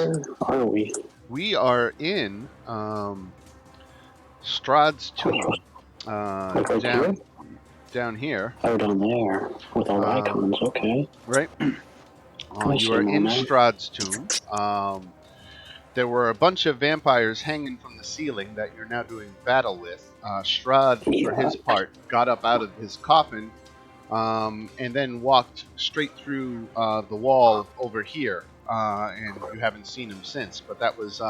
Where are we? We are in Strahd's tomb. Like right here? Down here. Oh, down there with all the icons. Okay. Right. I You see are them all in now. Strahd's tomb. There were a bunch of vampires hanging from the ceiling that you're now doing battle with. Strahd, for his part, got up out of his coffin and then walked straight through the wall over here. And you haven't seen him since, but that was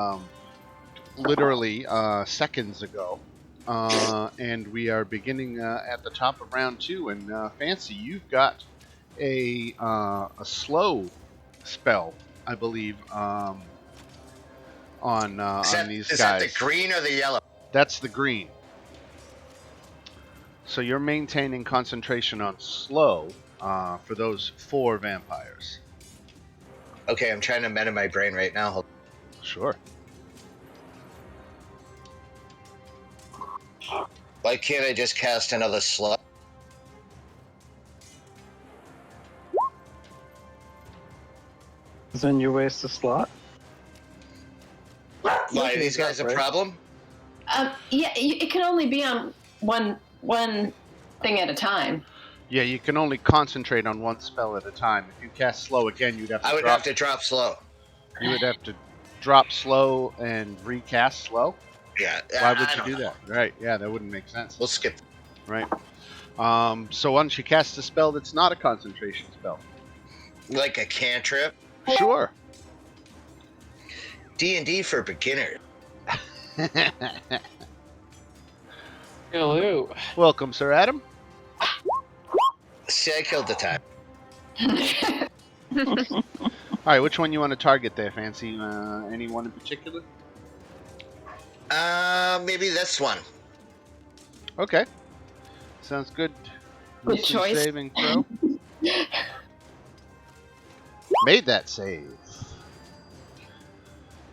literally seconds ago. And we are beginning at the top of round 2. And Fancy, you've got a slow spell, I believe, on these guys. Is that the green or the yellow? That's the green. So you're maintaining concentration on slow for those 4 vampires. Okay, I'm trying to meta my brain right now. Sure. Why can't I just cast another slot? Then you waste a slot? Why, are these guys a problem? Yeah, it can only be on one thing at a time. Yeah, you can only concentrate on one spell at a time. If you cast slow again, you'd have to I would have to drop slow. You would have to drop slow and recast slow? Yeah. Why would you do that? Right, yeah, that wouldn't make sense. We'll skip. Right. So why don't you cast a spell that's not a concentration spell? Like a cantrip? Sure. D&D for beginners. Hello. Welcome, Sir Adam. See, I killed the time. All right, which one you want to target there, Fancy? Any one in particular? Maybe this one. Okay. Sounds good. Good choice. Saving throw. Made that save.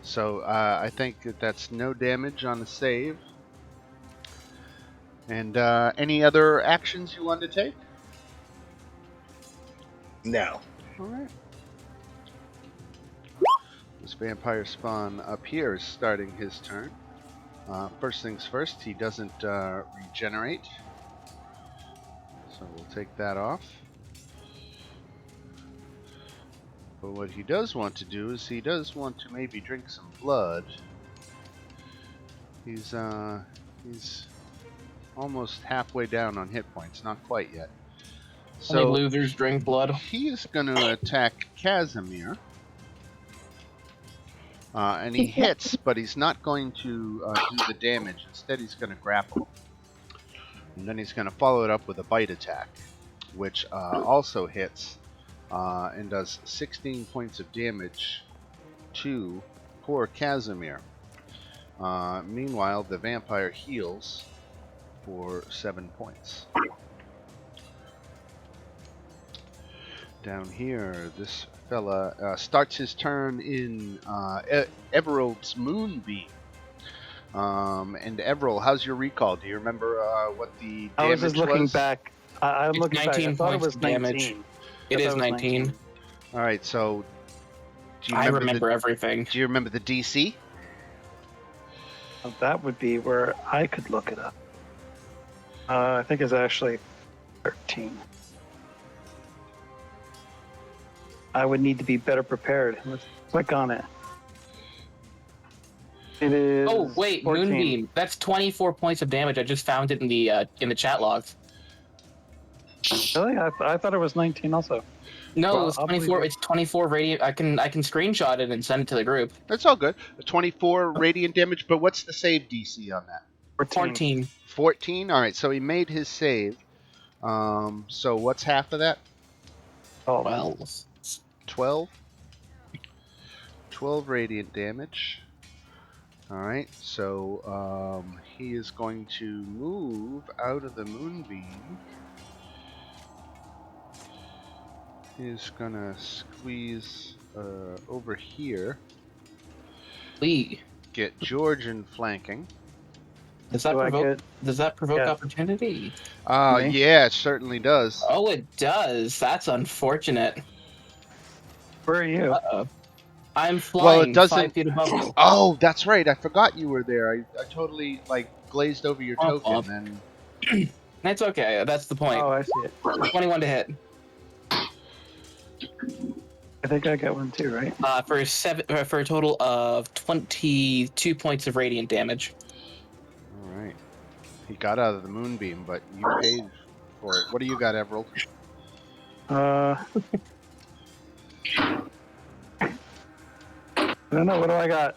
So I think that's no damage on the save. And any other actions you want to take? No. All right. This vampire spawn up here is starting his turn. First things first, he doesn't regenerate. So we'll take that off. But what he does want to do is he does want to maybe drink some blood. He's almost halfway down on hit points, not quite yet. So Only losers drink blood. He is going to attack Casimir. And he hits, but he's not going to do the damage. Instead, he's going to grapple him. And then he's going to follow it up with a bite attack, which also hits and does 16 points of damage to poor Casimir. Meanwhile, the vampire heals for 7 points. Down here, this fella starts his turn in Everald's Moonbeam. And Everald, how's your recall? Do you remember what the damage was? I was just looking back. I'm It's looking back. 19 I thought it points was of damage. 19. It is 19. All right, so do you I remember everything. Do you remember the DC? Well, that would be where I could look it up. I think it's actually 13. I would need to be better prepared. Let's click on it. It is. Oh wait, 14. Moonbeam. That's 24 points of damage. I just found it in the chat logs. Really? I thought it was 19 also. No, Well, it was I'll 24. believe it. It's 24 radiant. I can screenshot it and send it to the group. That's all good. 24 radiant damage, but what's the save DC on that? 14. 14? All right, so he made his save. So what's half of that? Oh, Well, 12? 12 radiant damage. Alright, so he is going to move out of the Moonbeam. He's gonna squeeze over here. Lee. Get George in flanking. Does that Do I provoke? get- Does that provoke Yeah. opportunity? Me? Yeah, it certainly does. Oh, it does. That's unfortunate. where are you? Uh-oh. I'm Well, it flying doesn't. 5 feet above you. Oh, that's right. I forgot you were there. I totally like glazed over your Womp token. womp. And That's okay. That's the point. Oh, I see it. 21 to hit. I think I got one too, right? For a total of 22 points of radiant damage. all right, he got out of the moonbeam, but you paid for it. What do you got, Everald? I don't know. What do I got?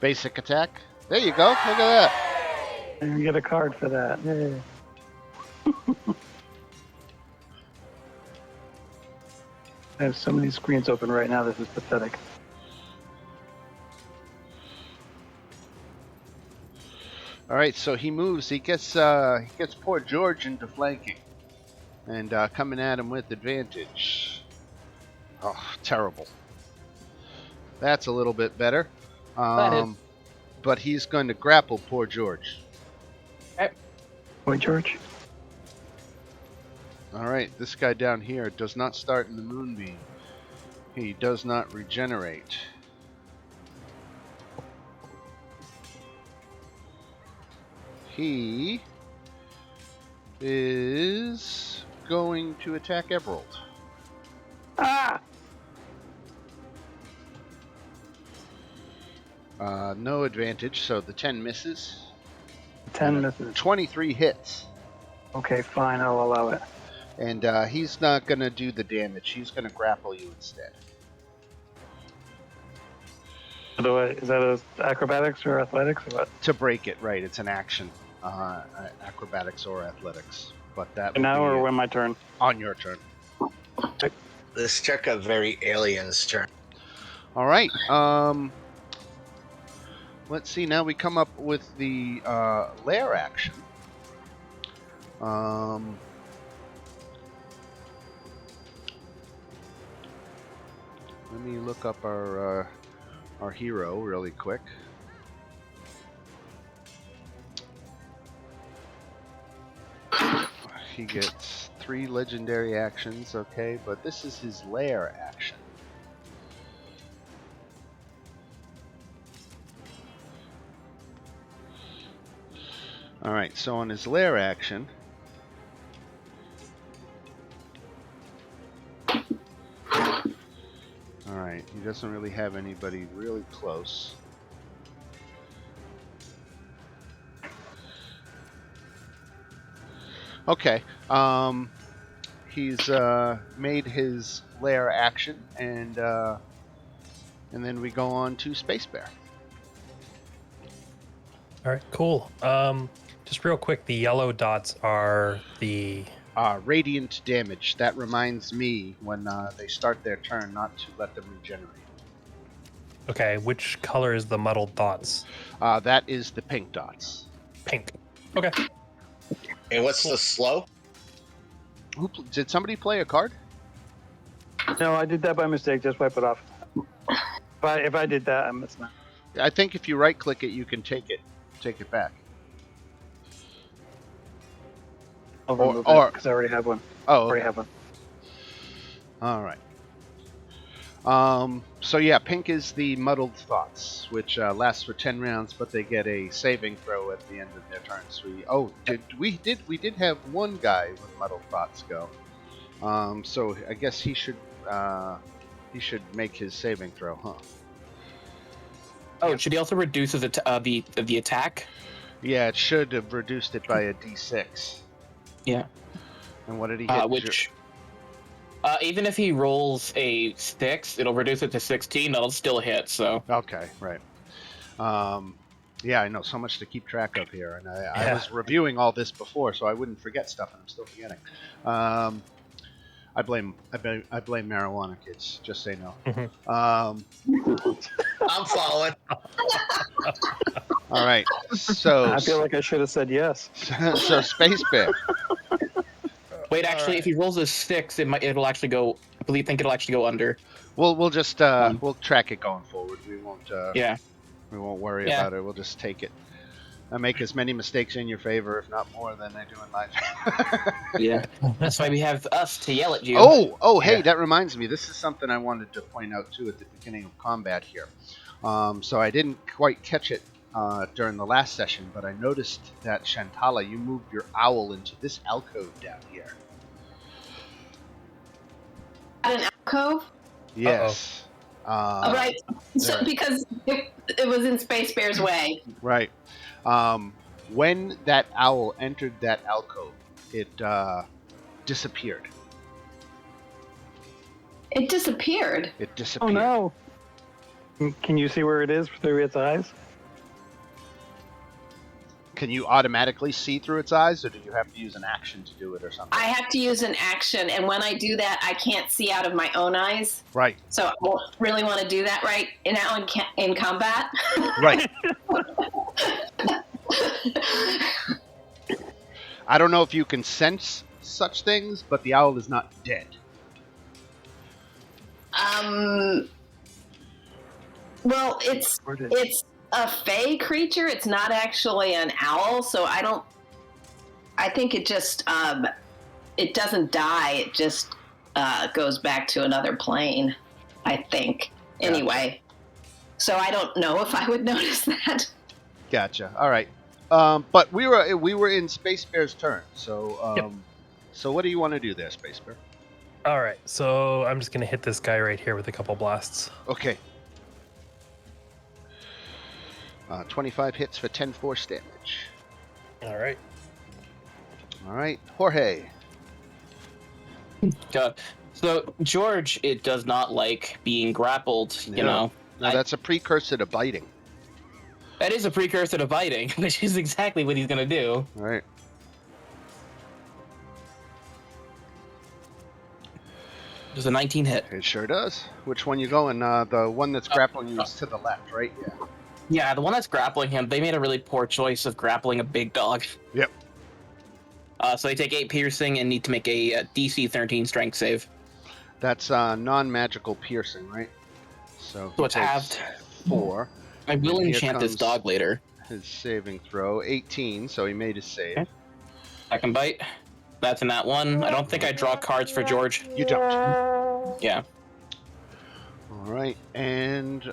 Basic attack. There you go. Look at that. I can get a card for that. Yay. I have so many screens open right now. This is pathetic. All right, so he moves. He gets poor George into flanking, and coming at him with advantage. Oh, terrible. That's a little bit better. That is. But he's going to grapple poor George. Boy, George. All right, this guy down here does not start in the moonbeam. He does not regenerate. He is going to attack Everald. Ah! No advantage, so the 10 misses. 10 misses. 23 hits. Okay, fine. I'll allow it. And he's not going to do the damage. He's going to grapple you instead. Is that acrobatics or athletics or what? To break it, right. It's an action. Acrobatics or athletics. But that would Now be or when my turn? on your turn. This took a very alien's turn. All right. Let's see. Now we come up with the lair action. Let me look up our hero really quick. He gets 3 legendary actions, okay, but this is his lair action. Alright, so on his lair action, alright, he doesn't really have anybody really close. Okay, he's made his lair action, and then we go on to Space Bear. All right, cool. Just real quick, the yellow dots are the Radiant damage. That reminds me when they start their turn not to let them regenerate. okay. Which color is the muddled dots? That is the pink dots. Pink. Okay. And what's the slow? Did somebody play a card? No, I did that by mistake. Just wipe it off. If I did that, I'm missing it. I think if you right click it, you can take it back. I'll remove or- because I already have one. Oh, Already okay. have one. All right. So yeah, pink is the muddled thoughts, which lasts for 10 rounds, but they get a saving throw at the end of their turns. We did have one guy with muddled thoughts go. So I guess he should make his saving throw, huh? Oh, should he also reduce his the attack? Yeah, it should have reduced it by a d6. Yeah. And what did he hit? Which, even if he rolls a 6, it'll reduce it to 16. That'll still hit. So. Okay, right. Yeah, I know, so much to keep track of here, and I was reviewing all this before, so I wouldn't forget stuff, and I'm still forgetting. I blame marijuana, kids. Just say no. Mm-hmm. I'm following. All right, so I feel like I should have said yes. so Space Bear. Wait, actually, if he rolls a 6, it'll actually go. I think it'll actually go under. We'll just we'll track it going forward. We won't. Yeah. We won't worry about it. We'll just take it. I make as many mistakes in your favor, if not more, than I do in life. Yeah. That's why we have us to yell at you. Hey, Yeah. that reminds me. This is something I wanted to point out too at the beginning of combat here. So I didn't quite catch it during the last session, but I noticed that Shantala, you moved your owl into this alcove down here. At an alcove? Yes. Right. So, there. because it was in Space Bear's way. Right. When that owl entered that alcove, it disappeared. It disappeared. It Oh disappeared. no! Can you see where it is through its eyes? Can you automatically see through its eyes, or do you have to use an action to do it or something? I have to use an action, and when I do that, I can't see out of my own eyes. Right. So I don't really want to do that right now in combat. Right. I don't know if you can sense such things, but the owl is not dead. Well, it's a fey creature. It's not actually an owl, so I think it just it doesn't die. It just goes back to another plane, I think. Gotcha. Anyway, so I don't know if I would notice that. Gotcha. All right. But we were in Space Bear's turn. So Yep. So what do you want to do there, Space Bear? All right, so I'm just gonna hit this guy right here with a couple blasts. Okay. 25 hits for 10 force damage. All right. All right, Jorge. God. So George, it does not like being grappled. You No. know, Now that's a precursor to biting. that is a precursor to biting, which is exactly what he's gonna do. All right. Does a 19 hit? It sure does. Which one you going? The one that's grappling you is to the left, right? Yeah. Yeah, the one that's grappling him. They made a really poor choice of grappling a big dog. Yep. So they take 8 piercing and need to make a DC 13 strength save. That's non-magical piercing, right? So So it's takes halved. 4. I will And here enchant this comes dog later. His saving throw, 18, so he made his save. Okay. Second bite. That's in that one. I don't think I draw cards for George. You don't. Yeah. All right, and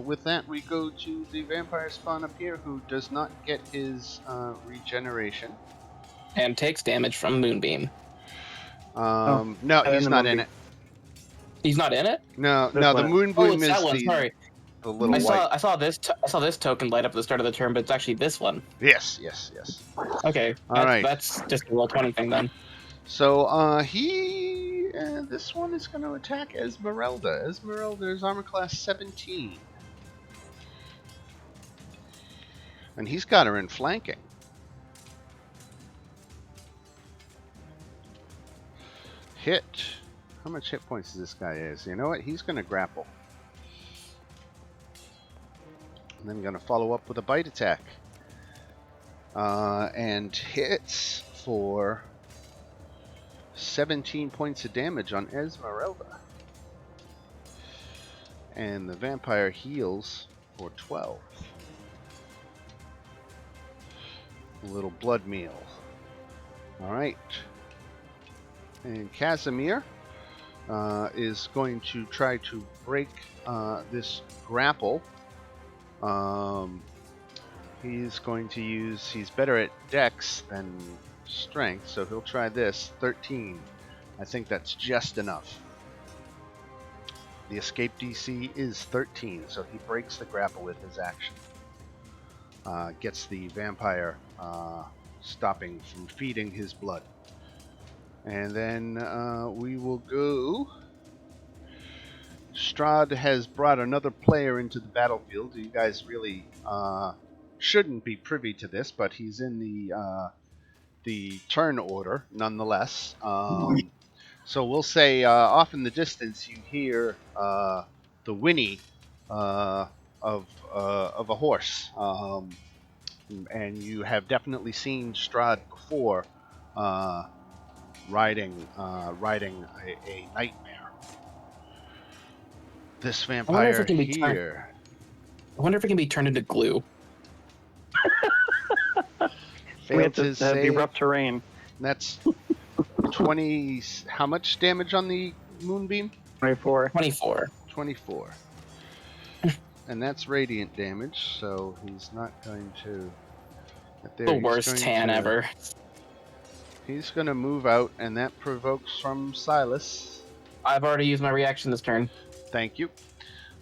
with that, we go to the vampire spawn up here, who does not get his regeneration. And takes damage from Moonbeam. No, and he's the not in Moonbeam. it. He's not in it? No, This no, the one. moonbeam Oh, it's is that one. the Sorry. little I white. saw this token light up at the start of the turn, but it's actually this one. Yes. Okay. All right. That's just a roll 20 thing then. So this one is going to attack Esmeralda. Esmeralda is armor class 17, and he's got her in flanking. Hit. How much hit points does this guy is? You know what? He's going to grapple. And then going to follow up with a bite attack. And hits for 17 points of damage on Esmeralda. And the vampire heals for 12. A little blood meal. Alright. And Casimir is going to try to break this grapple. He's going to use, he's better at dex than strength, so he'll try this. 13. I think that's just enough. The escape DC is 13, so he breaks the grapple with his action. Gets the vampire stopping from feeding his blood. And then we will go. Strahd has brought another player into the battlefield. You guys really shouldn't be privy to this, but he's in the turn order nonetheless. So we'll say off in the distance you hear the whinny of a horse, and you have definitely seen Strahd before riding a nightmare. This vampire here. I wonder if it can be turned into glue. We had Failed to his have the save. rough terrain. That's 20. How much damage on the moonbeam? 24. 24. 24. And that's radiant damage, so he's not going to. The worst tan ever. He's going to move out, and that provokes from Silas. I've already used my reaction this turn. Thank you.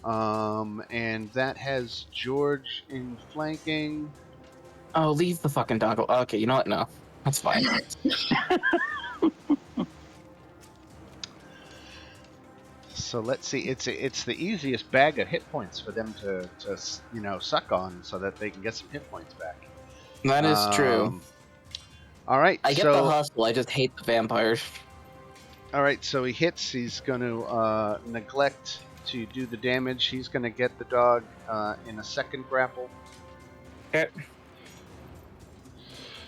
And that has George in flanking. Oh, leave the fucking doggo. Okay, you know what? No, that's fine. So let's see. It's the easiest bag of hit points for them to suck on, so that they can get some hit points back. That is true. All right. I get the hustle. I just hate the vampires. All right. So he hits. He's going to neglect to do the damage. He's going to get the dog in a second grapple. Okay.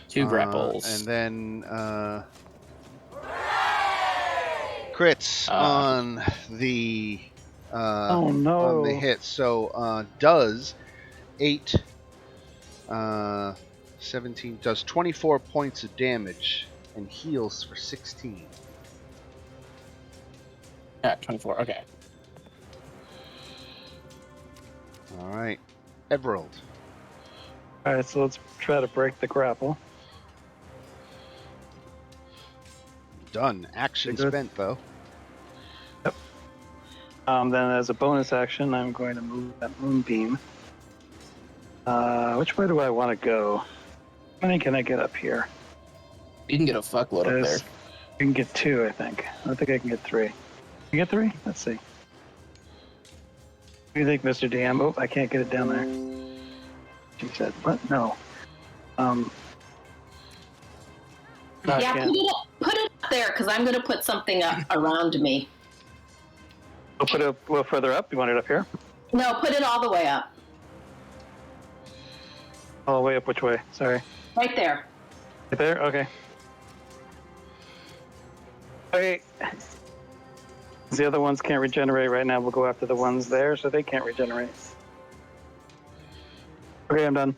2 grapples. And then crits on the on the hit. So does 8 17 does 24 points of damage and heals for 16. Yeah, 24. Okay. All right, Everald. All right, so let's try to break the grapple. Done. Action spent, though. Yep. Then as a bonus action, I'm going to move that moonbeam. Which way do I want to go? How many can I get up here? You can get a fuckload up there. I can get 2, I think. I don't think I can get 3. Can you get 3? Let's see. What do you think, Mr. DM? Oh, I can't get it down there. She said, what? No. No, Yeah, put it up there, because I'm going to put something up around me. We'll put it a little further up. You want it up here? No, put it all the way up. All the way up which way? Sorry. Right there. Right there? Okay. Okay. The other ones can't regenerate right now. We'll go after the ones there, so they can't regenerate. Okay, I'm done.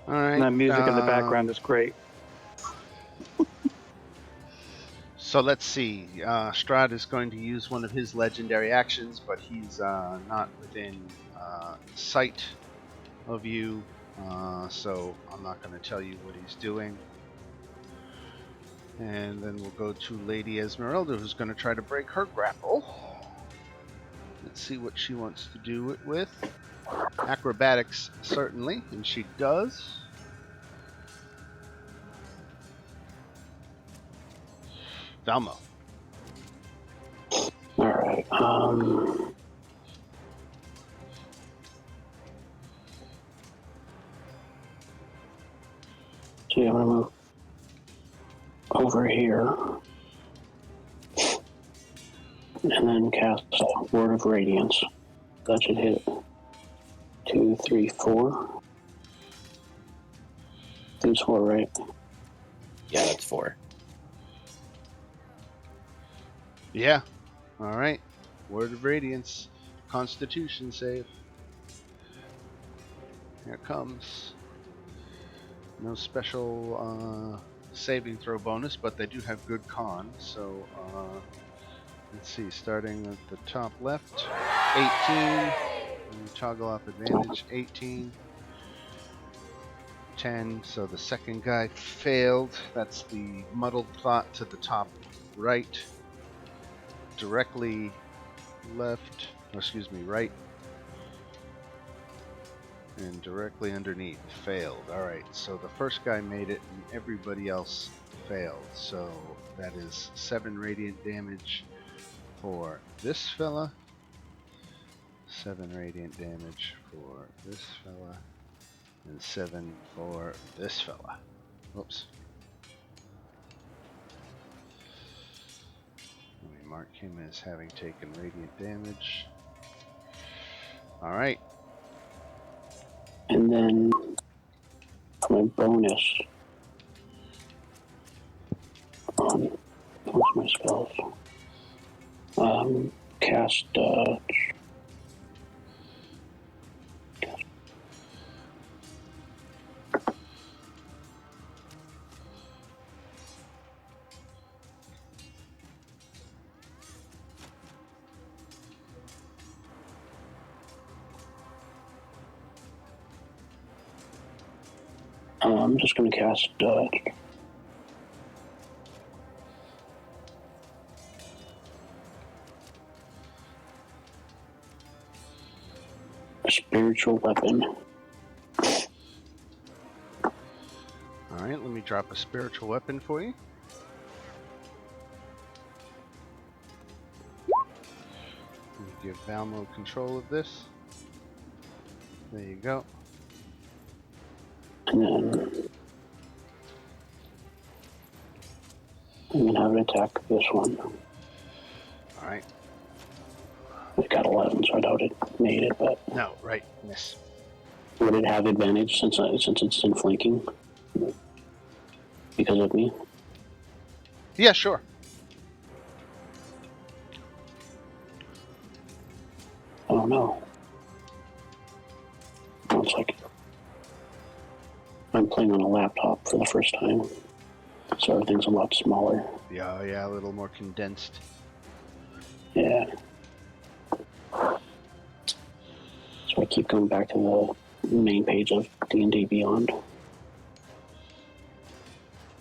All right. And that music in the background is great. So let's see. Strahd is going to use one of his legendary actions, but he's not within sight of you, so I'm not going to tell you what he's doing. And then we'll go to Lady Esmeralda, who's going to try to break her grapple. Let's see what she wants to do it with. Acrobatics, certainly, and she does. Valmo. Alright, see, I'm gonna move over here. And then cast Word of Radiance. That should hit 2, 3, 4. There's 4, right? Yeah, that's 4. Yeah. All right. Word of Radiance. Constitution save. Here it comes. No special saving throw bonus, but they do have good con. So let's see. Starting at the top left, 18. And you toggle off advantage. 18. 10. So the second guy failed. That's the muddled thought to the top right. Directly left, right, and directly underneath failed. Alright, so the first guy made it and everybody else failed. So that is 7 radiant damage for this fella, 7 radiant damage for this fella, and 7 for this fella. Whoops. We mark him as having taken radiant damage. Alright. And then my bonus. What's my spells? Cast I'm just going to cast a spiritual weapon. Alright, let me drop a spiritual weapon for you. Let me give Valmo control of this. There you go. And then I'm going to have it attack this one. Alright. It got 11, so I doubt it made it, but No, right, miss. would it have advantage since it's in flanking? Because of me? Yeah, sure. Oh no. It's like I'm playing on a laptop for the first time, so everything's a lot smaller. Yeah, a little more condensed. Yeah. So I keep going back to the main page of D&D Beyond.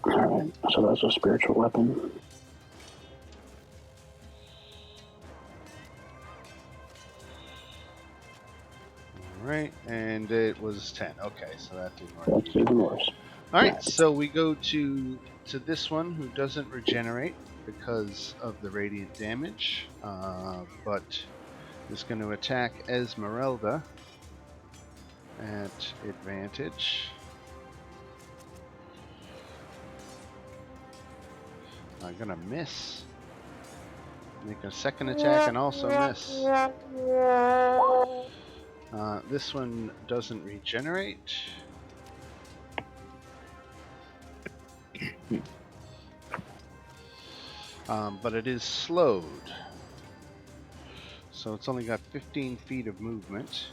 Alright, so that's a spiritual weapon. Alright, and it was 10. Okay, so that didn't work. That's even worse. Alright, so we go to this one who doesn't regenerate because of the radiant damage, but is going to attack Esmeralda at advantage. I'm going to miss. Make a second attack and also miss. This one doesn't regenerate. But it is slowed. So it's only got 15 feet of movement.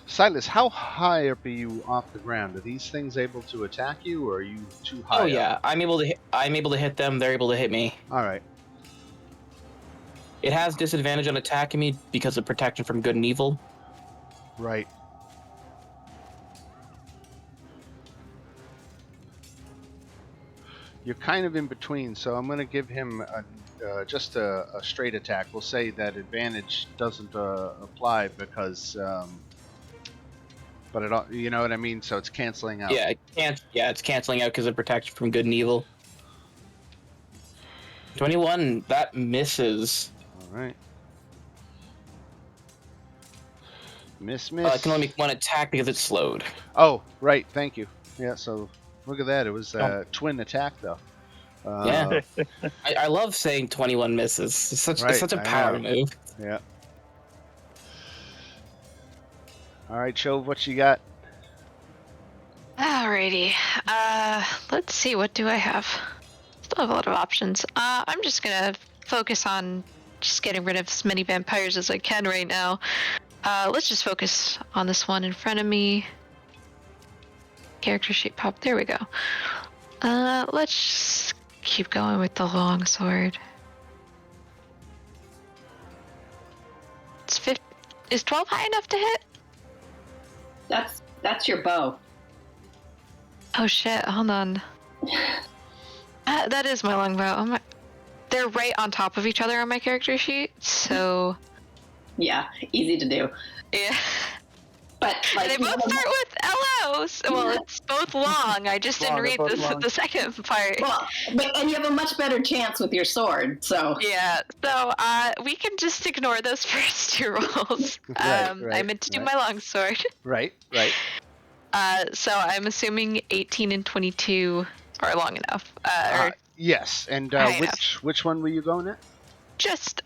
Silas, how high up are you off the ground? Are these things able to attack you, or are you too high? Oh yeah, I'm able to hit them. They're able to hit me. All right. It has disadvantage on attacking me because of protection from good and evil. Right. You're kind of in between, so I'm going to give him just a straight attack. We'll say that advantage doesn't apply because, but it, you know what I mean. So it's canceling out. Yeah, it's canceling out because of protection from good and evil. 21, that misses. All right. Miss. I can only make one attack because it's slowed. Oh, right. Thank you. Yeah. So look at that. It was a twin attack, though. Yeah. I love saying 21 misses. It's such a power move. Yeah. All right, Chove, what you got? Alrighty. Let's see. What do I have? Still have a lot of options. I'm just gonna focus on just getting rid of as many vampires as I can right now. Let's just focus on this one in front of me. Character sheet pop. There we go. Let's just keep going with the longsword. Is 12 high enough to hit? That's your bow. Oh shit! Hold on. That is my longbow. They're right on top of each other on my character sheet, so. Yeah, easy to do. Yeah. But like, they both start with LOs. Well, it's both long. I just didn't read the second part. Well, and you have a much better chance with your sword. So yeah. So we can just ignore those first two rolls. I meant to do my longsword. Right. So I'm assuming 18 and 22 are long enough. Yes. And which one were you going at? Just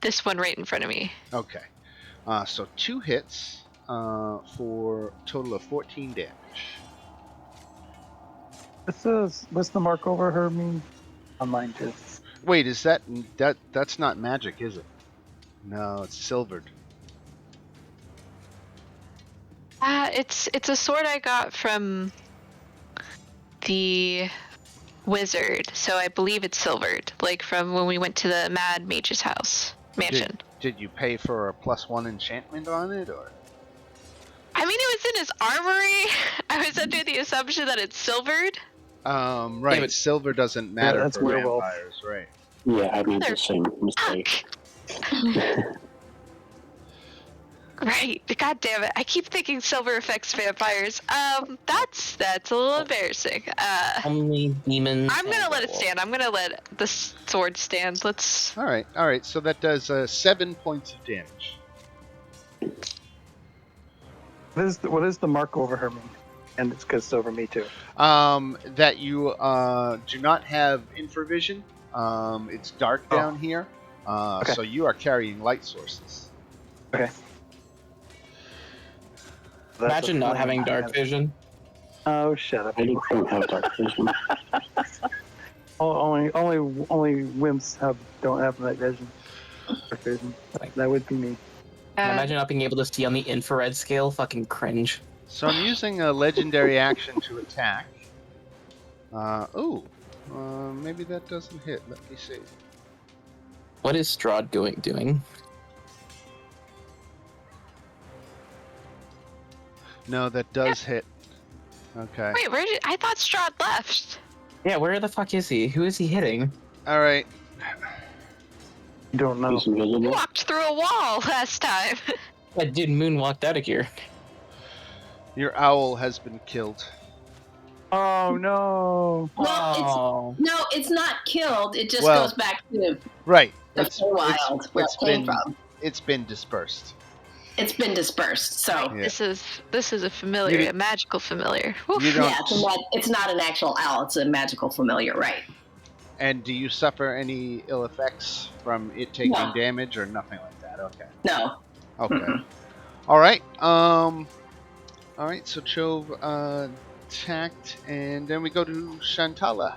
this one right in front of me. Okay. So 2 hits for a total of 14 damage. What's the mark over her mean? On mine too. Wait, is that's not magic, is it? No, it's silvered. It's a sword I got from the wizard, so I believe it's silvered, like from when we went to the Mad Mage's house mansion. Did you pay for a +1 enchantment on it, or? I mean, it was in his armory. I was under the assumption that it's silvered. Right. Yeah, but- Silver doesn't matter that's for werewolf. vampires, right? Yeah, I made the same mistake. Right. God damn it. I keep thinking silver affects vampires. That's a little embarrassing. Only demons. I'm gonna and let it werewolves. stand. I'm gonna let the sword stand. Let's. All right. So that does 7 points of damage. What is the mark over her? And it's because it's over me too. That you do not have infravision. It's dark down here. Okay. So you are carrying light sources. Okay. Imagine not having dark vision. Oh, shut up. I don't have dark vision. Only wimps don't have night vision. Dark vision. That would be me. Imagine not being able to see on the infrared scale. Fucking cringe. So I'm using a legendary action to attack. Maybe that doesn't hit. Let me see. What is Strahd doing? No, that does hit. Okay. Wait, I thought Strahd left. Yeah, where the fuck is he? Who is he hitting? All right. Don't know. He's invisible. Walked through a wall last time. That dude moonwalked out of here. Your owl has been killed. Oh no. Well, it's not killed. It just Well, goes back to Right. the wild where it came from. It's been dispersed. It's been dispersed. So Yeah. This is a familiar, a magical familiar. Oof. You don't. yeah, it's not an actual owl. It's a magical familiar, right? And do you suffer any ill effects from it taking No. damage or nothing like that? Okay. No. Okay. Mm-mm. All right. All right. So Chove attacked, and then we go to Shantala.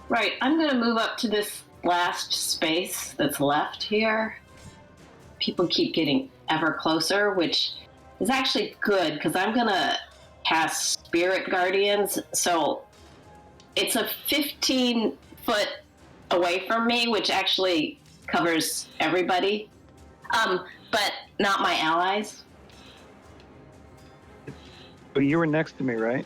Right. I'm going to move up to this last space that's left here. People keep getting ever closer, which is actually good because I'm going to cast Spirit Guardians. So it's a 15-foot away from me, which actually covers everybody, but not my allies. But you were next to me, right?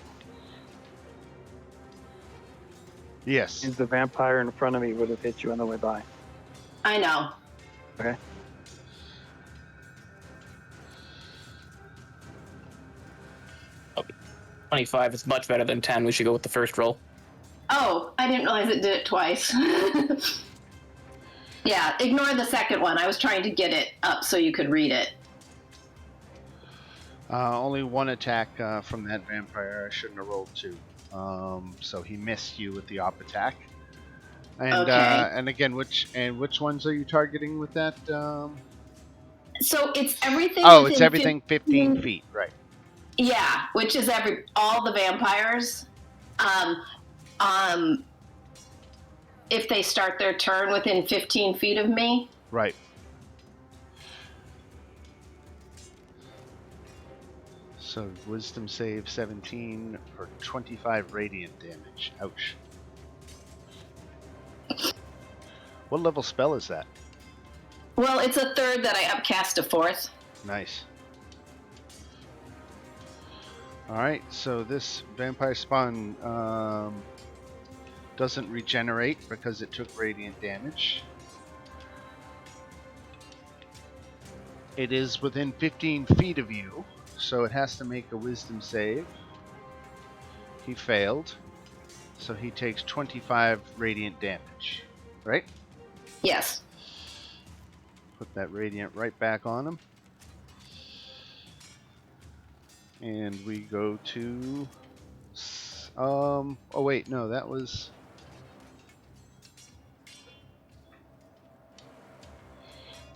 Yes. Means the vampire in front of me would have hit you on the way by. I know. Okay. Okay. 25 is much better than 10. We should go with the first roll. Oh, I didn't realize it did it twice. Yeah, ignore the second one. I was trying to get it up so you could read it. Only one attack from that vampire. I shouldn't have rolled 2. So he missed you with the op attack. And Okay. And again, which ones are you targeting with that? So it's everything. Oh, it's within everything 15 feet, right? Yeah, which is all the vampires. If they start their turn within 15 feet of me. Right. So wisdom save 17 for 25 radiant damage. Ouch. What level spell is that? Well, it's a third that I upcast to 4th. Nice. Alright, so this vampire spawn doesn't regenerate because it took radiant damage. It is within 15 feet of you, so it has to make a wisdom save. He failed, so he takes 25 radiant damage. Right? Yes. Put that radiant right back on him. And we go to... oh wait, no, that was...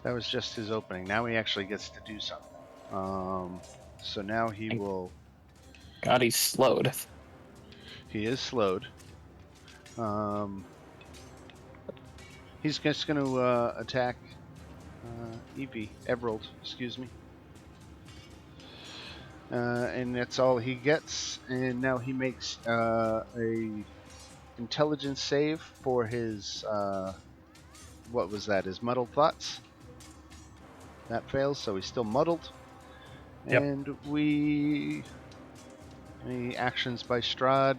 That was just his opening. Now he actually gets to do something. So now he will... God, he's slowed. He is slowed. He's just going to attack Everald, excuse me. And that's all he gets. And now he makes a intelligence save for his... what was that? His muddled thoughts? That fails, so he's still muddled. Yep. And any actions by Strahd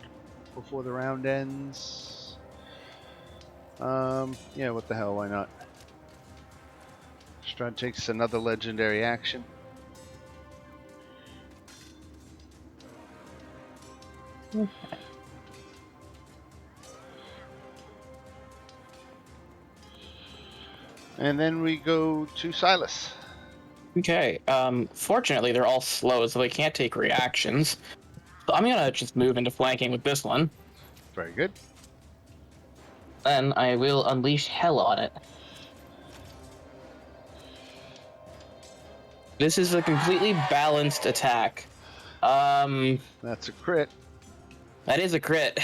before the round ends? Yeah, what the hell, why not? Strahd takes another legendary action. And then we go to Silas. Okay. Fortunately, they're all slow, so they can't take reactions. So I'm gonna just move into flanking with this one. Very good. Then I will unleash hell on it. This is a completely balanced attack. That's a crit. That is a crit.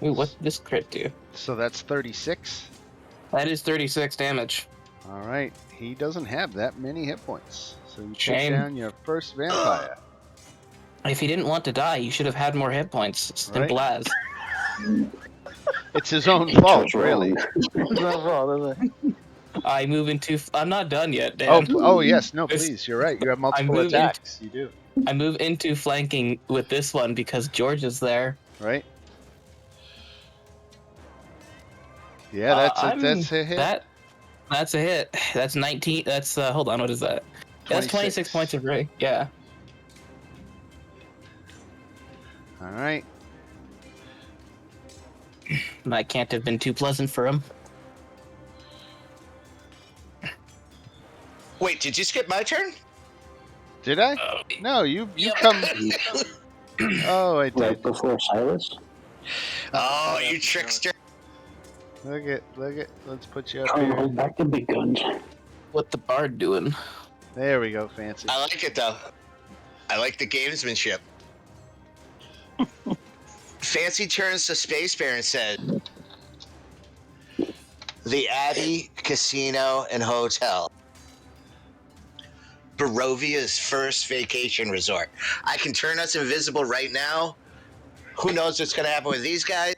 Ooh, what did this crit do? So that's 36. That is 36 damage. All right. He doesn't have that many hit points. So you take Shame. down your first vampire. If he didn't want to die, you should have had more hit points. Simple as. It's his own fault, really. I move into. I'm not done yet, Dan. Oh yes, no, please. You're right. You have multiple attacks. You do. I move into flanking with this one because George is there. Right. Yeah, that's a hit. That's a hit. That's 19. That's hold on. What is that? That's 26 points of ray. Yeah. All right. That can't have been too pleasant for him. Wait, did you skip my turn? Did I? No, you come. Oh, I did. Right before Silas? Oh, you trickster. Look it. Let's put you up Trying to here. hold back the big guns. What the bard doing? There we go, fancy. I like it, though. I like the gamesmanship. Fancy turns to Space Bear and said, "The Abbey, Casino, and Hotel. Barovia's first vacation resort. I can turn us invisible right now. Who knows what's going to happen with these guys?"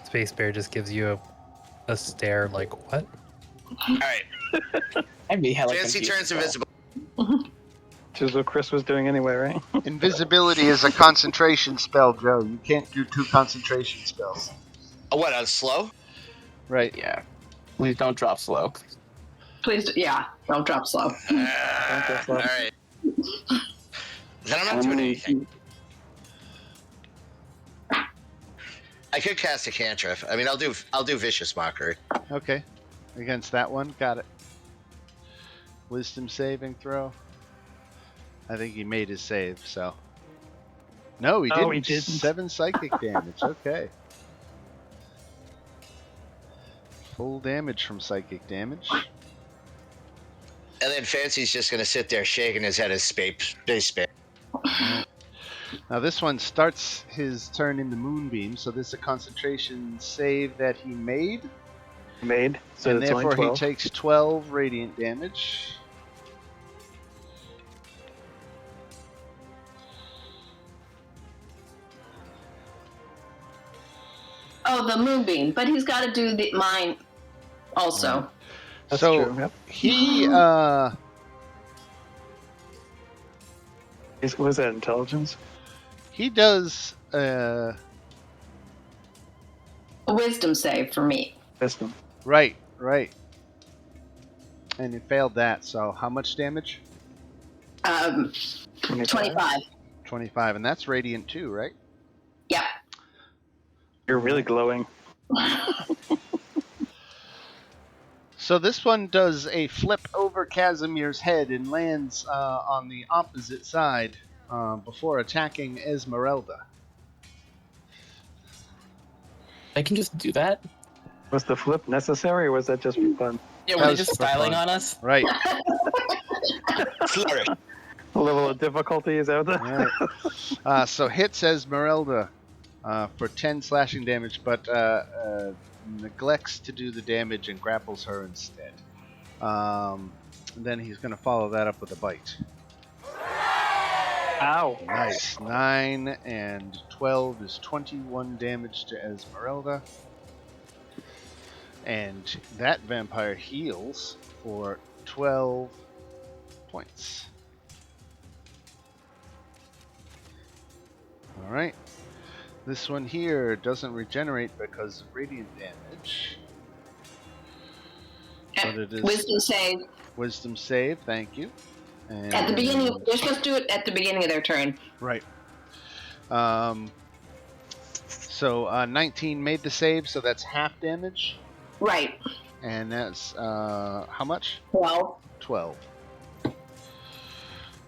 Space Bear just gives you a stare like, what? All right. I'd be hella Fancy confused turns as well. invisible. Which is what Chris was doing anyway, right? Invisibility is a concentration spell, Joe. You can't do 2 concentration spells. What, on slow? Right. Yeah. Please don't drop slow. Please, don't drop slow. drop slow. All right. Then I'm not doing anything. I could cast a cantrip. I mean, I'll do Vicious Mockery. Okay. Against that one, got it. Wisdom saving throw. I think he made his save, so. No, he didn't. He didn't. 7 psychic damage. Okay. Full damage from psychic damage. And then Fancy's just going to sit there shaking his head as Space Bear. Now this one starts his turn in the Moonbeam, so this is a concentration save that he made. So and it's only therefore 12. he takes 12 radiant damage. Oh, the moonbeam, but he's got to do mine also. That's so true, yep. he Was that intelligence? he does A wisdom save for me. Wisdom. right. And he failed that, so how much damage? 25. 25, and that's radiant too, right? Yeah. You're really glowing. So this one does a flip over Casimir's head and lands on the opposite side before attacking Esmeralda. I can just do that? Was the flip necessary, or was that just for fun? Yeah, That were they was just for styling fun. on us? Right. Flourish. The level of difficulty is out there. Right. So hits Esmeralda for 10 slashing damage, but neglects to do the damage and grapples her instead. Then he's going to follow that up with a bite. Ow. Nice. 9 and 12 is 21 damage to Esmeralda. And that vampire heals for 12 points. Alright. This one here doesn't regenerate because of radiant damage. But it is Wisdom save. Wisdom save, thank you. And At the beginning, they're supposed to do it at the beginning of their turn. Right. So 19 made the save, so that's half damage. Right. And that's how much? 12. 12.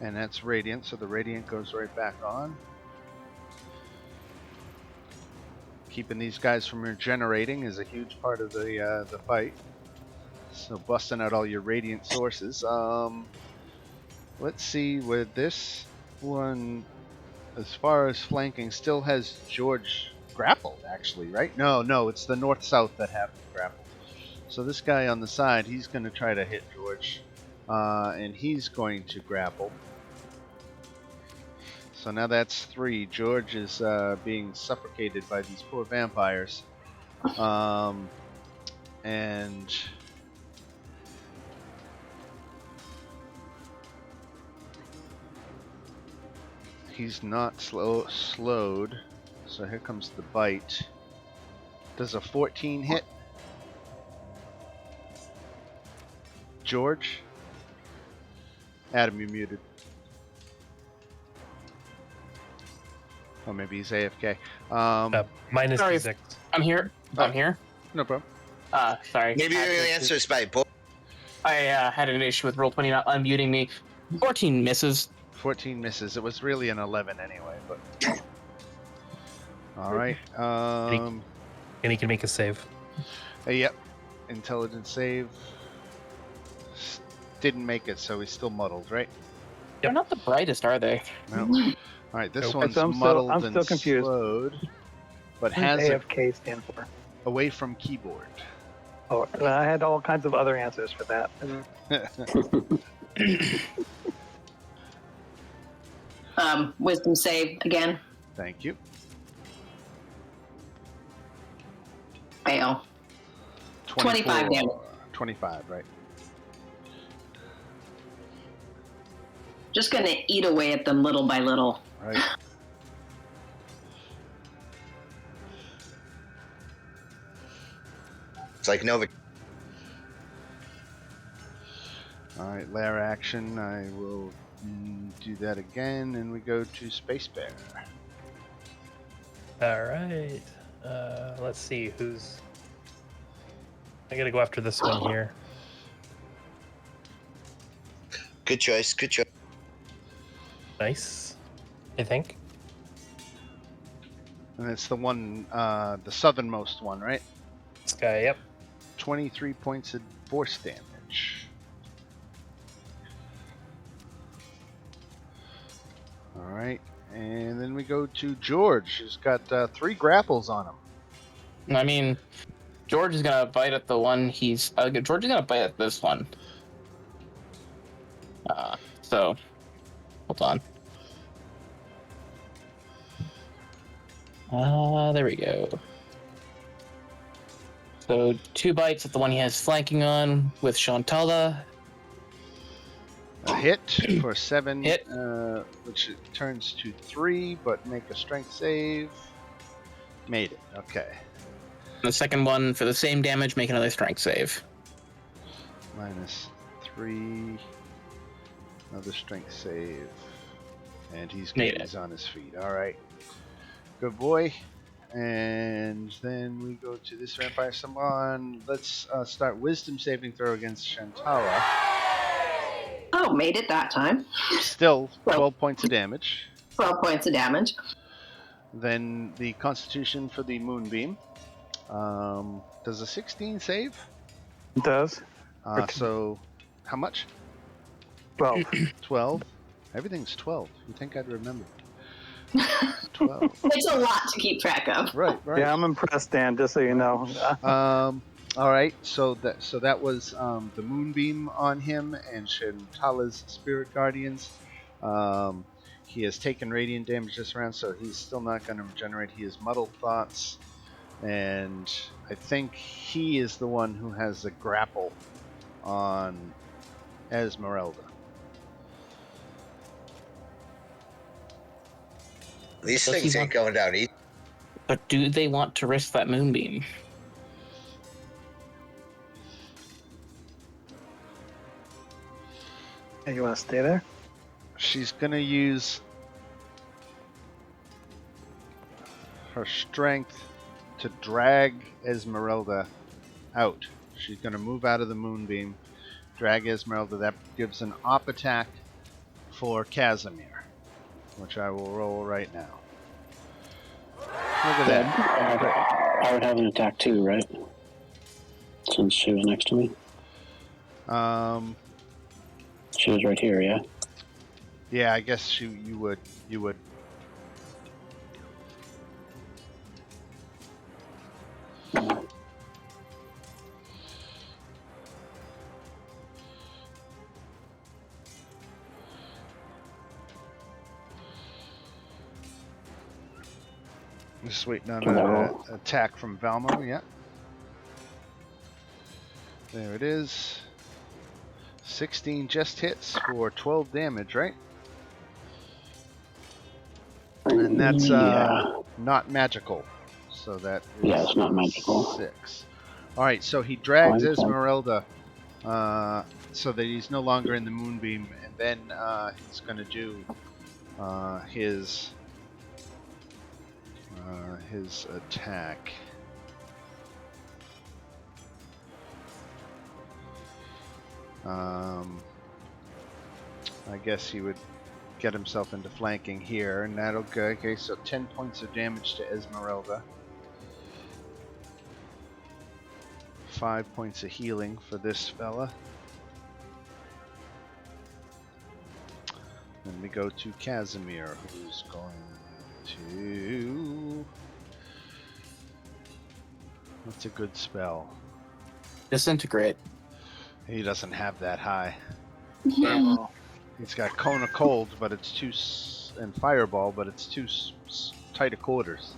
And that's radiant, so the radiant goes right back on. Keeping these guys from regenerating is a huge part of the fight. So busting out all your radiant sources. Let's see with this one, as far as flanking, still has George grappled, actually, right? No, it's the north-south that have him grappled. So this guy on the side, he's going to try to hit George, and he's going to grapple. So now that's 3. George is being suffocated by these poor vampires. And he's not slowed. So here comes the bite. Does a 14 hit? George? Adam, you muted. Or maybe he's AFK. Minus Sorry. D6. I'm here. I'm here. No problem. Sorry. Maybe you're going to answer this by bull. I had an issue with Roll20 not unmuting me. 14 misses. 14 misses. It was really an 11 anyway, but... Alright. And he can make a save. Yep. Intelligence save. Didn't make it, so he's still muddled, right? They're not the brightest, are they? No. Alright, this one's I'm muddled still and confused. slowed, but What has does it AFK stand for? away from keyboard. Oh, I had all kinds of other answers for that. Wisdom save again. Thank you. Fail. 25 damage. 25, right. Just gonna eat away at them little by little. Right. It's like Nova. Alright, lair action. I will do that again, and we go to Space Bear. All right. Let's see who's. I gotta go after this one here. Good choice. Good choice. Nice. I think. And it's the one, the southernmost one, right? This guy. Yep. 23 points of force damage. Alright, and then we go to George, who's got 3 grapples on him. I mean, George is gonna bite at the one he's. George is gonna bite at this one. So, hold on. There we go. So 2 bites at the one he has flanking on with Shantala. A hit for 7, Hit. which it turns to 3, but make a strength save. Made it, okay. The second one for the same damage, make another strength save. Minus 3. Another strength save. And he's Made good. it. He's on his feet. Alright. Good boy. And then we go to this vampire. Someone, let's start wisdom saving throw against Shantala. Oh, made it that time. Still 12 points of damage. 12 points of damage. Then the constitution for the moonbeam. Does a 16 save? It does. So, how much? 12. 12? Everything's 12. You think I'd remember? 12. It's a lot to keep track of. Right. Yeah, I'm impressed, Dan, just so you know. All right, so that was the moonbeam on him and Shantala's spirit guardians. He has taken radiant damage this round, so he's still not going to regenerate. He has muddled thoughts, and I think he is the one who has the grapple on Esmeralda. These Does he things ain't want- going down easy. But do they want to risk that moonbeam? Hey, you want to stay there? She's going to use her strength to drag Esmeralda out. She's going to move out of the moonbeam, drag Esmeralda. That gives an op attack for Casimir, which I will roll right now. Look at that. I would have an attack too, right? Since she was next to me. She was right here, yeah? Yeah, I guess you would. Just waiting on an attack from Valmo, yeah. There it is. 16 just hits for 12 damage, right? And that's not magical. So that is it's not magical. 6. Alright, so he drags Esmeralda so that he's no longer in the moonbeam, and then he's going to do his attack. I guess he would get himself into flanking here, and that'll go. Okay, so 10 points of damage to Esmeralda. 5 points of healing for this fella. Then we go to Casimir, who's going to... What's a good spell? Disintegrate. He doesn't have that high. Fireball. He's got Cone of Cold, but it's too... and Fireball, but it's too tight of quarters.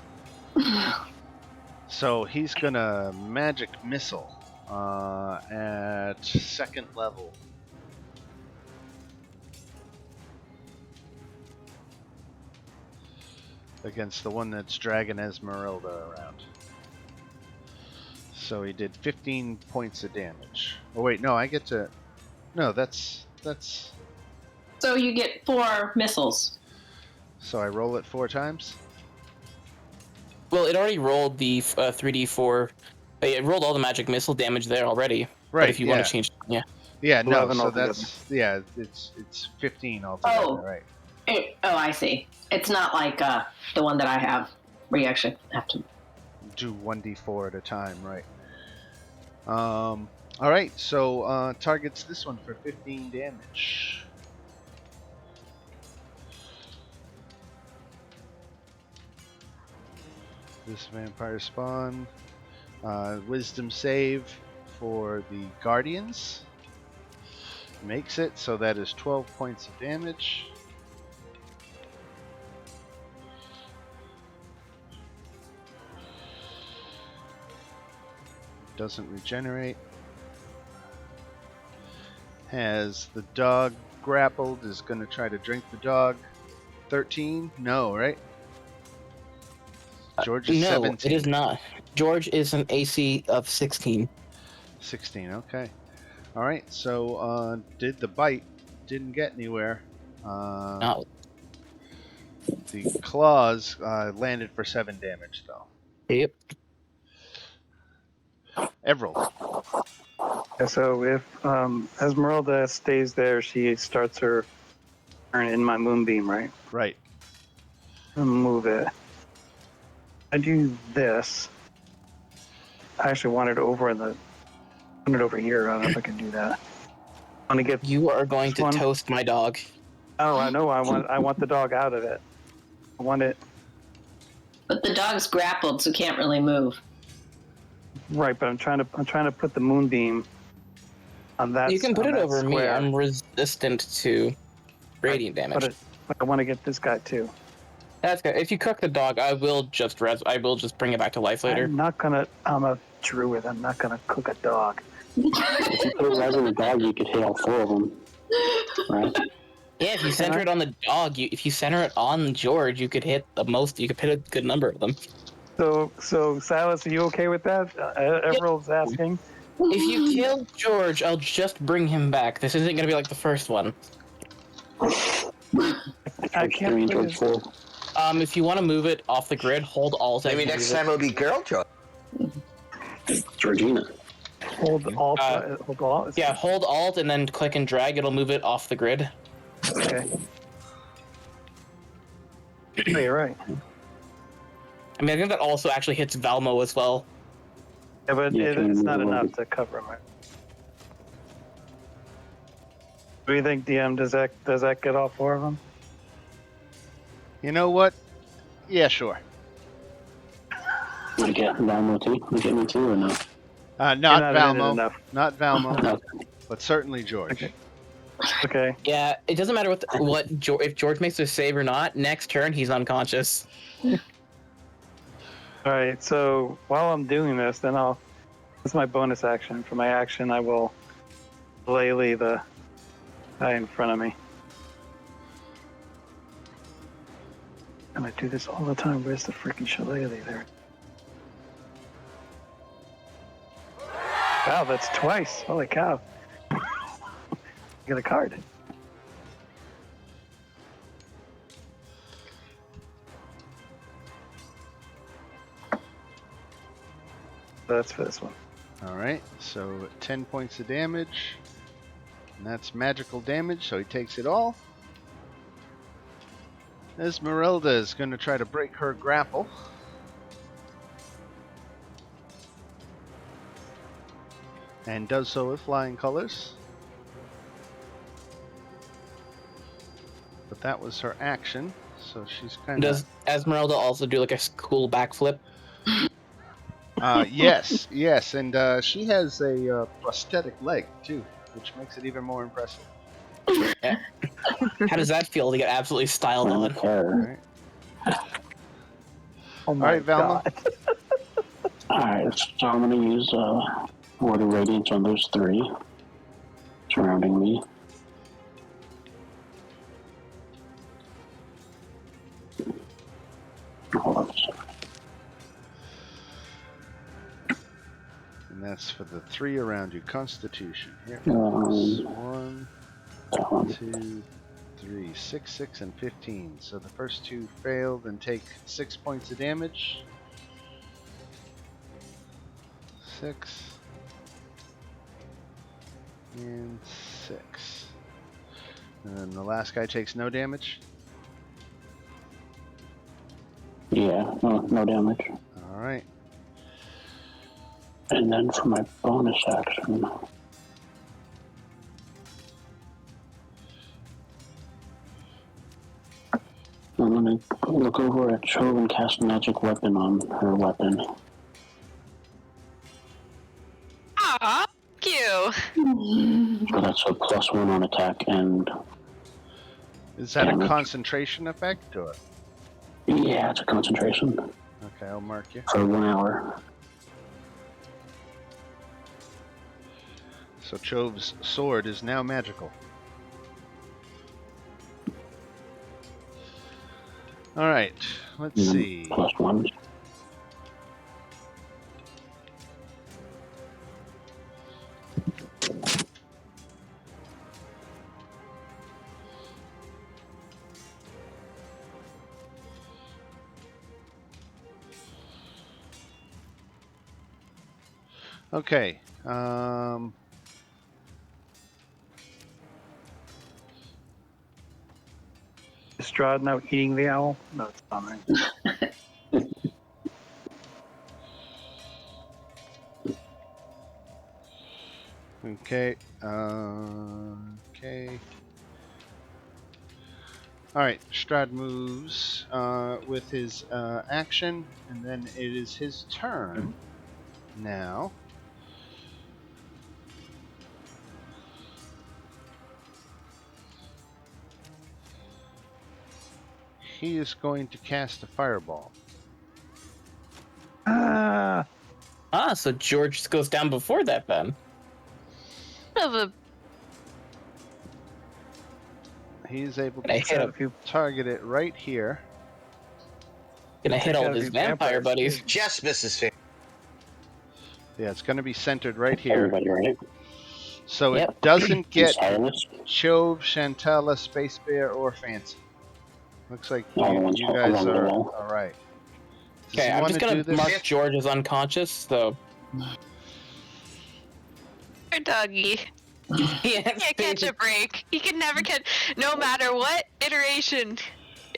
So he's gonna Magic Missile at 2nd level. Against the one that's dragging Esmeralda around. So he did 15 points of damage. Oh wait, no, I get to... No, that's... So you get 4 missiles. So I roll it 4 times? Well, it already rolled the 3d4. It rolled all the magic missile damage there already. Right, But if you want to change... Yeah. Yeah, no, 11 so altogether. that's... Yeah, it's 15 altogether, right? I see. It's not like the one that I have, where you actually have to Do 1d4 at a time, right? Alright, so targets this one for 15 damage. This vampire spawn. Wisdom save for the Guardians. Makes it, so that is 12 points of damage. Doesn't regenerate. Has the dog grappled, is going to try to drink the dog. 13? No, right? George is no, 17. it is not. George is an AC of 16. 16, okay. Alright, so did the bite. Didn't get anywhere. No. The claws landed for 7 damage, though. Yep. Everald. Yeah, so if Esmeralda stays there, she starts her turn in my moonbeam, right? Right. I'm gonna move it. I do this. I actually want it over here. I don't know if I can do that. I want to get. You are going this to one. toast my dog. Oh, I know. I want the dog out of it. I want it. But the dog's grappled, so can't really move. Right, but I'm trying to put the moonbeam on that. You can put on it that over me. square. I'm resistant to radiant damage. But I want to get this guy too. That's good. If you cook the dog, I will just bring it back to life later. I'm a druid. I'm not gonna cook a dog. If you put res on the dog, you could hit all 4 of them, right? Yeah, if you center it on the dog, if you center it on George, you could hit You could hit a good number of them. So Silas, are you okay with that? Everald's asking. If you kill George, I'll just bring him back. This isn't going to be like the first one. I can't play George 4. If you want to move it off the grid, hold Alt. Maybe next time it'll be girl George. Georgina. Hold Alt. Hold Alt. Yeah, hold Alt and then click and drag. It'll move it off the grid. Okay. Oh, you're right. I mean, I think that also actually hits Valmo as well. Yeah, but Yeah, it's not enough to cover him. What do you think, DM? Does that get all 4 of them? You know what? Yeah, sure. Would it get Valmo too? Would it get me too or no? Not not in it Valmo. enough. Not Valmo. No. But certainly George. Okay. Yeah, it doesn't matter if George makes a save or not. Next turn, he's unconscious. All right. So while I'm doing this, then this is my bonus action. For my action, I will lay the guy in front of me. And I do this all the time. Where's the freaking shillelagh there? Wow, that's twice. Holy cow. Get a card. That's for this one. All right, so 10 points of damage. And that's magical damage, so he takes it all. Esmeralda is going to try to break her grapple. And does so with flying colors. But that was her action, so she's kind of... Does Esmeralda also do like a cool backflip? Yes, and she has a prosthetic leg too, which makes it even more impressive. Yeah. How does that feel to get absolutely styled on? Terror. Oh my Alright, Valma. God. Alright, so I'm going to use Word of Radiance on those 3 surrounding me. Hold on a second. And that's for the 3 around you. Constitution. Here. 1, 2, 3, 6, 6, and 15. So the first 2 failed and take 6 points of damage. 6 and 6. And then the last guy takes no damage. Yeah, no damage. Alright. And then for my bonus action, I'm going to look over at Chove and cast magic weapon on her weapon. Aw, thank you. So that's a +1 on attack and Is that damage. a concentration effect or? Yeah, it's a concentration Okay, I'll mark you. for 1 hour. So Chove's sword is now magical. Alright, let's see. +1. Okay, Is Strahd now eating the owl? No, it's not. Right? okay, okay. Alright, Strahd moves with his action, and then it is his turn now. he is going to cast a fireball. Ah, So George just goes down before that then. Of a He's able Gonna to hit got him. a few. target it right here. Gonna hit all got of a his few vampire vampires, buddies. too. Just misses Finn. Yeah, it's going to be centered right here. Everybody right? So Yep. it doesn't get Silas? Chove, Chantella, Space Bear, or Fancy. Looks like All the ones you guys along the are wall. all right. Does Okay, he I'm want just to do gonna this? mark George as unconscious, so poor doggy. yeah, Can't catch a break. He can never catch, no matter what iteration.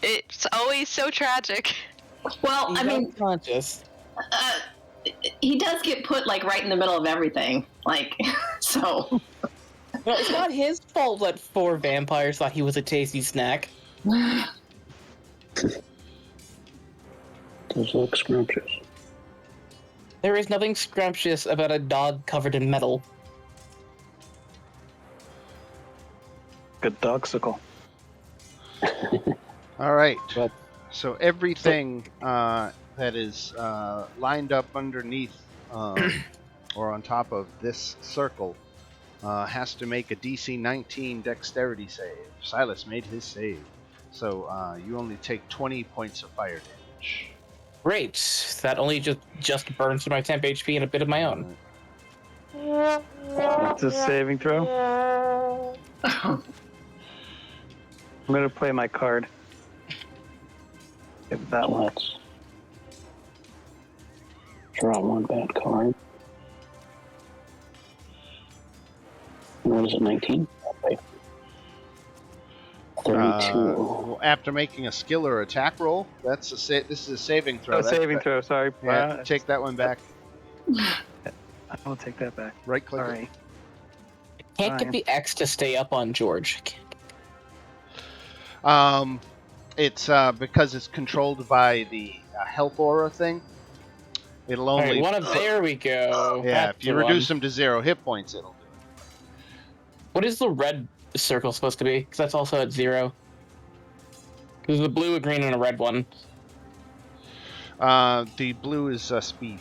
It's always so tragic. Well, he's I mean, unconscious. uh, he does get put like right in the middle of everything. Like, so. Well, it's not his fault that 4 vampires thought he was a tasty snack. Does look scrumptious. There is nothing scrumptious about a dog covered in metal. Good dogsicle. All right. But So everything that is lined up underneath or on top of this circle has to make a DC 19 dexterity save. Silas made his save. So you only take 20 points of fire damage. great. That only just burns through my temp HP and a bit of my own. It's a saving throw. I'm gonna play my card. Get that one. Let's draw one bad card. What is it, 19? Okay. 32. Well, after making a skill or attack roll, that's this is a saving throw. Oh, saving throw. Sorry. Yeah, take that one back. I'll take that back. Right click. Sorry. Can't get Fine. the X to stay up on George. It's because it's controlled by the health aura thing. It'll All only right, there we go. yeah. That's If you the reduce one. them to 0 hit points, it'll do What is the red circle supposed to be? Because that's also at 0. Because the blue, a green, and a red one. it. The blue is speed,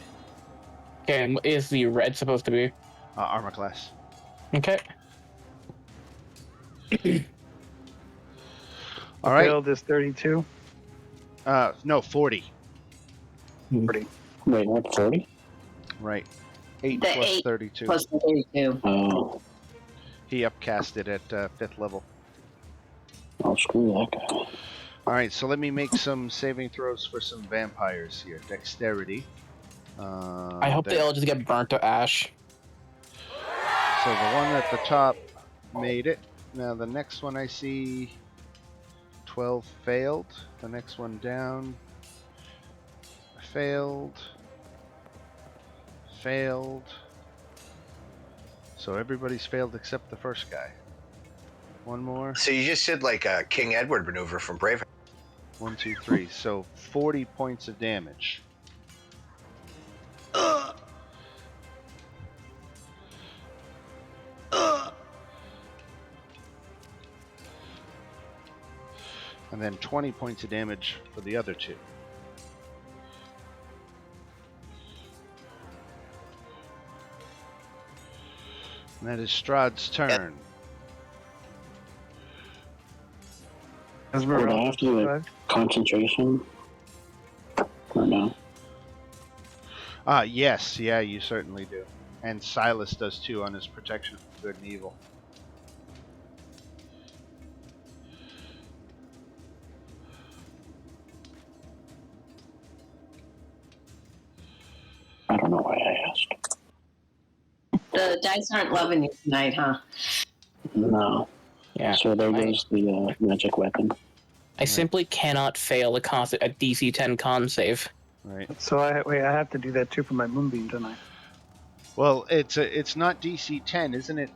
Okay, and what is the red supposed to be? armor class. Okay. All right. Failed is 32. No, 40. 40. Wait, what, 40? Right. 8 The plus 8 32. plus the 32. Oh, He upcast it at 5th level. I'll screw that guy. All right, so let me make some saving throws for some vampires here. Dexterity. I hope they all just get burnt to ash. So the one at the top made it. Now the next one I see 12 failed. The next one down failed. Failed. So everybody's failed except the first guy. One more. So you just did like a King Edward maneuver from Braveheart. 1, 2, 3. So 40 points of damage. And then 20 points of damage for the other 2. And that is Strahd's turn. Would I have to do a concentration? Or no? Yes, yeah, you certainly do. And Silas does too on his protection from good and evil. I don't know why I asked. The dice aren't loving you tonight, huh? No. Yeah. So there goes the magic weapon. I simply cannot fail a DC 10 con save. Right. So I have to do that too for my moonbeam, don't I? Well, it's not DC 10, isn't it?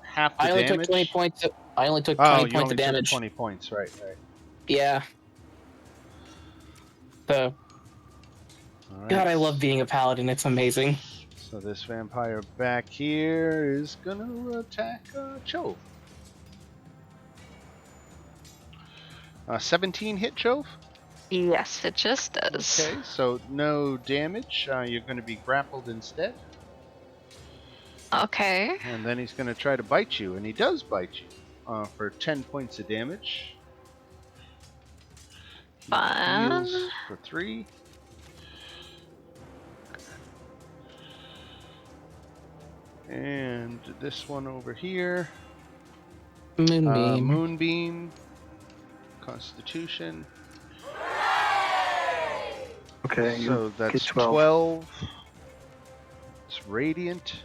Half the I only damage. took 20 points. I only took Oh, 20 you points only of took damage. 20 points, right? Yeah. So, All right. God, I love being a paladin. It's amazing. So this vampire back here is gonna attack Chove. 17 hit, Jove? Yes, it just does. Okay, so no damage. You're going to be grappled instead. Okay. And then he's going to try to bite you, and he does bite you for 10 points of damage. He Fun. heals for 3. And this one over here. Moonbeam. Moonbeam. Constitution. Okay, So you that's get 12. 12. It's radiant.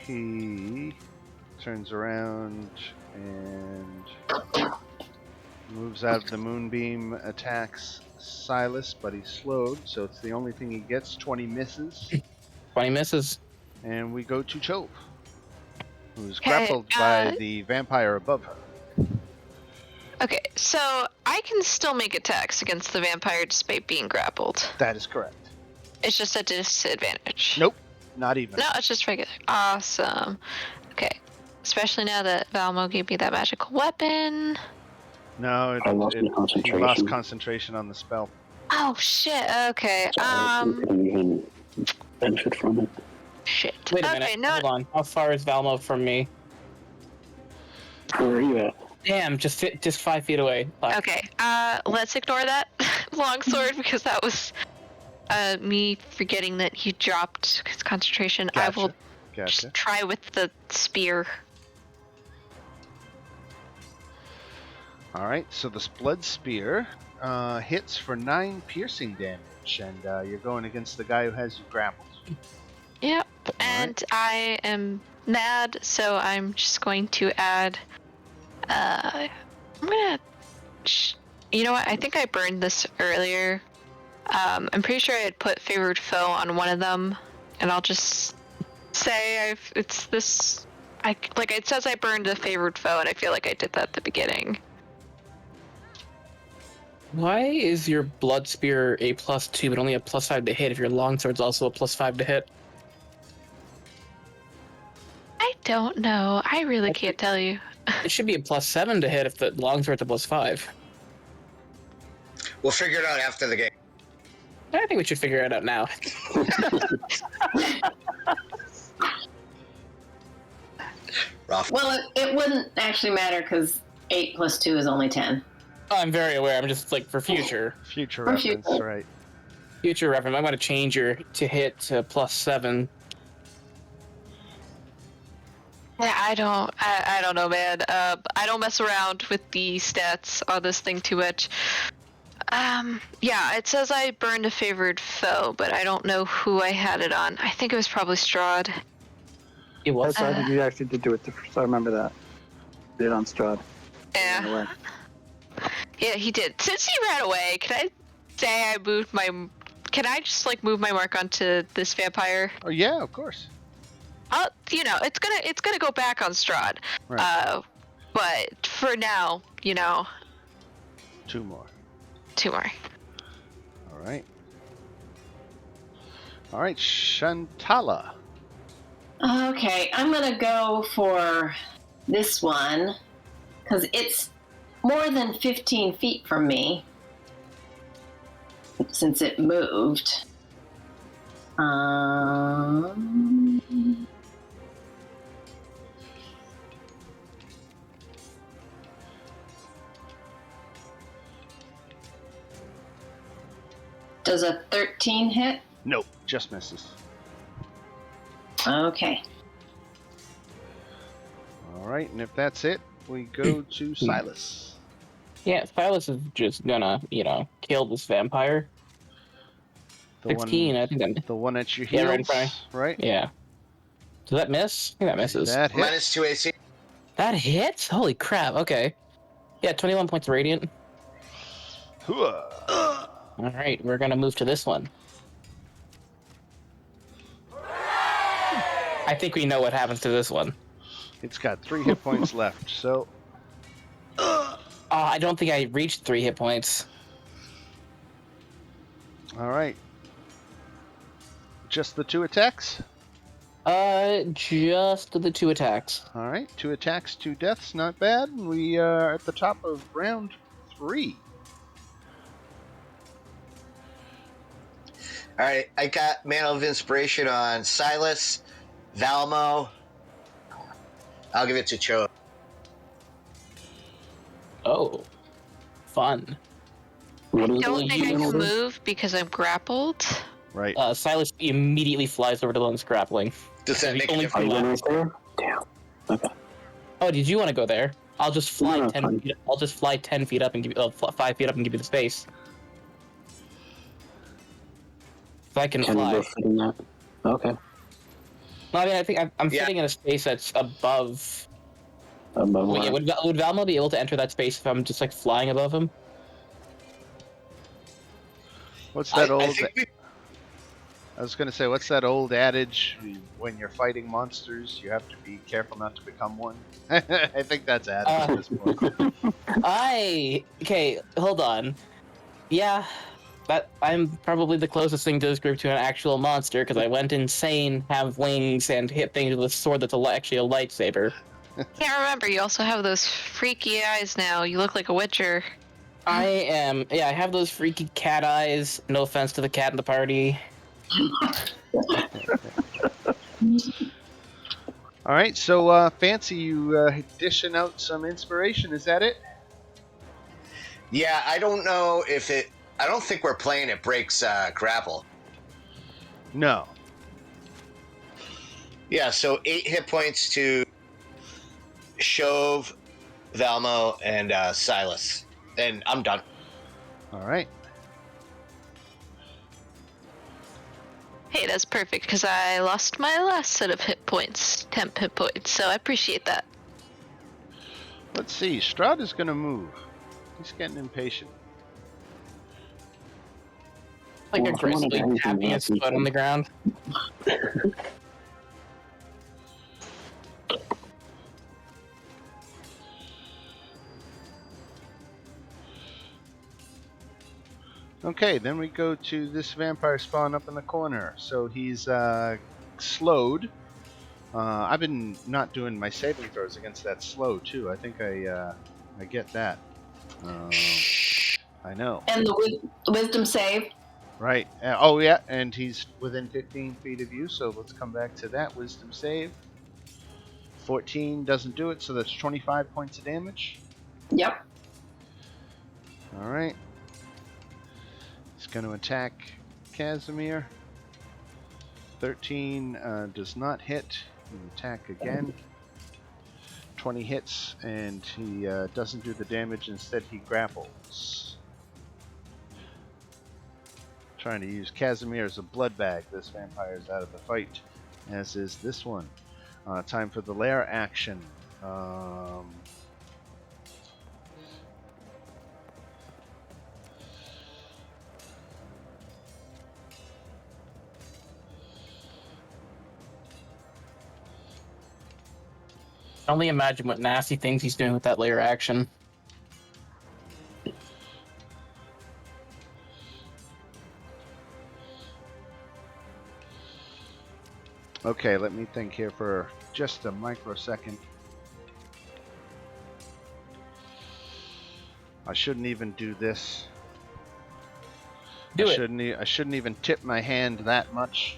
He turns around and moves out of the moonbeam, attacks Silas, but he's slowed, so it's the only thing he gets. 20 misses. 20 misses. And we go to Chove, who's Okay, grappled by the vampire above her. Okay, so I can still make attacks against the vampire despite being grappled. That is correct. It's just a disadvantage. Nope, not even. No, it's just regular. Awesome. Okay. Especially now that Valmo gave me that magical weapon. No, I lost my he concentration. lost concentration on the spell. Oh shit. Okay. So you couldn't even benefit from it. Shit. Wait a Okay, minute. no. Hold on. How far is Valmo from me? Where are you at? Damn, just 5 feet away. Fuck. Okay. Let's ignore that longsword because that was me forgetting that he dropped his concentration. Gotcha. I will Gotcha. just try with the spear. All right, so this blood spear hits for 9 piercing damage, and you're going against the guy who has you grappled. Yep. And I am mad, so I'm just going to add. I'm gonna. You know what? I think I burned this earlier. I'm pretty sure I had put favored foe on one of them, and I'll just say it's this. It says I burned a favored foe, and I feel like I did that at the beginning. Why is your blood spear a +2 but only a +5 to hit if your longsword's also a +5 to hit? I don't know. I really can't tell you. It should be a +7 to hit if the longsword's a +5. We'll figure it out after the game. I think we should figure it out now. Rough. Well, it wouldn't actually matter because 8 + 2 is only 10. I'm very aware. I'm just for future. Future For reference, future. right? Future reference. I'm going to change your to hit to +7. Yeah, I don't know, man. I don't mess around with the stats on this thing too much. Yeah, it says I burned a favored foe, but I don't know who I had it on. I think it was probably Strahd. It was. I think you actually did do it. I remember that. You did on Strahd. Yeah. Ran away. Yeah, he did. Since he ran away, can I say I moved my... Can I just, move my mark onto this vampire? Oh yeah, of course. It's gonna go back on Strahd. Right. But for now, 2 more. 2 more. All right. All right, Shantala. Okay, I'm gonna go for this one because it's more than 15 feet from me since it moved. Does a 13 hit? Nope, just misses. Okay. All right, and if that's it, we go to Silas. Yeah, Silas is just gonna, kill this vampire. The 16, one, I think that. the one at your Yeah, heels, right in front. right? Yeah. Does that miss? I think that misses. That hit. -2 AC. That hits? Holy crap, okay. Yeah, 21 points radiant. Hooah. Alright, we're gonna move to this one. I think we know what happens to this one. It's got 3 hit points left, so I don't think I reached 3 hit points. all right. Just the 2 attacks? Just the 2 attacks. All right, 2 attacks, 2 deaths, not bad. We are at the top of round 3. All right, I got Mantle of Inspiration on Silas, Valmo. I'll give it to Cho. Oh, fun. What is Don't it think I you can do? move because I'm grappled. Right. Silas immediately flies over to the one's grappling. Does that make a Only Are you difference? going right there? Damn. Okay. Oh, did you want to go there? I'll just fly No, 10 fine. feet. I'll just fly 10 feet up and give you 5 feet up and give you the space. If I can Can fly. you go fit in that? Okay. Well, I mean, I think I'm Yeah. sitting in a space that's above. Above Well, yeah, where? would Valmo be able to enter that space if I'm just like flying above him? What's that I old... think we, I was going to say, what's that old adage? When you're fighting monsters, you have to be careful not to become one. I think that's Adam at this point. Okay, hold on. Yeah, that I'm probably the closest thing to this group to an actual monster because I went insane, have wings, and hit things with a sword that's actually a lightsaber. Can't remember. You also have those freaky eyes now. You look like a witcher. I have those freaky cat eyes. No offense to the cat in the party. All right, so Fancy, you dishing out some inspiration. Is that it? yeah, I don't know if it. I don't think we're playing it breaks grapple. No. Yeah, so 8 hit points to Shove, Valmo, and Silas. And I'm done. All right. Hey, that's perfect because I lost my last set of hit points, temp hit points. So I appreciate that. Let's see. Strahd is going to move. He's getting impatient. Like Well, if I wanted aggressively anything tapping his happen, foot on the ground. Okay, then we go to this vampire spawn up in the corner. So he's slowed. I've been not doing my saving throws against that slow too. I think I get that. I know. And the wisdom save. Right. Oh yeah, and he's within 15 feet of you. So let's come back to that wisdom save. 14 doesn't do it, so that's 25 points of damage. Yep. All right. He's going to attack Casimir. 13 does not hit. He attack again. 20 hits, and he doesn't do the damage. Instead, he grapples. Trying to use Casimir as a blood bag. This vampire is out of the fight, as is this one. Time for the lair action. I only imagine what nasty things he's doing with that layer action. Okay, let me think here for just a microsecond. I shouldn't even do this. Do I it. I shouldn't even tip my hand that much.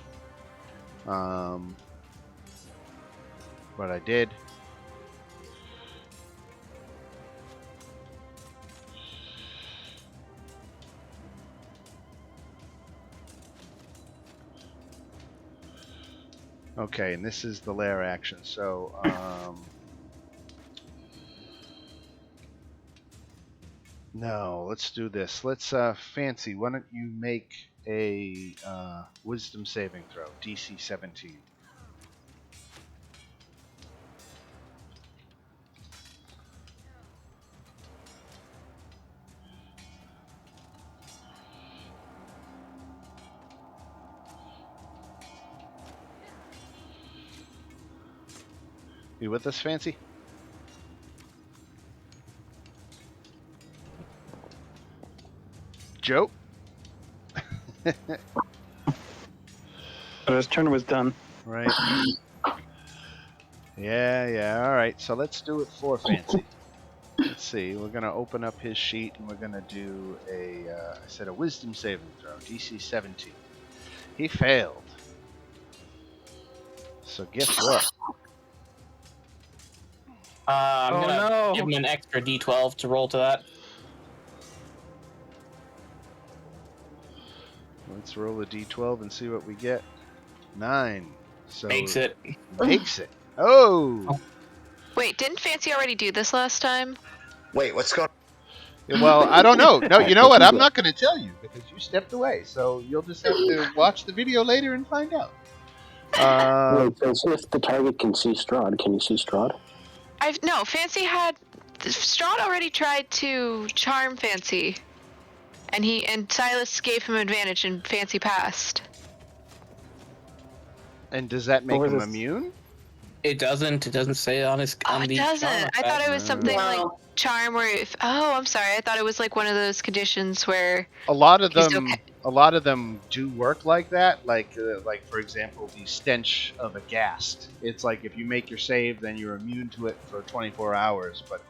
But I did. Okay, and this is the lair action. So, no, let's do this. Let's, Fancy, why don't you make a wisdom saving throw, DC 17. You with us, Fancy? Joe? But his turn was done. Right. Yeah. All right. So let's do it for Fancy. Let's see. We're gonna open up his sheet and we're gonna do a wisdom saving throw, DC 17. He failed. So guess what? I'm Oh, gonna no. give him an extra D12 to roll to that. Let's roll a D12 and see what we get. 9. So Makes it. Makes it. Oh. Wait, didn't Fancy already do this last time? Wait, what's going? Well, I don't know. No, you know what? I'm not going to tell you because you stepped away. So you'll just have to watch the video later and find out. Wait, so if the target can see Strahd, can you see Strahd? No, Fancy had Strahd already tried to charm Fancy, and Silas gave him advantage, and Fancy passed. And does that make What was him this? immune? It doesn't. It doesn't say on his. Oh, on it the doesn't. charm I thought effect. it was something like Wow. charm where if. Oh, I'm sorry. I thought it was like one of those conditions where. A lot of He's them, okay. a lot of them do work like that. Like for example, the stench of a ghast. It's like if you make your save, then you're immune to it for 24 hours. But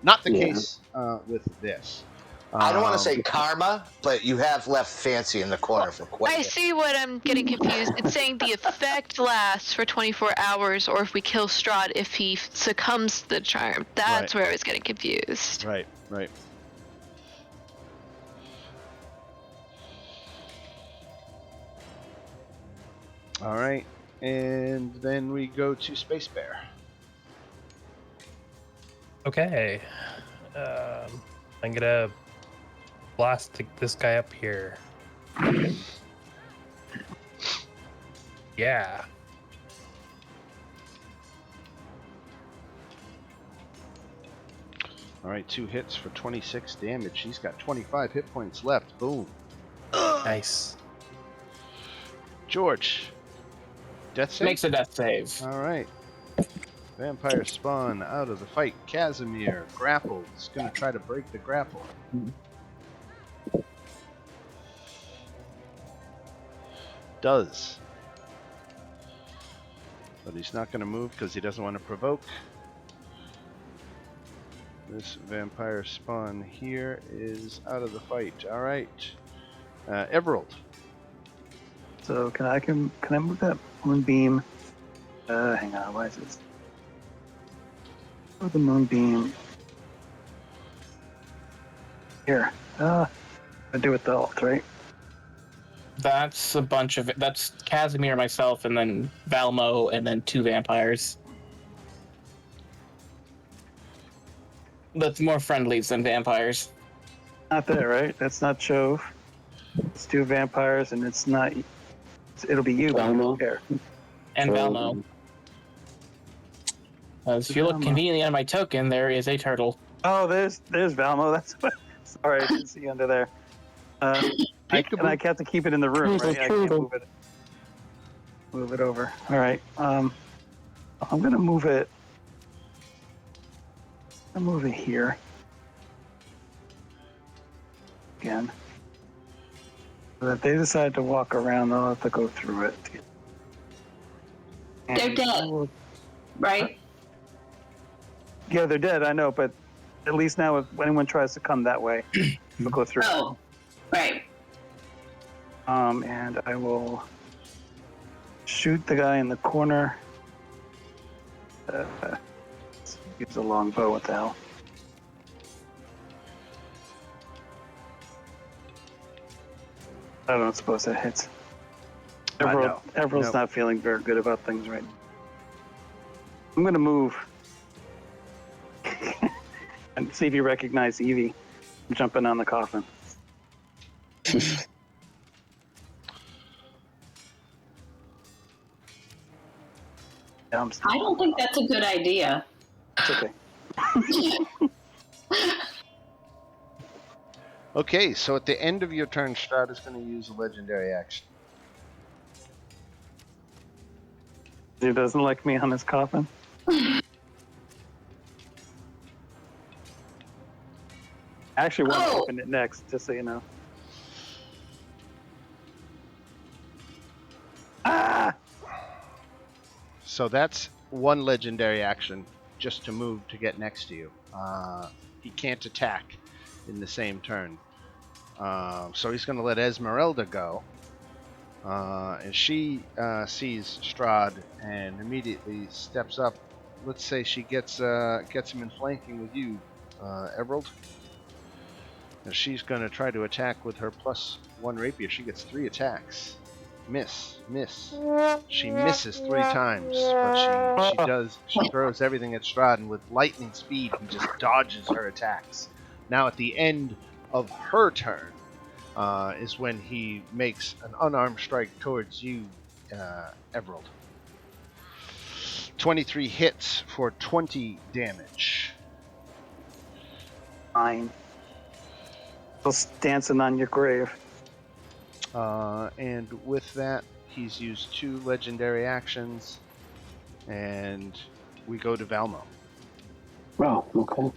not the Yeah. case with this. I don't want to say Um, karma, but you have left Fancy in the corner for quite a I bit. see what I'm getting confused. It's saying the effect lasts for 24 hours, or if we kill Strahd, if he succumbs to the charm. That's Right. where I was getting confused. Right. All right, and then we go to Space Bear. Okay. I'm gonna blast this guy up here. Yeah. All right, 2 hits for 26 damage. He's got 25 hit points left. Boom. Nice. George. Death save? Makes a death save. All right. Vampire spawn out of the fight. Casimir grappled. He's going to try to break the grapple. Does. But he's not going to move because he doesn't want to provoke. This vampire spawn here is out of the fight. All right. Everald. So can I move that moonbeam? Hang on, why is this? Move the moonbeam here. I do it the alt, right? That's a bunch of. That's Casimir, myself, and then Valmo, and then 2 vampires. That's more friendlies than vampires. Not there, right? That's not Chove. It's 2 vampires, and it's not. It'll be you. Valmo? Here. And Valmo. If you look Valmo. conveniently on my token, there is a turtle. Oh, there's Valmo. That's sorry, I didn't see under there. I have to keep it in the room, right? I can't move it over. All right. I'm gonna move it. I'll move it here. Again. So if they decide to walk around, they'll have to go through it. They're And dead. I will- Right? Yeah, they're dead. I know, but at least now, if anyone tries to come that way, they'll go through. Oh, right. And I will shoot the guy in the corner. Use a long bow. What the hell? I don't suppose that hits. No. Everyone's Nope. not feeling very good about things right now. I'm gonna move and see if you recognize Evie. I'm jumping on the coffin. Yeah, I don't think that's a good idea. it's okay. Okay, so at the end of your turn, Strahd is going to use a legendary action. He doesn't like me on his coffin. I actually want to Oh. open it next, just so you know. Ah! So that's one legendary action just to move to get next to you. He can't attack in the same turn. So he's going to let Esmeralda go. And she sees Strahd and immediately steps up. Let's say she gets him in flanking with you, Emerald. And she's going to try to attack with her +1 rapier. She gets 3 attacks. Miss. She misses 3 times, but she throws everything at Strahd, and with lightning speed, he just dodges her attacks. Now at the end of her turn is when he makes an unarmed strike towards you, Emerald. 23 hits for 20 damage. Fine. Just dancing on your grave. And with that, he's used 2 legendary actions, and we go to Valmo. Oh, okay.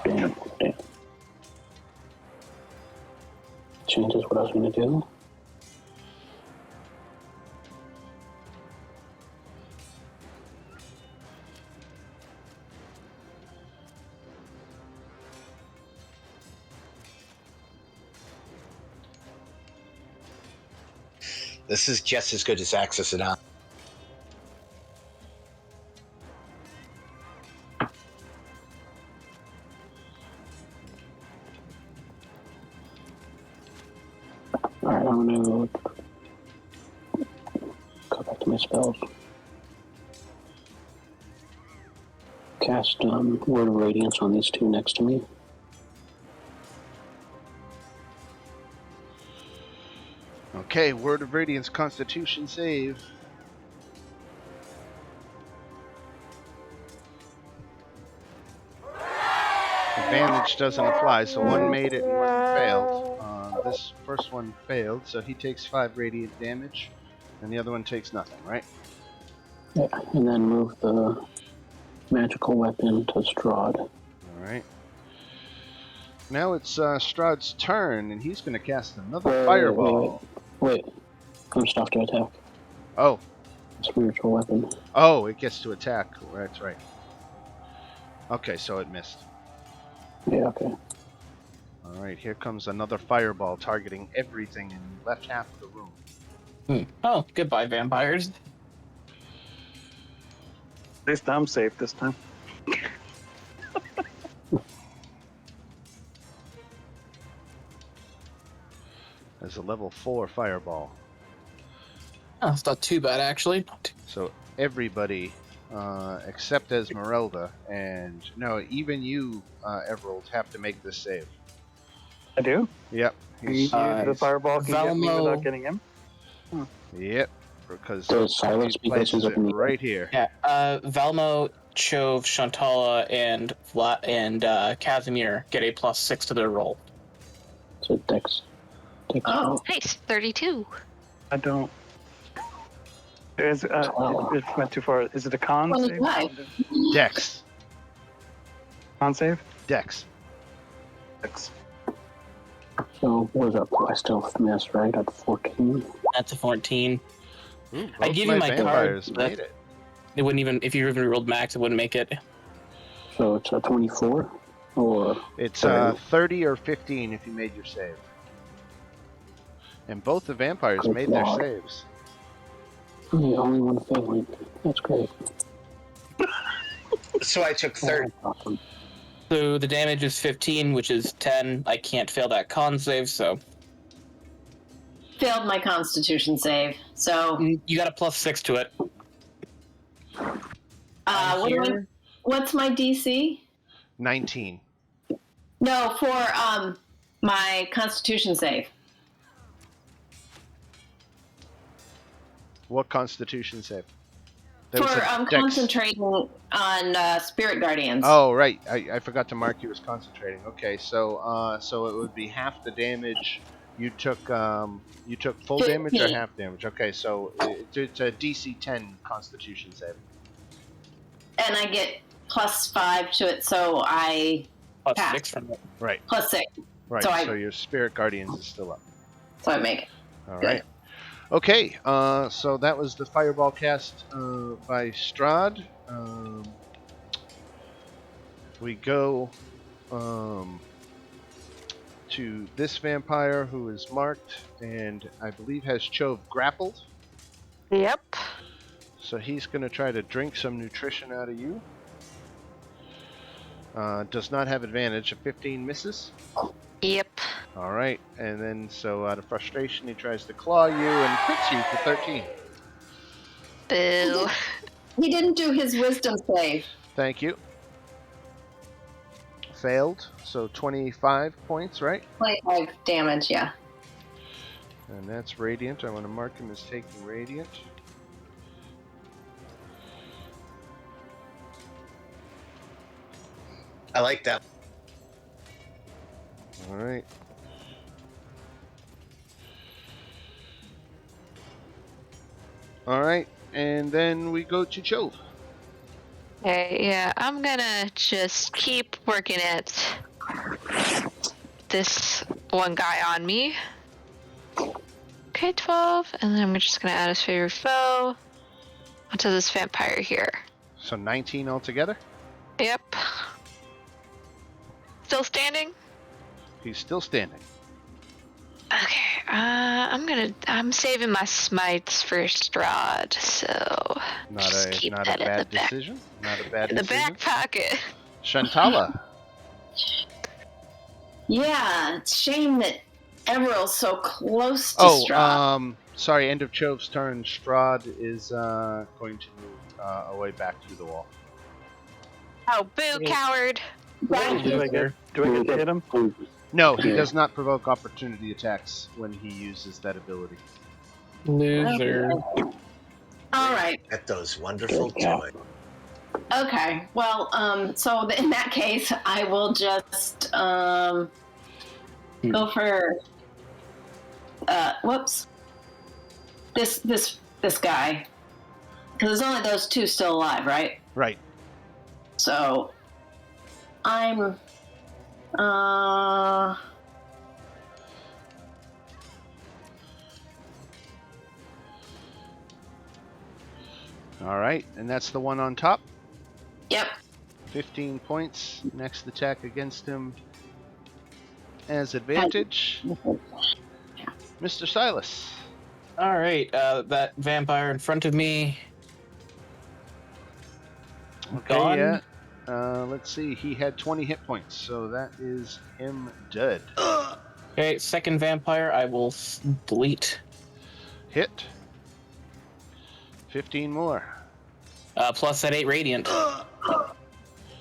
Damn. Changes what I was going to do. This is just as good as Axis and I. Alright, I'm going to go back to my spells. Cast Word of Radiance on these 2 next to me. Okay, Word of Radiance Constitution save. Advantage doesn't apply, so one made it and one failed. This first one failed, so he takes 5 radiant damage, and the other one takes nothing, right? Yeah, and then move the magical weapon to Strahd. Alright. Now it's Strahd's turn, and he's going to cast another fireball. Wait. I'm stuff to attack. Oh. Spiritual weapon. Oh, it gets to attack. That's right. Okay, so it missed. Yeah, okay. Alright, here comes another fireball targeting everything in the left half of the room. Oh, goodbye, vampires. At least I'm safe this time. There's a level 4 fireball. Oh, it's not too bad, actually. So everybody, except Esmeralda, and no, even you, Emerald, have to make this save. I do? Yep. The fireball can get me Valmo. without getting him? Yep. Because Does Silas he because places he's it up in the right here. Yeah, Valmo, Chove, Shantala, and Casimir get a +6 to their roll. So Dex. Oh. Nice, 32. I don't. It went too far. Is it a con save? 25. Dex. Con save? Dex. Dex. So what is up? I still missed, right? At 14. That's a 14. Ooh, I both give you my card. vampires made it. It wouldn't even, if you even rolled max, it wouldn't make it. So it's a 24? Or... It's 30 or 15 if you made your save. And both the vampires Good made their lord. saves. Yeah, only one failing. That's great. So I took 30. Awesome. So the damage is 15, which is 10. I can't fail that con save, so Failed my Constitution save. So, you got a +6 to it. what's my DC? 19. No, for my Constitution save. What Constitution save? For concentrating on Spirit Guardians. Oh, right. I forgot to mark you as concentrating. Okay, so so it would be half the damage. You took full damage or 15. half damage? Okay, so it's a DC 10 Constitution save. And I get +5 to it, so I +6 pass. from it. Right. +6. Right. So So your Spirit Guardians is still up. So I make it. All Good. right. Okay, so that was the fireball cast by Strahd. We go to this vampire who is marked and I believe has Chove grappled. Yep. So he's going to try to drink some nutrition out of you. Does not have advantage. A 15 misses. Yep. All right, and then so out of frustration he tries to claw you and crits you for 13. Boo. He didn't do his wisdom save. Thank you. Failed, so 25 points, right? 25 damage, yeah. And that's radiant. I want to mark him as taking radiant. I like that. All right. All right, and then we go to Chove. Okay, yeah, I'm gonna just keep working at this one guy on me. Okay, 12, and then I'm just gonna add his favorite foe onto this vampire here. So 19 altogether. Yep. Still standing? He's still standing. Okay, I'm saving my smites for Strahd, so just keep Not that a in the bad back, decision. Not a bad in the decision. back pocket. Shantala. Yeah, it's a shame that Everill's so close to Strahd. Sorry, end of Chove's turn. Strahd is going to move away back to the wall. Oh, boo, coward! Do I get to hit him? No, he does not provoke opportunity attacks when he uses that ability. Loser. All right. At those wonderful Good job. toys. Okay. Well, so in that case, I will just go for whoops. This guy, because there's only those two still alive, right? Right. So I'm All right, and that's the one on top. Yep. 15 points. Next attack against him as advantage. Mr. Silas. All right, that vampire in front of me. Okay, Gone. yeah. Let's see. He had 20 hit points, so that is him dead. Okay, second vampire, I will delete. Hit. 15 more. Plus that 8 radiant.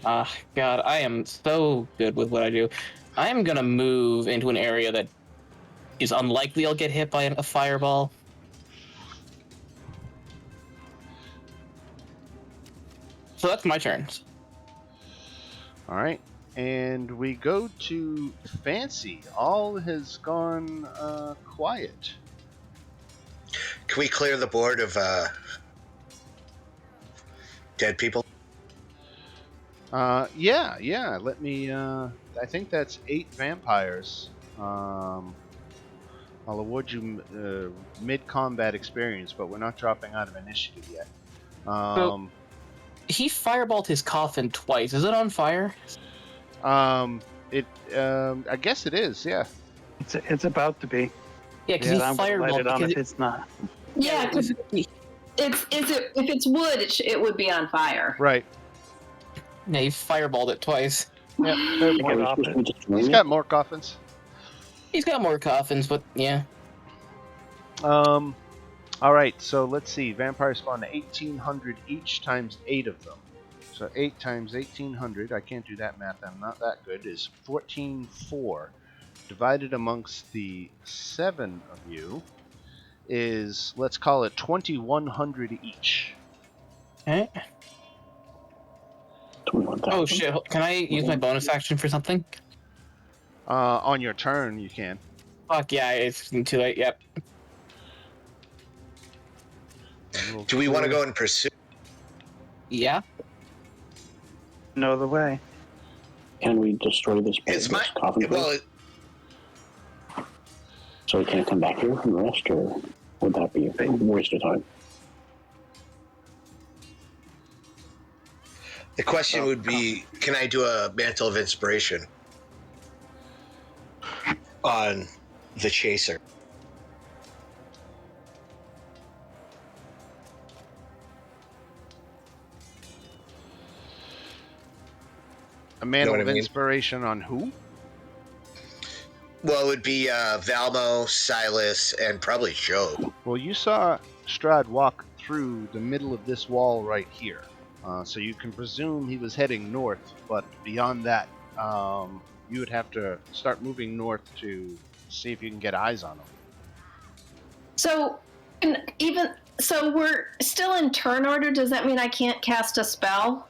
God, I am so good with what I do. I am gonna move into an area that is unlikely I'll get hit by a fireball. So that's my turn. All right. And we go to Fancy. All has gone quiet. Can we clear the board of dead people? Yeah. Let me. I think that's 8 vampires. I'll award you mid-combat experience, but we're not dropping out of initiative yet. He fireballed his coffin twice. Is it on fire? I guess it is. Yeah. It's about to be. Yeah, because he I'm gonna light fireballed it on because if it's not. Yeah, because if it's wood, it would be on fire. Right. Yeah, he fireballed it twice. Yep. Get off it. He's got more coffins. He's got more coffins, but yeah. All right, so let's see. Vampires spawn 1,800 each times 8 of them. So 8 times 1,800, I can't do that math, I'm not that good, is 14,400. Divided amongst the 7 of you is, let's call it 2,100 each. Okay. Oh shit, can I use my bonus action for something? On your turn, you can. Fuck yeah, it's too late, yep. Do we want to go and pursue? Yeah. Know the way. Can we destroy this It's my coffin? well. So we can't come back here and rest, or would that be a waste of time? The question would be, can I do a Mantle of Inspiration on the Chaser? A Mantle what of I mean? Inspiration on who? Well, it would be Valmo, Silas, and probably Joe. Well, you saw Strahd walk through the middle of this wall right here. So you can presume he was heading north, but beyond that, you would have to start moving north to see if you can get eyes on him. So, so we're still in turn order. Does that mean I can't cast a spell?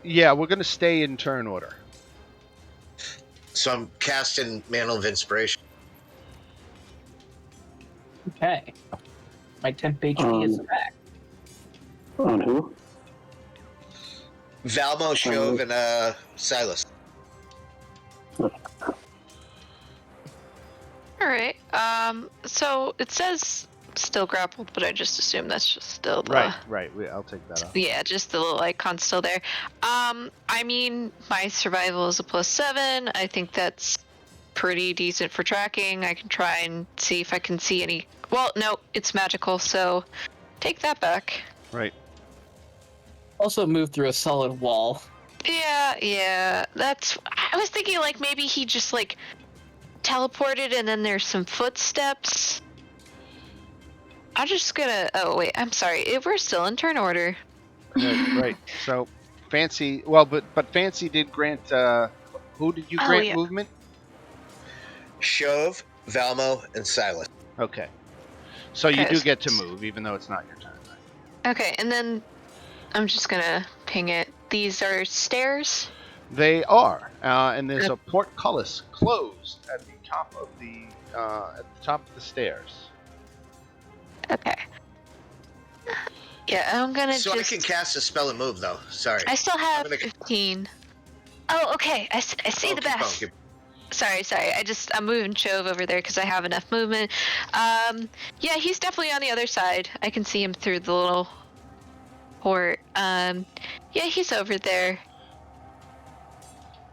Yeah, we're going to stay in turn order. So I'm casting Mantle of Inspiration. Okay. My temp HP is back. On who? Valmo, Shove, and Silas. All right. So it says still grappled, but I just assume that's just still the Right. I'll take that off. Yeah, just the little icon still there. I mean, my survival is a +7. I think that's pretty decent for tracking. I can try and see if I can see any. Well, no, it's magical, so take that back. Right. Also moved through a solid wall. Yeah. That's. I was thinking like maybe he just like teleported and then there's some footsteps. I'm just gonna. Oh wait, I'm sorry. We're still in turn order. Right. So, Fancy. Well, but Fancy did grant. Who did you grant movement? Shove, Valmo, and Silas. Okay. So you do get to move, even though it's not your turn. Right? Okay, and then I'm just gonna ping it. These are stairs? They are, and there's a portcullis closed at the top of the stairs. Okay. Yeah, I'm gonna So I can cast a spell and move, though. Sorry. I still have 15. Oh, okay. I see the best. Sorry. I'm moving Chove over there because I have enough movement. Yeah, he's definitely on the other side. I can see him through the little port. Yeah, he's over there.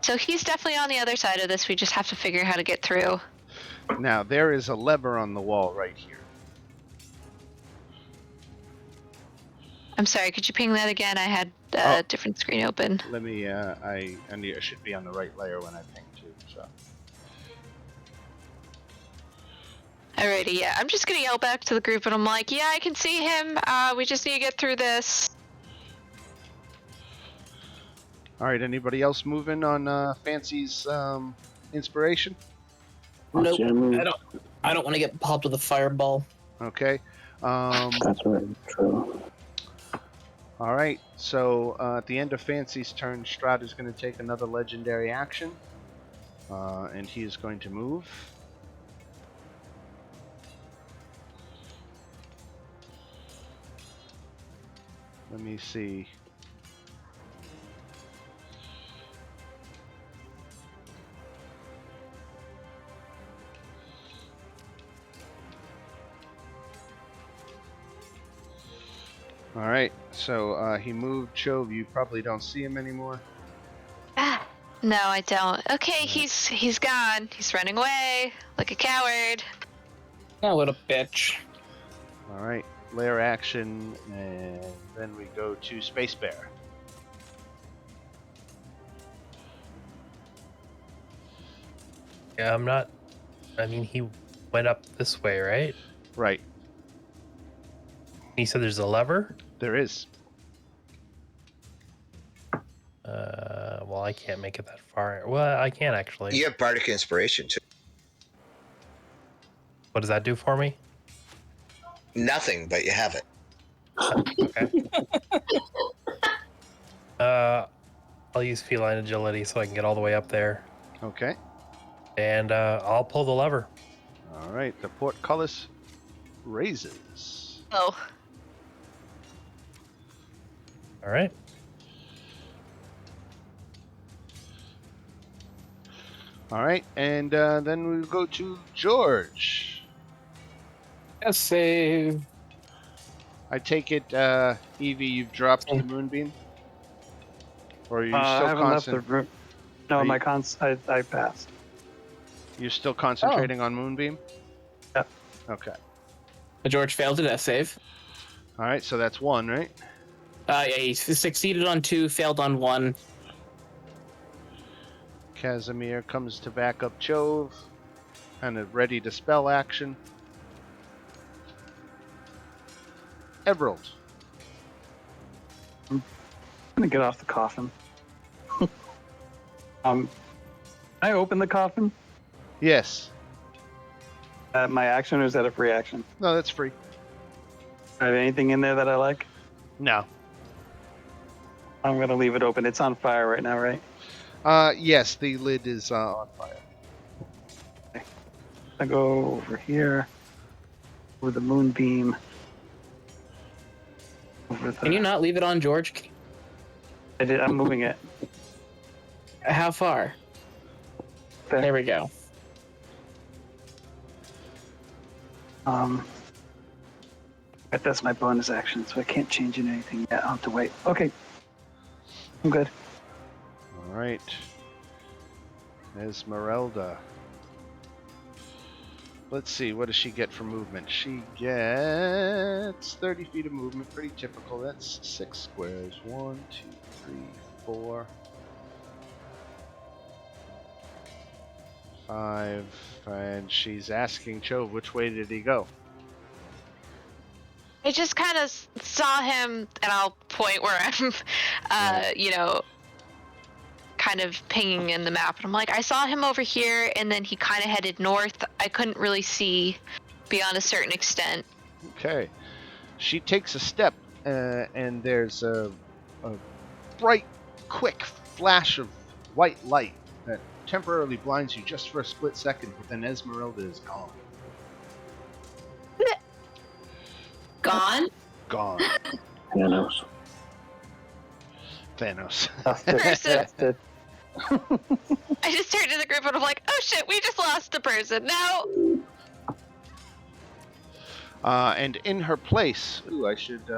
So he's definitely on the other side of this. We just have to figure out how to get through. Now, there is a lever on the wall right here. I'm sorry, could you ping that again? I had a different screen open. Let me, I should be on the right layer when I ping too, so. Alrighty, yeah. I'm just gonna yell back to the group and I'm like, yeah, I can see him. We just need to get through this. Alright, anybody else moving on Fancy's inspiration? Nope. I don't want to get popped with a fireball. Okay. That's right. True. Alright, so at the end of Fancy's turn, Strahd is going to take another legendary action. And he is going to move. Let me see. Alright, so he moved. Chove, you probably don't see him anymore. No, I don't. Okay, he's gone. He's running away like a coward. Oh, what a bitch. Alright, lair action, and then we go to Space Bear. Yeah, I'm not. I mean, he went up this way, right? Right. He said there's a lever? There is. Well, I can't make it that far. Well, I can actually. You have Bardic Inspiration, too. What does that do for me? Nothing, but you have it. Okay. I'll use feline agility so I can get all the way up there. Okay. And I'll pull the lever. Alright, the portcullis raises. Oh. All right. All right, and then we'll go to George. Yes, save. I take it, Evie, you've dropped the moonbeam? Or are you I still haven't left the room. No, Are my you- I passed. You're still concentrating on moonbeam? Yeah. Okay. George failed a death save. All right, so that's 1, right? Yeah, he succeeded on 2, failed on 1. Casimir comes to back up Chove, kind of ready to spell action. Everald. I'm gonna get off the coffin. Can I open the coffin? Yes. My action, or is that a free action? No, that's free. I have anything in there that I like? No. I'm gonna leave it open. It's on fire right now, right? Yes, the lid is on fire. I go over here with the moonbeam. Can you not leave it on, George? I did. I'm moving it. How far? There we go. But that's my bonus action, so I can't change anything yet. I'll have to wait. Okay. I'm good. All right. Esmeralda. Let's see, what does she get for movement? She gets 30 feet of movement, pretty typical. That's 6 squares. 1, 2, 3, 4, 5. And she's asking Chove, which way did he go? I just kind of saw him, and I'll point where I'm, kind of pinging in the map. And I'm like, I saw him over here, and then he kind of headed north. I couldn't really see beyond a certain extent. Okay. She takes a step, and there's a bright, quick flash of white light that temporarily blinds you just for a split second, but then Esmeralda is gone. Gone? Gone. Thanos. Thanos. Person. I just turned to the group and I'm like, oh shit, we just lost a person. No. And in her place, I should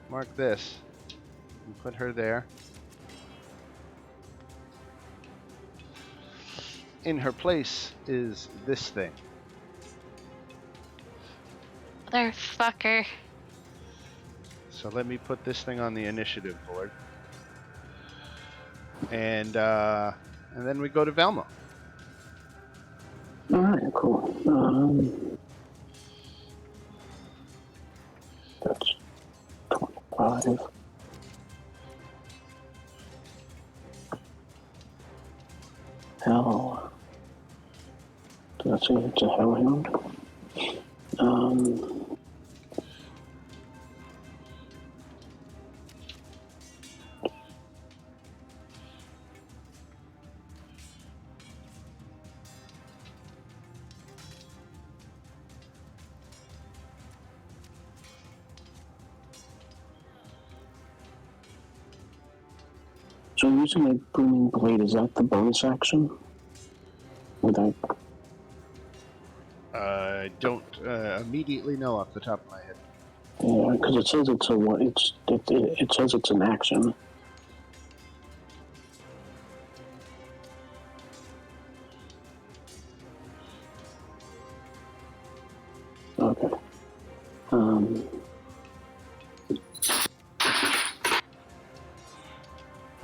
mark this and put her there. In her place is this thing. Motherfucker. So let me put this thing on the initiative board. And then we go to Velma. All right, cool. That's 25. Hell. Did I say it's a hellhound? So using a booming blade, is that the bonus action? Without... I don't immediately know off the top of my head. Yeah, because it says it's a what? It says it's an action. Okay.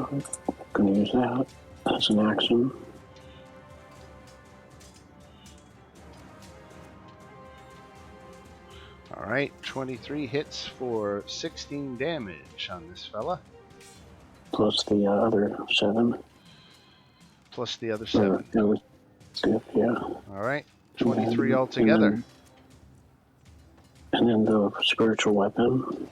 I'm gonna use that as an action. Alright, 23 hits for 16 damage on this fella. Plus the other 7. Plus the other 7. That was good, yeah. Alright, 23 altogether. And then the spiritual weapon.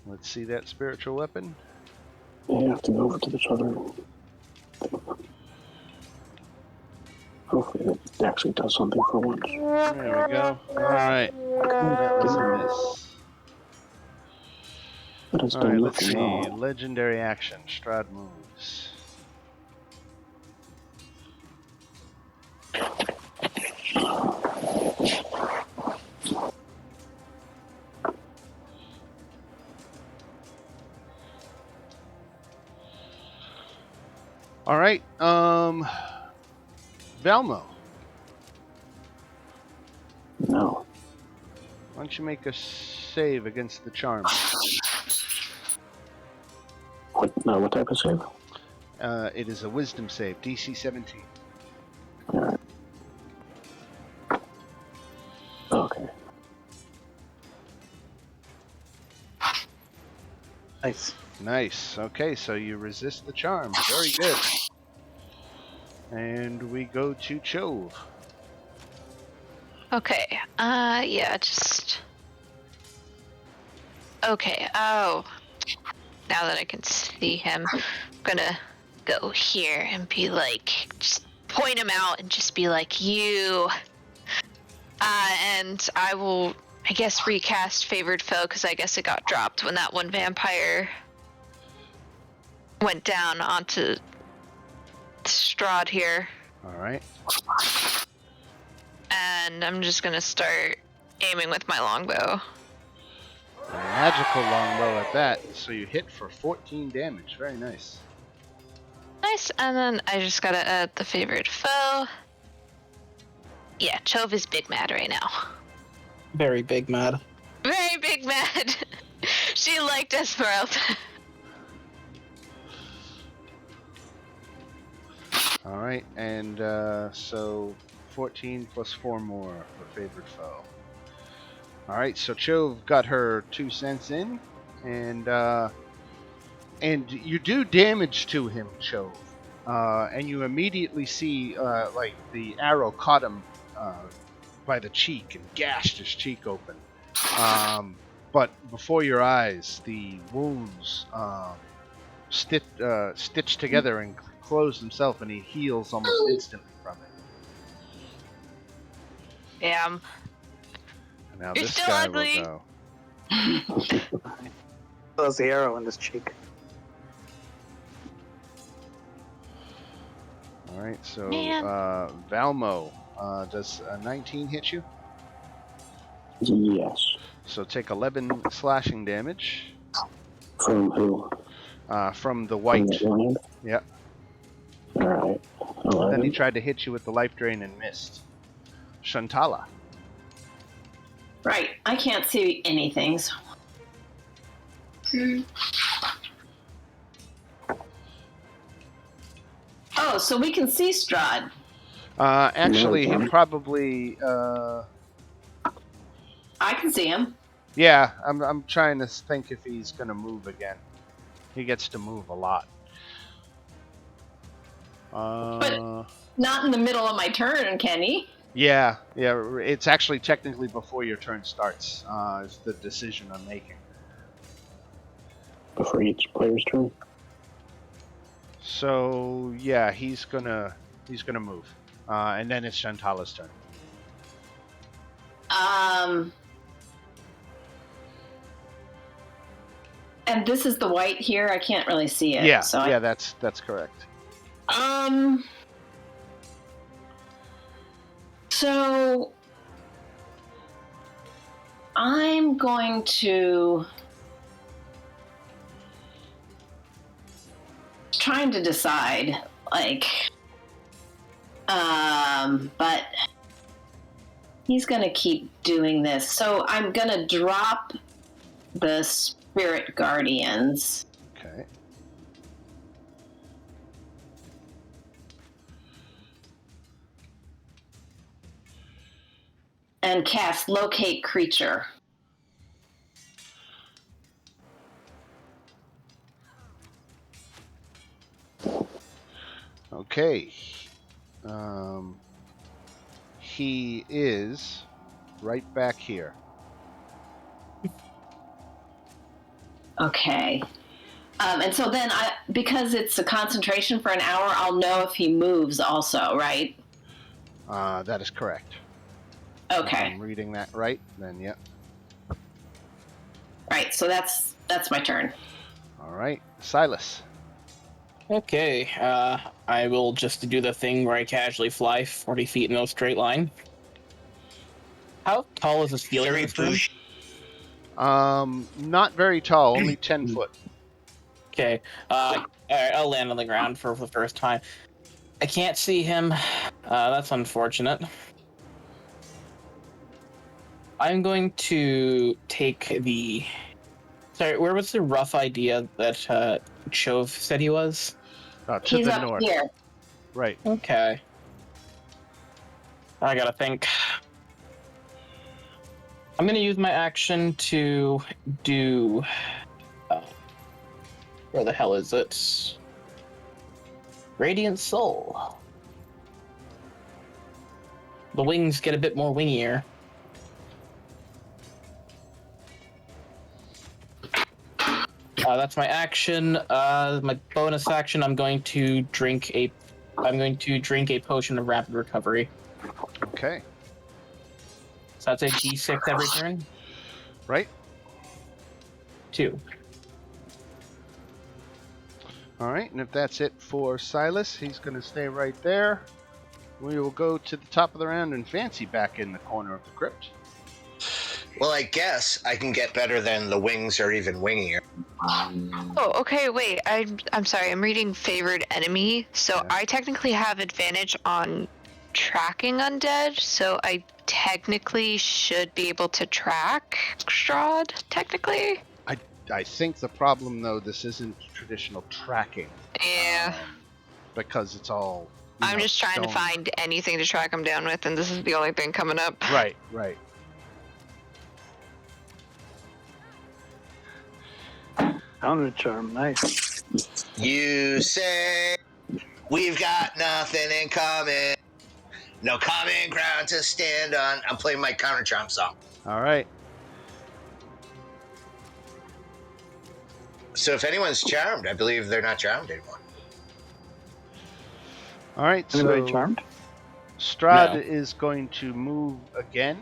Let's see that spiritual weapon. You have to go over to this other. Hopefully it actually does something for once. There we go. All right. That was a miss. But it's All done right, let's nothing see. wrong. Legendary action. Strahd moves. All right. Velmo, No. why don't you make a save against the charm? What type of save? It is a wisdom save, DC 17. Alright. Okay. Nice. Nice. Okay, so you resist the charm. Very good. And we go to Chove. Okay. Yeah, just. Okay. Oh. Now that I can see him, I'm gonna go here and be like, just point him out and just be like, you. And I will, I guess, recast Favored Foe because I guess it got dropped when that one vampire went down onto Strahd here. All right. And I'm just gonna start aiming with my longbow. A magical longbow at that. So you hit for 14 damage. Very nice. Nice, and then I just gotta add the Favored Foe. Yeah, Chove is big mad right now. Very big mad. Very big mad. She liked Esmeralda. All right, and so 14 plus 4 more for Favored Foe. All right, so Chove got her 2 cents in, and you do damage to him, Chove, and you immediately see like the arrow caught him by the cheek and gashed his cheek open. But before your eyes, the wounds stitch together and close himself, and he heals almost instantly from it. Damn. And now You're this still guy ugly. will go. There's the arrow in his cheek. All right, so Man. Valmo, does a 19 hit you? Yes. So take 11 slashing damage From who? from the From white. the lion? Yep. Alright. Then he 11. tried to hit you with the life drain and missed. Shantala. Right. I can't see anything. So. Oh, so we can see Strahd. Actually, No, he John. probably. I can see him. Yeah, I'm trying to think if he's gonna move again. He gets to move a lot. Not in the middle of my turn, can he? Yeah. It's actually technically before your turn starts. Is the decision I'm making. Before each player's turn? So yeah, he's gonna move, and then it's Shantala's turn. And this is the white here. I can't really see it. Yeah, So yeah, that's correct. So I'm going to trying to decide, like, but he's gonna keep doing this. So I'm gonna drop the Spirit Guardians. Okay. And cast Locate Creature. Okay. He is right back here. Okay. And so then, because it's a concentration for an hour, I'll know if he moves also, right? That is correct. Okay. If I'm reading that right, then yep. Right. So that's my turn. All right, Silas. Okay, I will just do the thing where I casually fly 40 feet in a straight line. How tall is the ceiling of this room? Not very tall, only 10 foot. Okay, all right, I'll land on the ground for the first time. I can't see him. That's unfortunate. I'm going to take the... Sorry, where was the rough idea that Chove said he was? To He's the up north. here. Right. Okay. I gotta think. I'm gonna use my action to do... where the hell is it? Radiant Soul. The wings get a bit more wingier. That's my action. My bonus action, I'm going to drink a potion of rapid recovery. Okay. So that's a D6 every turn. Right. 2. All right, and if that's it for Silas, he's going to stay right there. We will go to the top of the round and Fancy back in the corner of the crypt. Well, I guess I can get better than the wings or even wingier. Oh, okay, wait. I'm sorry. I'm reading favored enemy, so Yeah. I technically have advantage on tracking undead, so I technically should be able to track Strahd, technically. I think the problem, though, this isn't traditional tracking. Yeah. Because it's all. I'm just trying to stone. find anything to track him down with, and this is the only thing coming up. Right. Counter charm, nice. You say we've got nothing in common, no common ground to stand on. I'm playing my counter charm song. All right. So if anyone's charmed, I believe they're not charmed anymore. All right. Anybody So charmed? Strahd No. is going to move again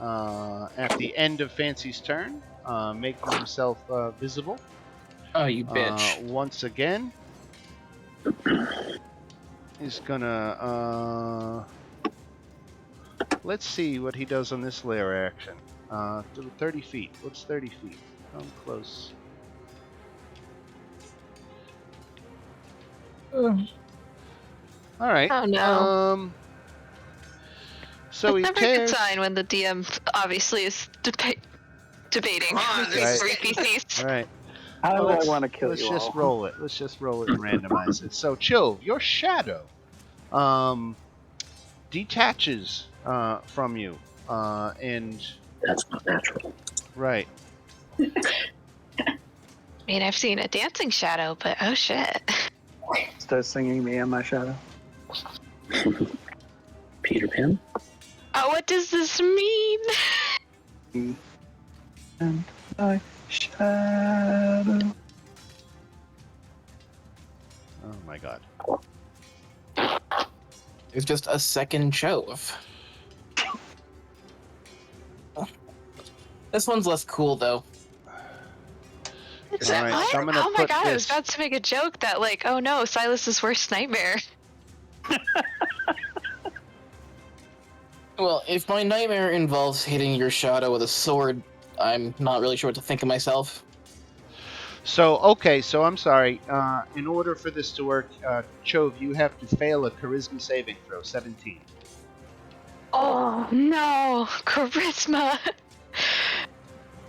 at the end of Fancy's turn, making himself visible. Oh, you bitch. Once again, he's gonna. Let's see what he does on this layer action. 30 feet. What's 30 feet? Come close. All right. Oh, no. So he It's never a good tears. sign when the DM obviously is debating Come on, with this these is- three PCs. All right. How do I Let's- want to kill Let's you just all? roll it. Let's just roll it and randomize it. So, Chove, your shadow detaches from you, and That's not natural. right. I mean, I've seen a dancing shadow, but oh shit. Start singing me in my shadow. Peter Pan? Oh, what does this mean? And my shadow. Oh my god. It's just a second Chove. This one's less cool, though. Is All that right, what? so I'm gonna Oh my put god, I was this- about to make a joke that, like, oh no, Silas's worst nightmare. Well, if my nightmare involves hitting your shadow with a sword, I'm not really sure what to think of myself. So, okay, so I'm sorry. In order for this to work, Chove, you have to fail a charisma saving throw, 17. Oh no, charisma.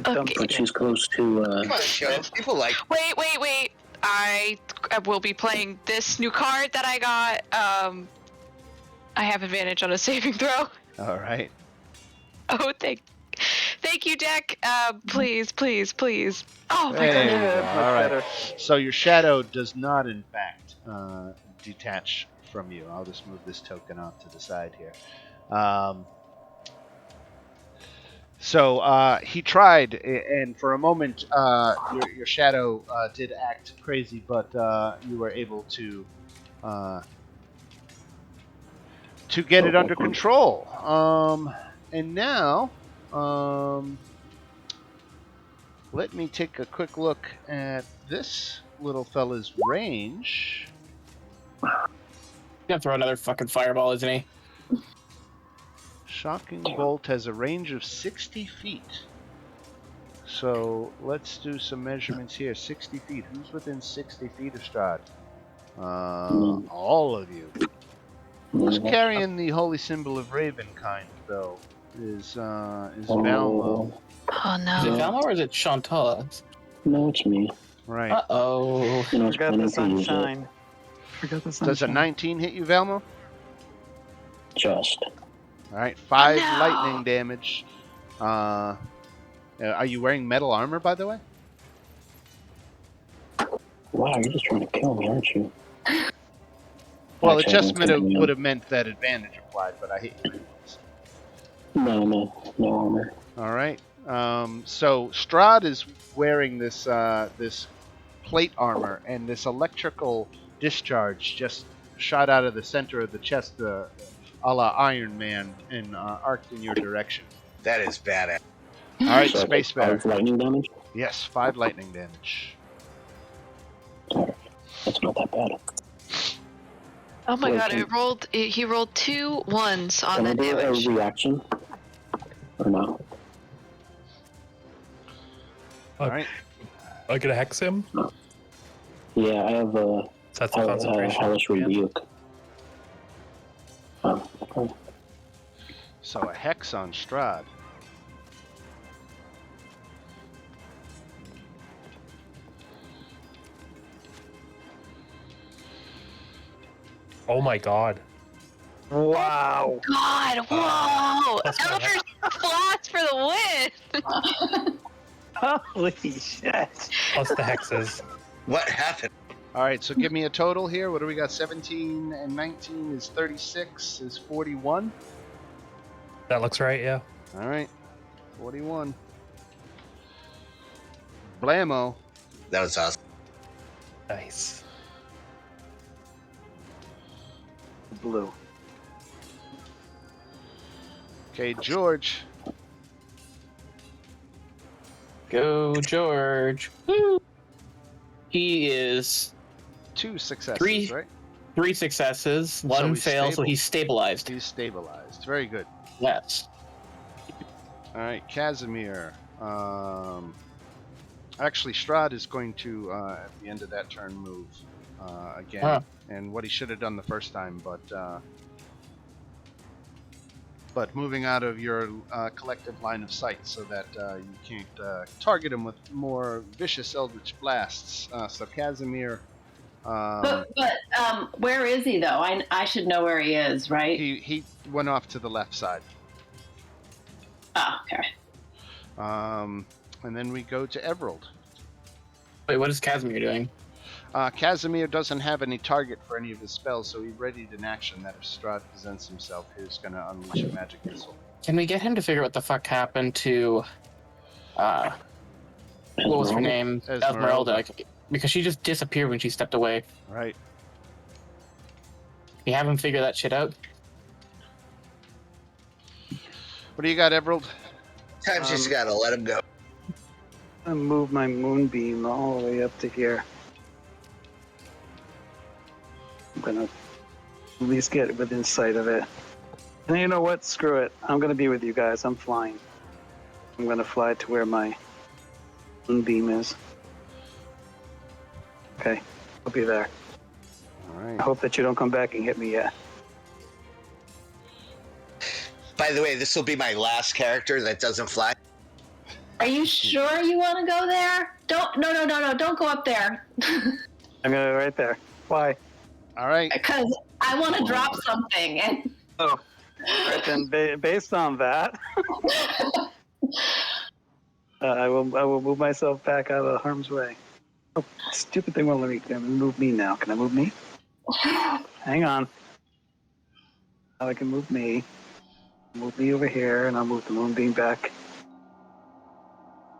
Okay. But she's close to. Come on, show. People like. Wait. I will be playing this new card that I got. I have advantage on a saving throw. All right. Oh, thank you, deck. Please. Oh my There god. you go. Yeah, much All right. better. So your shadow does not, in fact, detach from you. I'll just move this token off to the side here. So he tried, and for a moment, your shadow did act crazy, but you were able to to get it under control. And now, let me take a quick look at this little fella's range. He's gonna throw another fucking fireball, isn't he? Shocking Bolt has a range of 60 feet. So let's do some measurements here. 60 feet. Who's within 60 feet of Strahd? All of you. Who's carrying the holy symbol of Ravenkind, though? Is Valmo. Oh Is it no. Velma or is it Chantal? No, it's me. Right. Uh-oh. You know, I was Forgot the planning to use it. sunshine. Forgot the sunshine. Does a 19 hit you, Valmo? Just. All right, 5 Oh, no. lightning damage. Are you wearing metal armor, by the way? Wow, you're just trying to kill me, aren't you? Well, Actually, it just I don't think would have meant that advantage applied, but I hit you anyways. No armor. All right. So Strahd is wearing this this plate armor, and this electrical discharge just shot out of the center of the chest, a la Iron Man, and arced in your direction. That is badass. All right, So Space Bear. 5 lightning damage? Yes, 5 lightning damage. Alright. That's not that bad. Oh my Wait, god, can- he rolled 2 1s on Can I the do a damage. reaction? Or no? All right. I could hex him. Yeah, I have a So that's a concentration. hellish Yeah. rebuke. Oh, okay. So a hex on Strahd. Oh my god. Wow. God, whoa! That's my Eldritch Blast for the win! Holy shit. Plus the hexes. What happened? All right, so give me a total here. What do we got? 17 and 19 is 36, is 41. That looks right, yeah. All right, 41. Blammo. That was awesome. Nice. Blue. Okay, George. Go, George. Woo! He is 2 successes, Three. right? 3 successes, 1 he's fail, so stable. he's stabilized. He's stabilized. Very good. Yes. All right, Casimir. Actually, Strahd is going to, at the end of that turn, move again. Huh. And what he should have done the first time, but moving out of your collective line of sight so that you can't target him with more vicious eldritch blasts. So Casimir, But where is he though? I should know where he is, right? he went off to the left side. Oh, okay. And then we go to Everald. Wait, what is Casimir doing? Casimir doesn't have any target for any of his spells, so he readied an action that if Strahd presents himself, he's going to unleash a magic missile. Can we get him to figure out what the fuck happened to, what was her name? Esmeralda. Because she just disappeared when she stepped away. Right. You have him figure that shit out? What do you got, Everald? Times you just gotta let him go. I move my moonbeam all the way up to here. I'm gonna at least get within sight of it. And you know what? Screw it. I'm gonna be with you guys. I'm flying. I'm gonna fly to where my moonbeam is. Okay, I'll be there. All I right. hope that you don't come back and hit me yet. By the way, this will be my last character that doesn't fly. Are you sure you want to go there? No, don't go up there. I'm gonna right there. Why? All right. Because I want to drop something. And Oh, right then. Based on that, I will move myself back out of harm's way. Oh, stupid thing won't let me. Can move me now? Can I move me? Hang on. Now I can move me. Move me over here, and I'll move the moonbeam back.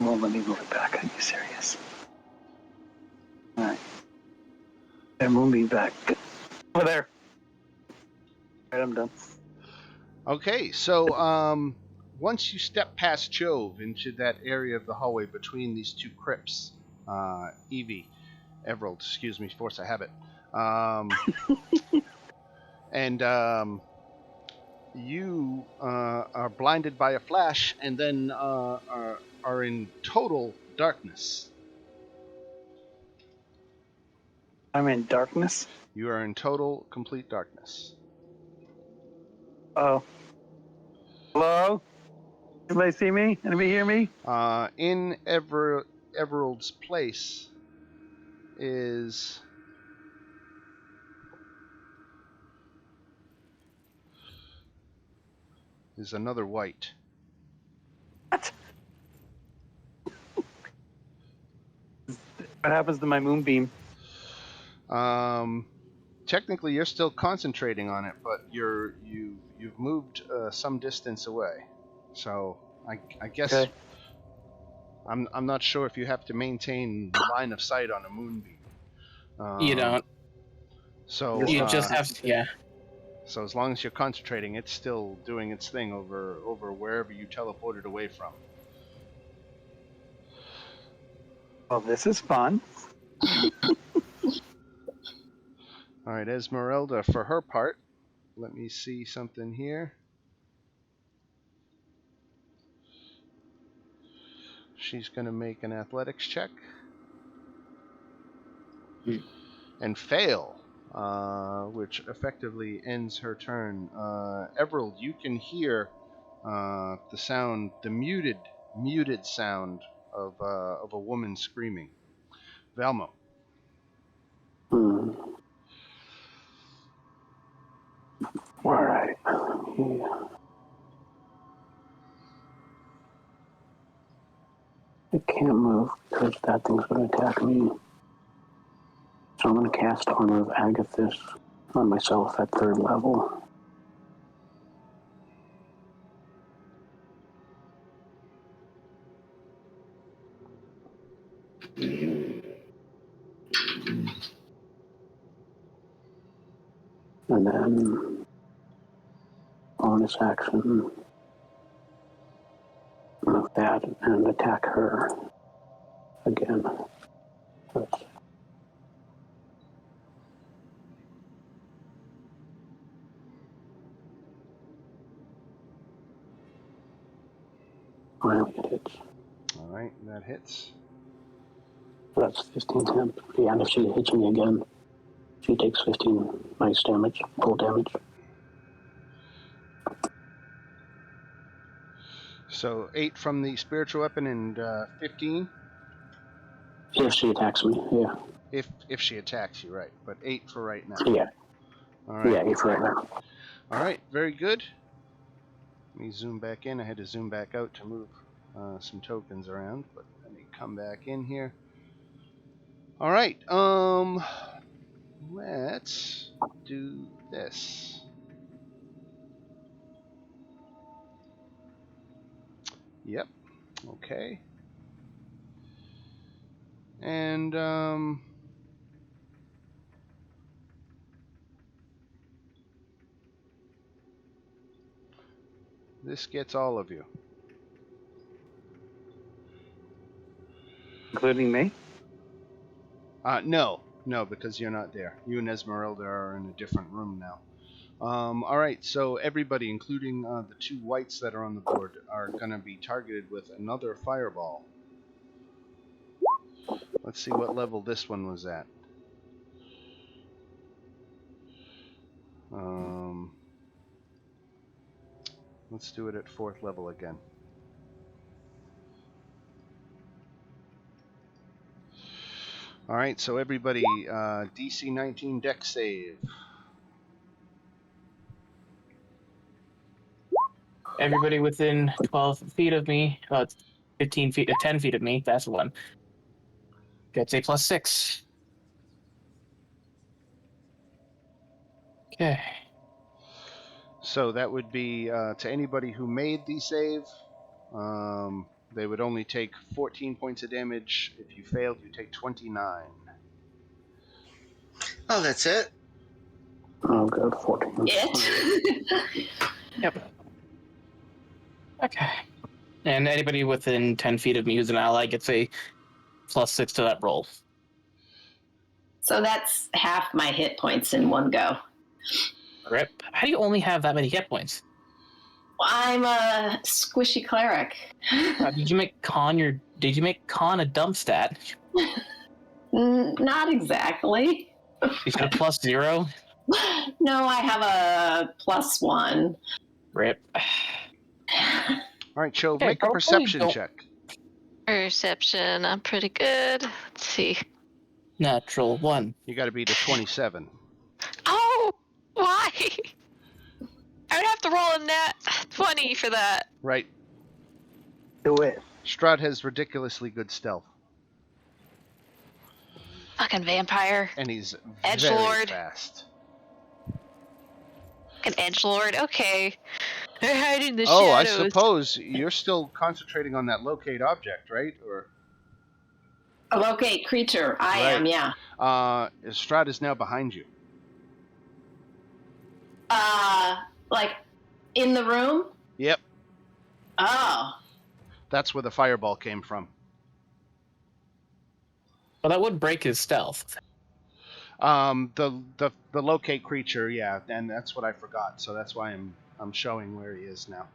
It won't let me move it back. Are you serious? All right. There, moonbeam back. Over there. All right, I'm done. Okay, so once you step past Jove into that area of the hallway between these two crypts, Everald, excuse me, force of habit, and you are blinded by a flash, and then are in total darkness. I'm in darkness. You are in total, complete darkness. Oh. Hello? Anybody see me? Anybody hear me? In Everald's place is another white. What? What happens to my moonbeam? Technically, you're still concentrating on it, but you've moved some distance away. So I guess Okay. I'm not sure if you have to maintain line of sight on a moonbeam. You don't. So You just have to, yeah. So as long as you're concentrating, it's still doing its thing over wherever you teleported away from. Well, this is fun. All right, Esmeralda, for her part, let me see something here. She's going to make an athletics check and fail, which effectively ends her turn. Everald, you can hear the sound, the muted sound of a woman screaming. Velmo. All right. Yeah. I can't move because that thing's going to attack me. So I'm going to cast Armor of Agathis on myself at 3rd level. And then bonus action, move that and attack her again. That's finally it hits. All right, that hits. So that's 15 temp. Yeah, and if she hits me again, she takes 15 nice damage, full damage. So 8 from the spiritual weapon and 15? If she attacks me, yeah. If she attacks you, right. But 8 for right now. Yeah. All right. Yeah, 8 for right now. All right, very good. Let me zoom back in. I had to zoom back out to move some tokens around, but let me come back in here. All right, let's do this. Yep. Okay. And this gets all of you. Including me? No, because you're not there. You and Esmeralda are in a different room now. All right, so everybody, including the 2 whites that are on the board, are going to be targeted with another fireball. Let's see what level this one was at. Let's do it at 4th level again. All right, so everybody, DC 19 Dex save. Everybody within 12 feet of me, 15 feet, 10 feet of me, that's one. Gets a +6. Okay. So that would be to anybody who made the save. They would only take 14 points of damage. If you failed, you take 29. Oh, that's it? Oh, good, 14. It? Yep. Okay. And anybody within 10 feet of me who's an ally gets a +6 to that roll. So that's half my hit points in one go. Rip. How do you only have that many hit points? I'm a squishy cleric. Did you make con a dump stat? Not exactly. You said a +0? No, I have a +1. Rip. All right, Chove, Okay, make a probably perception don't- check. Perception, I'm pretty good. Let's see. Natural 1. You got to beat a 27. Oh, why? I would have to roll a nat 20 for that. Right. Do it. Strahd has ridiculously good stealth, Fucking vampire. and he's Edgelord. very fast. An edgelord. Okay. They're hiding the Oh, I shadows. suppose you're still concentrating on that locate object, right? Or A locate creature. I Right. am, yeah. Strahd is now behind you. Like in the room? Yep. Oh. That's where the fireball came from. Well, that would break his stealth. The locate creature, yeah, and that's what I forgot. So that's why I'm showing where he is now.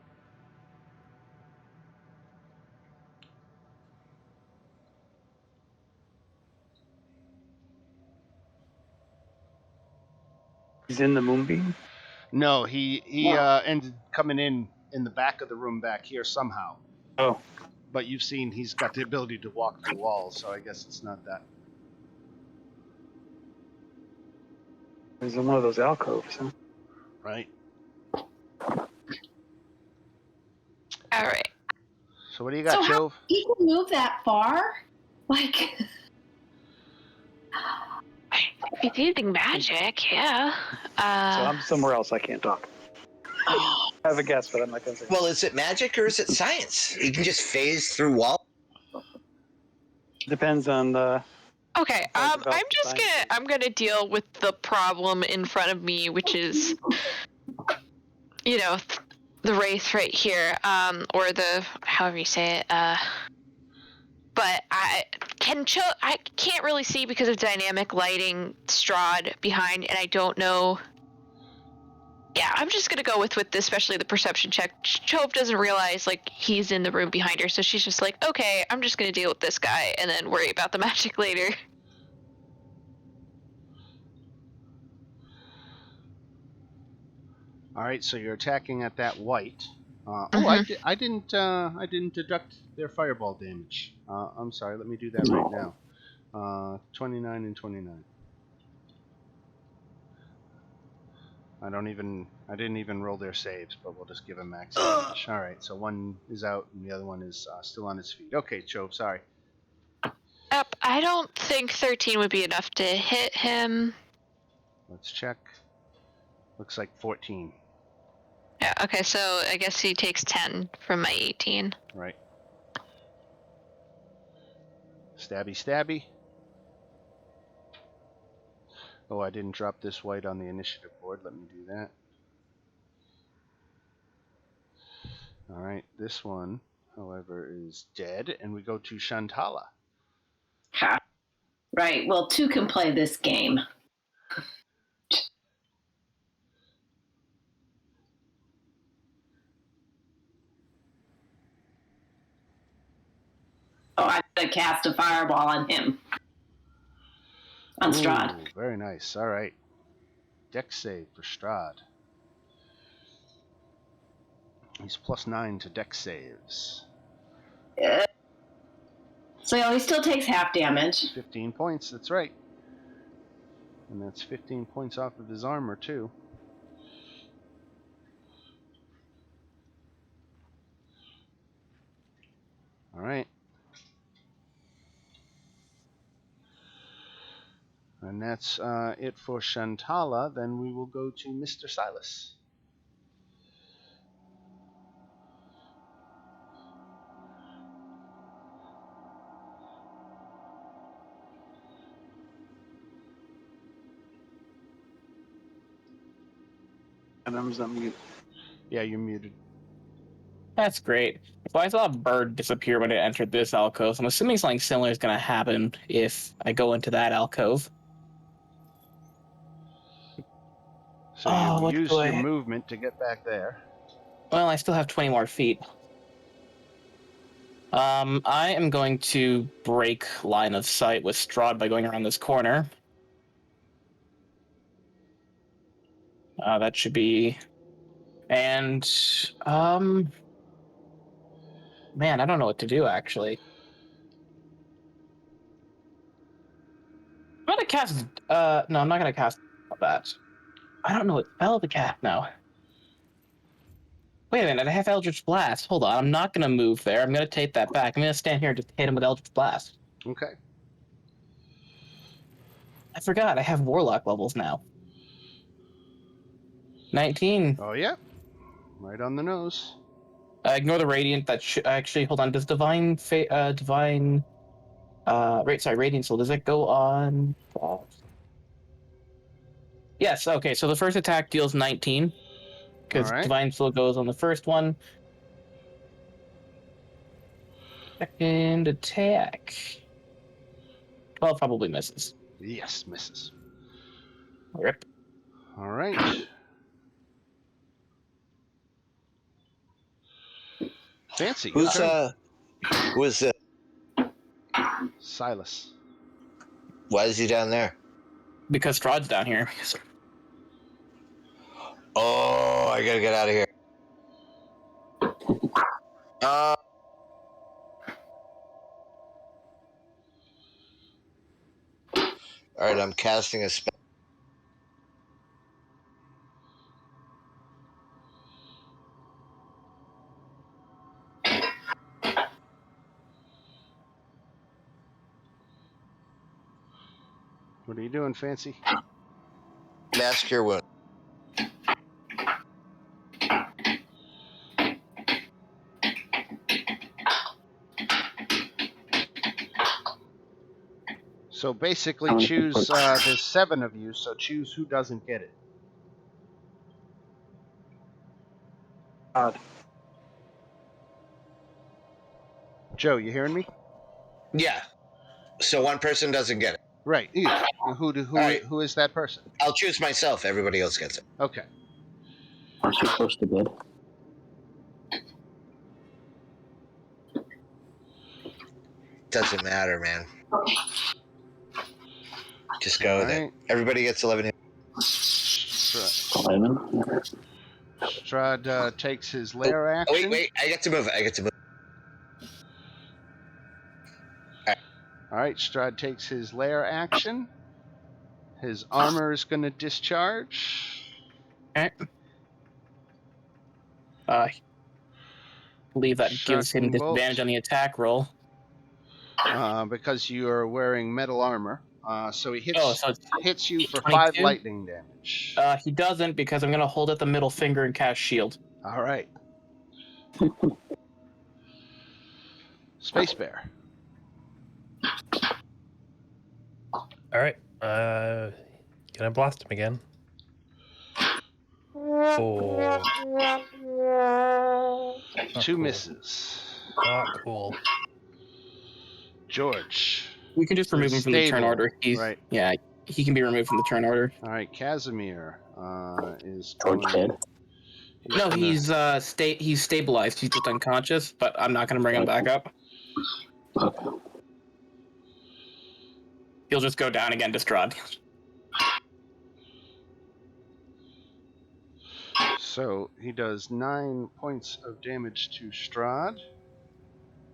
He's in the moonbeam? No, he Yeah. ended coming in the back of the room back here somehow. Oh. But you've seen he's got the ability to walk through walls, so I guess it's not that. He's in one of those alcoves, huh? Right. All right. So what do you got, So how Chove? he can move that far? Like If he's using magic, yeah. So I'm somewhere else. I can't talk. I have a guess, but I'm not going to say. Well, is it magic or is it science? You can just phase through walls. Depends on the. Okay, About I'm gonna deal with the problem in front of me, which is, the wraith right here, or the however you say it. But I can't really see because of dynamic lighting Strahd behind, and I don't know. Yeah, I'm just gonna go with this, especially the perception check. Chove doesn't realize like he's in the room behind her, so she's just like, okay, I'm just gonna deal with this guy and then worry about the magic later. All right, so you're attacking at that white. Mhm. I didn't deduct their fireball damage. I'm sorry. Let me do that right now. 29 and 29. I didn't even roll their saves, but we'll just give them max damage. All right, so one is out and the other one is still on his feet. Okay, Chove, sorry. Yep, I don't think 13 would be enough to hit him. Let's check. Looks like 14. Yeah, okay, so I guess he takes 10 from my 18. Right. Stabby, stabby. Oh, I didn't drop this white on the initiative board. Let me do that. All right, this one, however, is dead, and we go to Shantala. right. Well, two can play this game. Oh, I'm gonna cast a fireball on him. On Strahd. Ooh, very nice. All right. Dex save for Strahd. He's +9 to dex saves. So he still takes half damage. 15 points, that's right. And that's 15 points off of his armor, too. All right. And that's it for Shantala. Then we will go to Mr. Silas. And I'm mute. Yeah, you're muted. That's great. So I saw a bird disappear when it entered this alcove. So I'm assuming something similar is going to happen if I go into that alcove. So Oh, you used your movement to get back there. Well, I still have 20 more feet. I am going to break line of sight with Strahd by going around this corner. That should be... And, man, I don't know what to do, actually. I'm gonna cast, no, I'm not gonna cast that. I don't know what spell to cast now. Wait a minute, I have Eldritch Blast. Hold on, I'm not gonna move there. I'm gonna take that back. I'm gonna stand here and just hit him with Eldritch Blast. Okay. I forgot, I have Warlock levels now. 19. Oh, yeah. Right on the nose. Ignore the Radiant. That actually, hold on, does Divine... Radiant Soul, does it go on... Yes, okay, so the first attack deals 19. Because right. Divine Soul goes on the first one. Second attack. 12 probably misses. Yes, misses. Rip. All right. Fancy. Who is it? Silas. Why is he down there? Because Strahd's down here. Oh, I gotta get out of here. All right, I'm casting a spell. What are you doing, Fancy? Mask Cure Wound. So basically choose, there's 7 of you, so choose who doesn't get it. Odd. Joe, you hearing me? Yeah. So one person doesn't get it. Right. Yeah. Who is that person? I'll choose myself. Everybody else gets it. Okay. Aren't you supposed to bid? Doesn't matter, man. Just go with it. Everybody gets 11 hits. 11? Strahd takes his lair action. Wait. I get to move it. All right, Strahd takes his lair action. His armor is going to discharge. Okay. I believe that gives him disadvantage on the attack roll. Because you are wearing metal armor. So he hits you for 22? 5 lightning damage. He doesn't, because I'm going to hold up the middle finger and cast shield. All right. Space Bear. All right. Gonna blast him again. 4. 2 misses. Not cool. George. We can just remove him from the turn order. Right. Yeah, he can be removed from the turn order. All right, Casimir is George dead? No, he's stabilized. He's just unconscious, but I'm not going to bring him back up. Okay. He'll just go down again to Strahd. So he does 9 points of damage to Strahd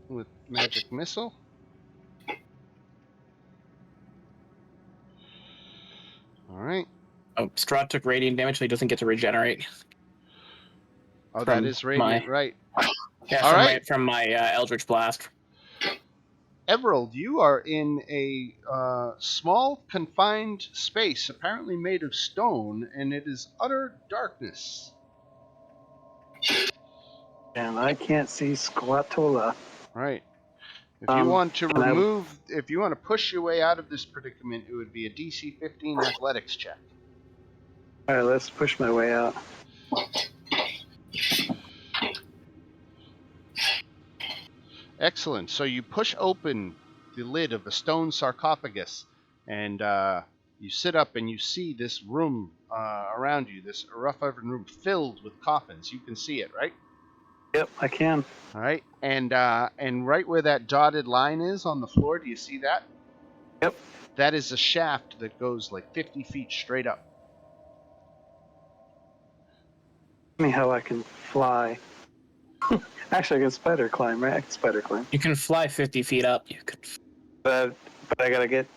with magic missile. All right. Oh, Strahd took radiant damage, so he doesn't get to regenerate. Oh, that is radiant, right? Yeah, all right. From my Eldritch Blast. Everald, you are in a small, confined space, apparently made of stone, and it is utter darkness. And I can't see Squatola. Right. If you want to if you want to push your way out of this predicament, it would be a DC 15 athletics check. All right, let's push my way out. Excellent. So you push open the lid of a stone sarcophagus, and you sit up and you see this room around you, this rough-hewn room filled with coffins. You can see it, right? Yep, I can. All right. And right where that dotted line is on the floor, do you see that? Yep. That is a shaft that goes like 50 feet straight up. Anyhow, I can fly. Actually, I can spider climb, right? I can spider climb. You can fly 50 feet up. You could. But I gotta get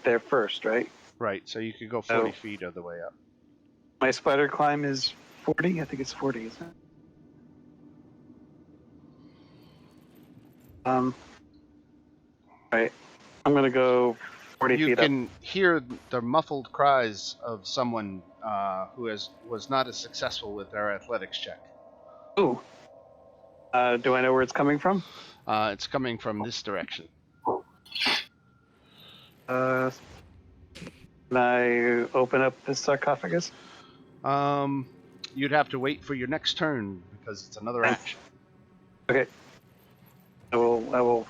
there first, right? Right. So you could go 40 feet of the way up. My spider climb is 40. I think it's 40, isn't it? Right. I'm gonna go 40 feet up. You can hear the muffled cries of someone who was not as successful with their athletics check. Ooh. Do I know where it's coming from? It's coming from this direction. Can I open up this sarcophagus? You'd have to wait for your next turn because it's another action. Okay. I will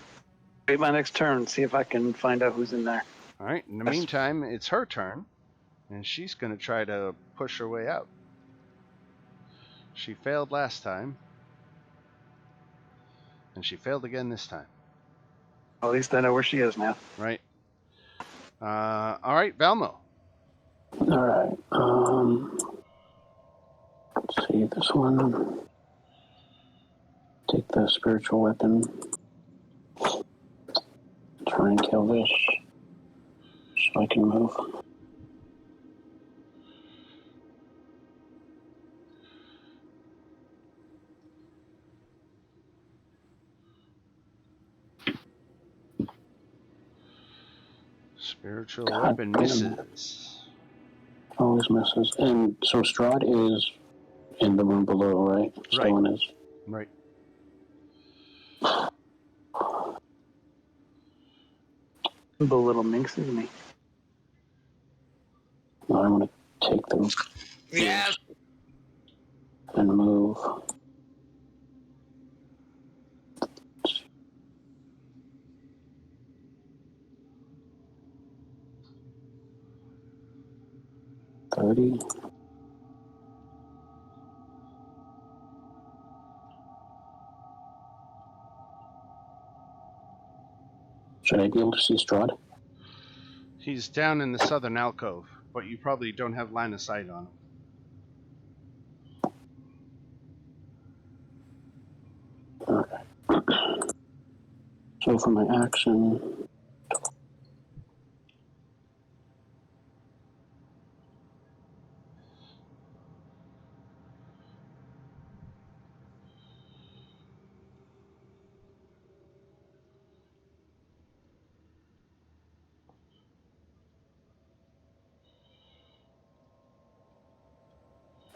wait my next turn, see if I can find out who's in there. All right. In the meantime, it's her turn, and she's going to try to push her way out. She failed last time, and she failed again this time. Well, at least I know where she is now. Right. All right, Valmo. All right. Let's see this one. Take the spiritual weapon. Try and kill this so I can move. Spiritual weapon misses. Always misses. And so Strahd is in the room below, right? Still in his. Right. The little minx is me. Now I'm going to take them. Yeah. And move. $30. Should I be able to see Strahd? He's down in the southern alcove, but you probably don't have line of sight on him. Okay. So for my action,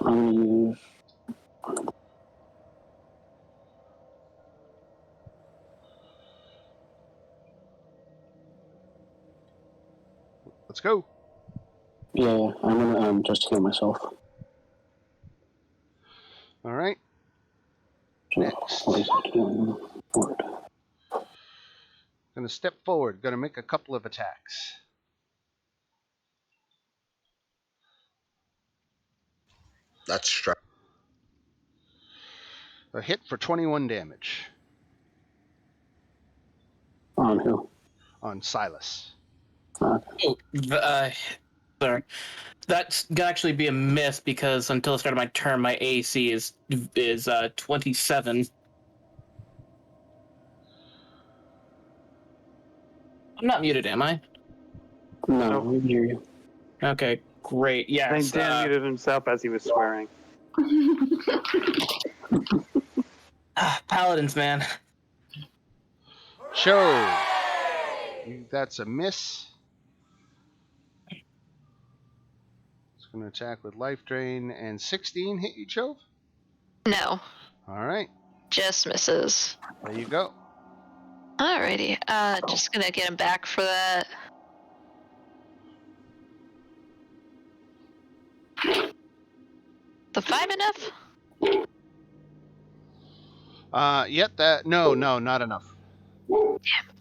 I'm going to use Let's go. Yeah, I'm going to just heal myself. All right. So, Next. what is it doing? Forward. Going to step forward. Going to make a couple of attacks. That's Strahd. A hit for 21 damage. On who? On Silas. Okay. Sorry. That's gonna actually be a miss because until the start of my turn, my AC is 27. I'm not muted, am I? No, we hear you. Okay, great. I Yes. think Dan muted himself as he was swearing. Paladins, man. Show. That's a miss. It's going to attack with life drain, and 16 hit you, Chove? No, All right. just misses. There you go. Alrighty. Just gonna get him back for that. The 5 enough? Yet that no, not enough.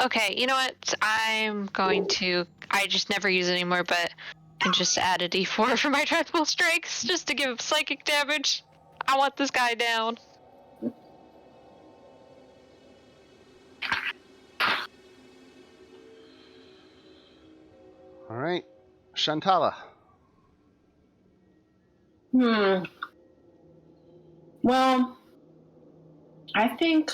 Okay, you know what? I'm going to. I just never use it anymore, but I can just add a d4 for my dreadful strikes just to give psychic damage. I want this guy down. All right, Shantala. Well, I think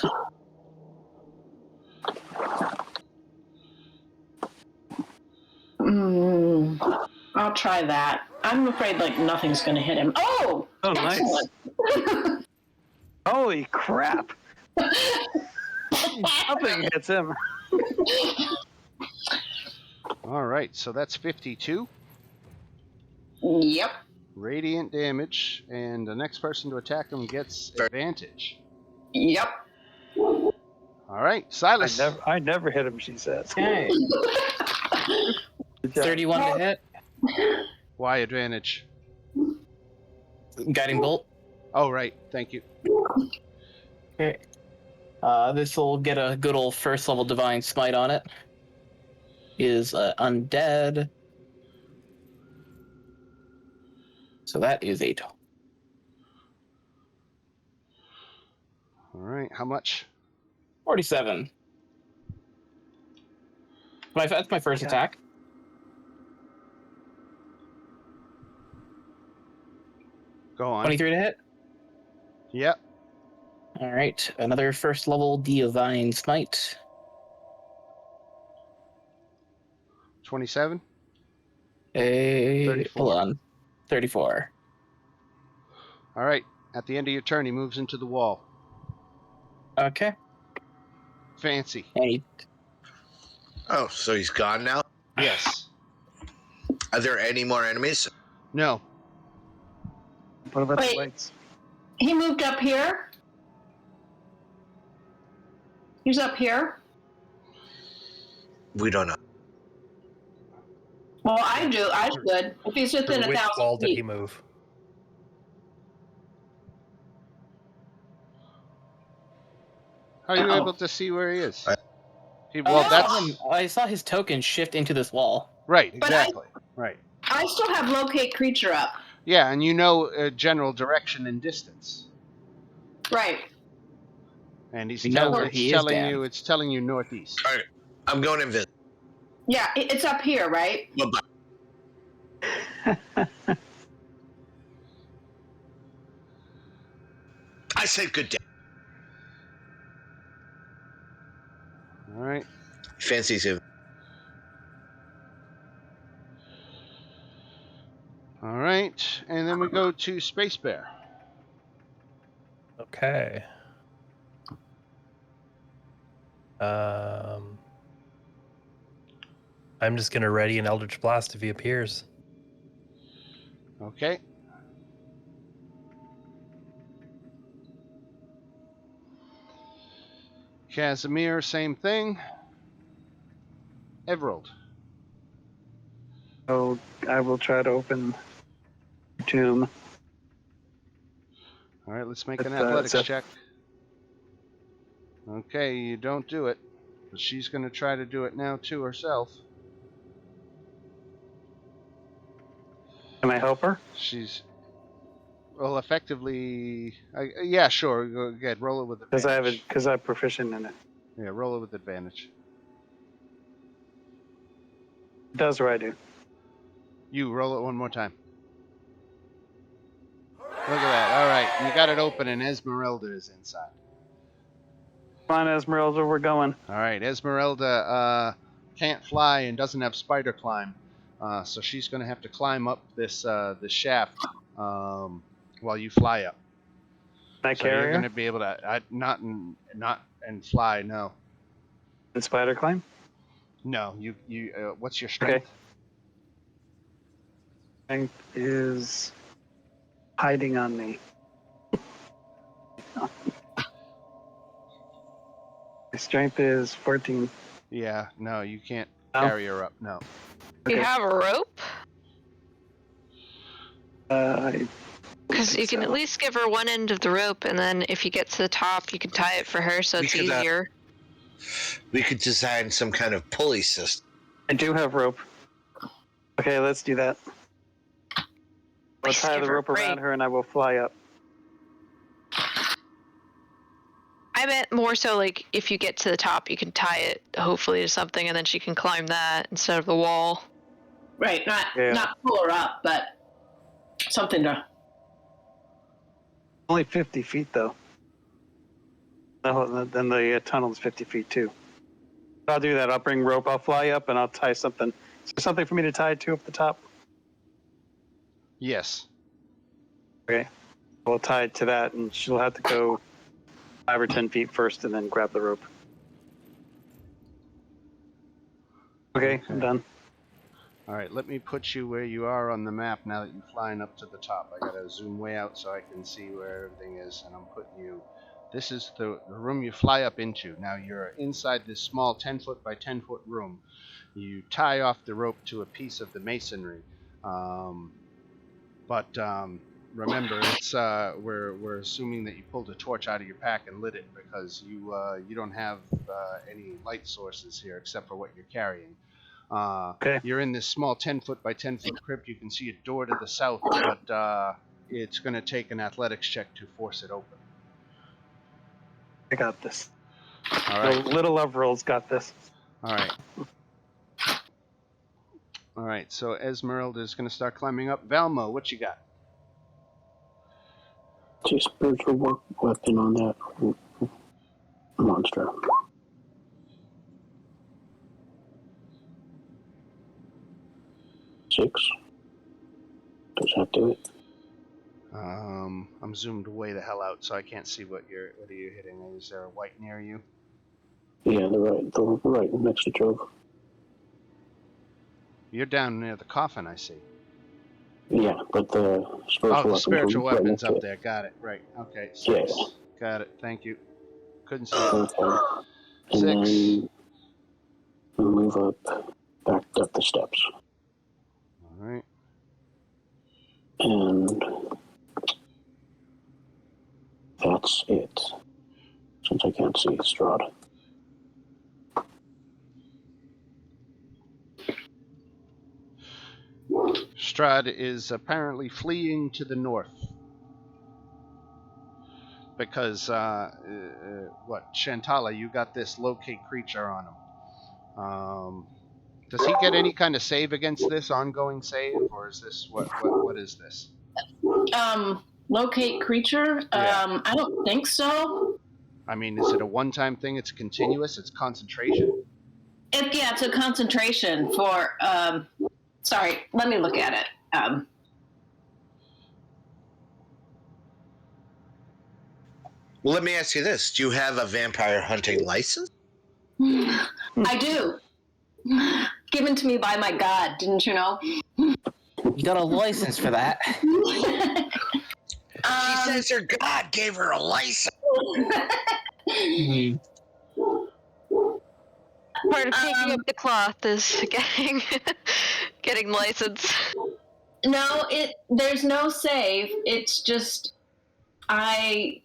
I'll try that. I'm afraid like nothing's going to hit him. Oh, nice. Holy crap. Nothing hits him. All right, so that's 52 Yep. radiant damage, and the next person to attack him gets advantage. Yep. All right, Silas. I never hit him, she says. Okay. 31 to hit. Why advantage? Guiding bolt. Oh, right. Thank you. Okay. This will get a good old first level divine smite on it. Is undead. So that is 8. All right, how much? 47. That's my first attack. Go on. 23 to hit. Yep. All right, another first level divine smite. 27. 34. Hold on. 34. All right. At the end of your turn, he moves into the wall. Okay. Fancy. Oh, so he's gone now? Yes. Are there any more enemies? No. What about the lights? He moved up here. He's up here. We don't know. Well, I do. I should. If he's within Which 1,000 wall did he feet. move? How are you able to see where he is? I saw his token shift into this wall. Right, But exactly. Right. I still have locate creature up. Yeah, and you know general direction and distance. Right. And it's telling you northeast. All right, I'm going invisible. Yeah, it's up here, right? I said good day. All right. Fancies him. All right, and then we go to Space Bear. Okay. I'm just gonna ready an Eldritch Blast if he appears. Okay. Casimir, same thing. Everald. So I will try to open the tomb. All right, let's make an athletics check. Okay, you don't do it, but she's going to try to do it now too herself. Can I help her? Effectively, yeah, sure. Go ahead, roll it with advantage. Because I'm proficient in it. Yeah, roll it with advantage. It does what I do. You roll it one more time. Look at that. All right, you got it open, and Esmeralda is inside. Come on, Esmeralda, we're going. All right, Esmeralda can't fly and doesn't have spider climb, so she's going to have to climb up this shaft while you fly up. Can I carry her? You're going to be able to not and fly. No. And spider climb? No. You. What's your strength? Okay. Strength is hiding on me. My strength is 14. Yeah. No, you can't carry her up. No. You have a rope? I Because you can at least give her one end of the rope, and then if you get to the top, you can tie it for her, so it's easier. We could design some kind of pulley system. I do have rope. Okay, let's do that. I'll tie the rope around her and I will fly up. I meant more so like if you get to the top, you can tie it hopefully to something, and then she can climb that instead of the wall. Right, not pull her up, but something to... Only 50 feet, though. Then the tunnel's 50 feet, too. I'll do that. I'll bring rope. I'll fly up, and I'll tie something. Is there something for me to tie to up the top? Yes. Okay. We'll tie it to that, and she'll have to go 5 or 10 feet first, and then grab the rope. Okay. I'm done. All right, let me put you where you are on the map now that you're flying up to the top. I gotta zoom way out so I can see where everything is, and I'm putting you... This is the room you fly up into. Now you're inside this small 10-foot by 10-foot room. You tie off the rope to a piece of the masonry. Remember, it's we're assuming that you pulled a torch out of your pack and lit it because you don't have any light sources here except for what you're carrying. Okay. You're in this small 10-foot by 10-foot crypt. You can see a door to the south, but it's going to take an athletics check to force it open. I got this. All right. The little Everill's got this. All right. All right, so Esmeralda is going to start climbing up. Velma, what you got? It's a spiritual work weapon on that monster. Six. Does that do it? I'm zoomed way the hell out, so I can't see what are you hitting. Is there a white near you? Yeah, the right next to Jove. You're down near the coffin, I see. Yeah, but the spiritual weapons up there. Got it. Right. Okay. 6. Yeah. Got it. Thank you. Couldn't see it. Okay. And 6. then move back up the steps. All right. And that's it. Since I can't see Strahd. Strahd is apparently fleeing to the north. Because, Shantala, you got this locate creature on him. Does he get any kind of save against this, ongoing save, or is this, what is this? Locate creature? Yeah. I don't think so. I mean, is it a one-time thing? It's continuous? It's concentration? It's a concentration for, sorry, let me look at it. Well, let me ask you this. Do you have a vampire hunting license? I do. Given to me by my god, didn't you know? You got a license for that. She says her god gave her a license. Part of taking up the cloth is getting license. No, there's no save. It's just I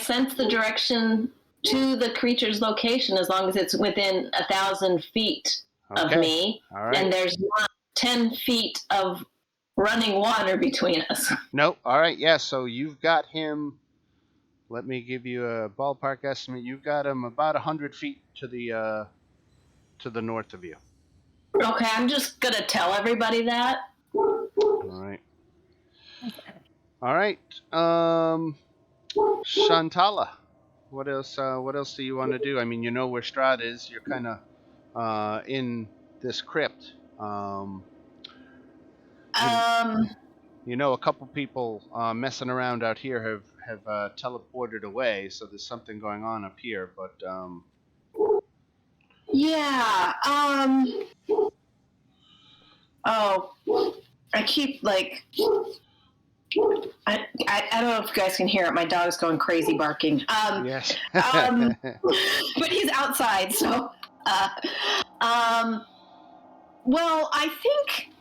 sense the direction to the creature's location as long as it's within 1,000 feet of me. All right. And there's not 10 feet of running water between us. Nope. All right. Yeah. So you've got him. Let me give you a ballpark estimate. You've got him about 100 feet to the north of you. Okay, I'm just gonna tell everybody that. All right. All right. Shantala, what else? What else do you want to do? I mean, you know where Strahd is. You're kind of in this crypt. You know, a couple people messing around out here have teleported away, so there's something going on up here. But yeah. Oh, I keep like. I don't know if you guys can hear it. My dog's going crazy barking. Yes. But he's outside, so. Well, I think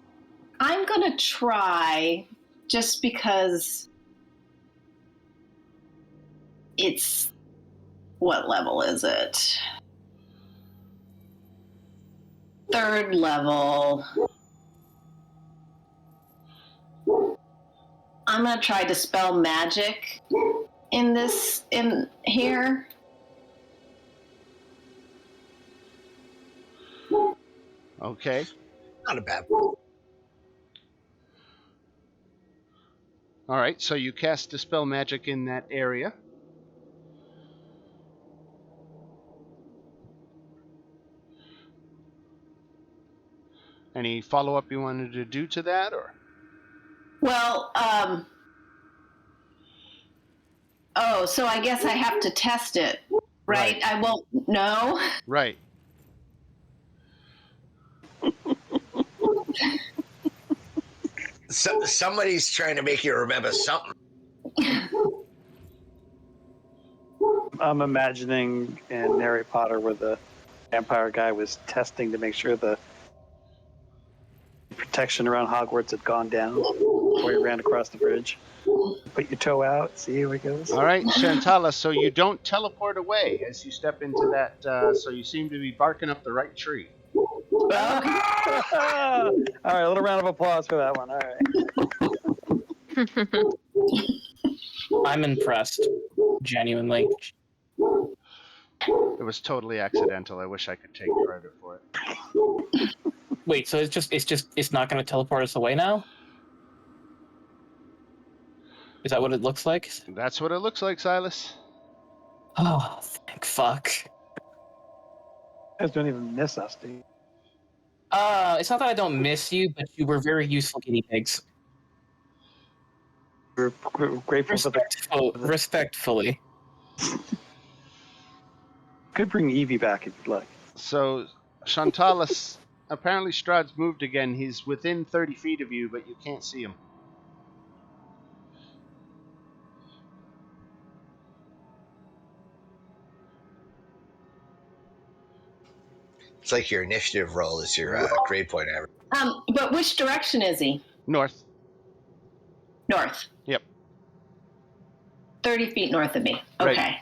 I'm gonna try just because it's... What level is it? 3rd level. I'm going to try to dispel magic in here. Okay. Not a bad. All right, so you cast Dispel Magic in that area. Any follow-up you wanted to do to that, or? Well, so I guess I have to test it, right? I won't know. Right. Somebody's trying to make you remember something. I'm imagining in Harry Potter where the vampire guy was testing to make sure the protection around Hogwarts had gone down before he ran across the bridge. Put your toe out, see how it goes. All right, Shantala, so you don't teleport away as you step into that, so you seem to be barking up the right tree. All right, a little round of applause for that one. All right. I'm impressed, genuinely. It was totally accidental. I wish I could take credit for it. Wait, so it's not going to teleport us away now? Is that what it looks like? That's what it looks like, Silas. Oh, thank fuck. You guys don't even miss us, do you? It's not that I don't miss you, but you were very useful guinea pigs. We're grateful for the... Respectfully. Could bring Evie back if you'd like. So, Shantalis, apparently Strahd's moved again. He's within 30 feet of you, but you can't see him. It's like your initiative roll is your grade point average. But which direction is he? North. North. Yep. 30 feet north of me. Okay. Right.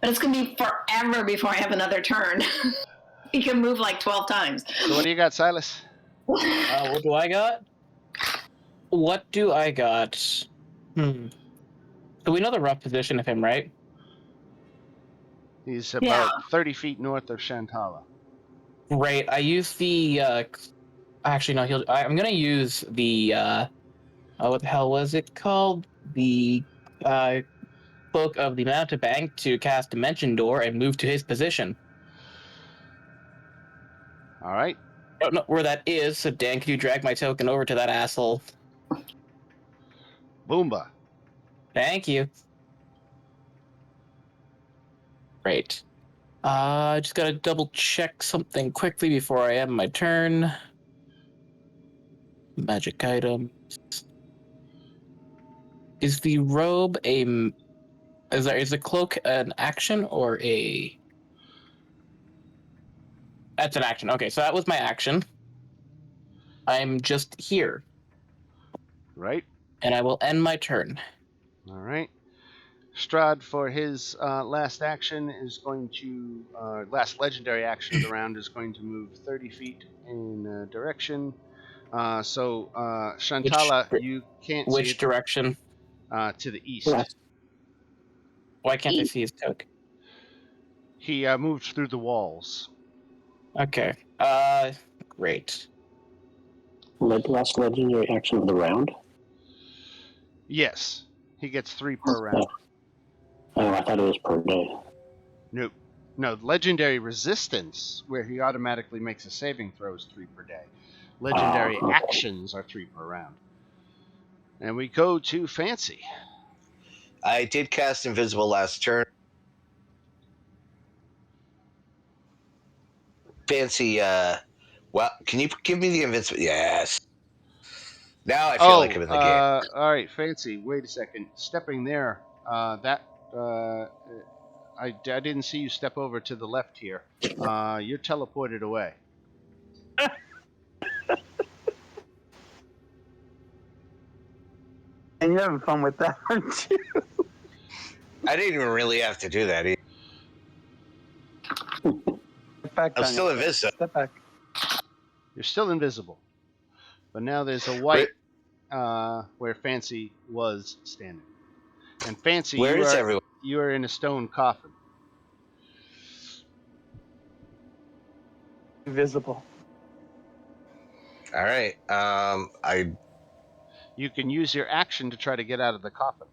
But it's going to be forever before I have another turn. He can move like 12 times. So what do you got, Silas? What do I got? What do I got? So we know the rough position of him, right? He's about 30 feet north of Shantala. Right. I use the... Actually, no. I'm going to use the... what the hell was it called? The... Book of the Mountebank to cast Dimension Door and move to his position. All right. I don't know where that is, so Dan, can you drag my token over to that asshole? Boomba. Thank you. Great. I just gotta double check something quickly before I end my turn. Magic items. Is the robe a... Is the cloak an action or a... That's an action. Okay, so that was my action. I'm just here. Right. And I will end my turn. All right. Strahd, for his last action, is going to... last legendary action of the round is going to move 30 feet in a direction. So, Shantala, you can't see Which it. direction? To the east. Left. Why can't I see his token? He moved through the walls. Okay. Great. Last legendary action of the round? Yes. He gets 3 per round. Oh, I thought it was per day. Nope. No, legendary resistance, where he automatically makes a saving throw, is 3 per day. Legendary actions are 3 per round. And we go to Fancy. I did cast Invisible last turn. Fancy, well, can you give me the Invincible? Yes. Now I feel like I'm in the game. All right, Fancy, wait a second. Stepping there, I didn't see you step over to the left here. You're teleported away. And you're having fun with that, aren't you? I didn't even really have to do that either. Back, I'm Tanya. still invisible. Step back. You're still invisible, but now there's a white where Fancy was standing. And Fancy, Where is everyone? you are in a stone coffin. Invisible. All right. You can use your action to try to get out of the coffin.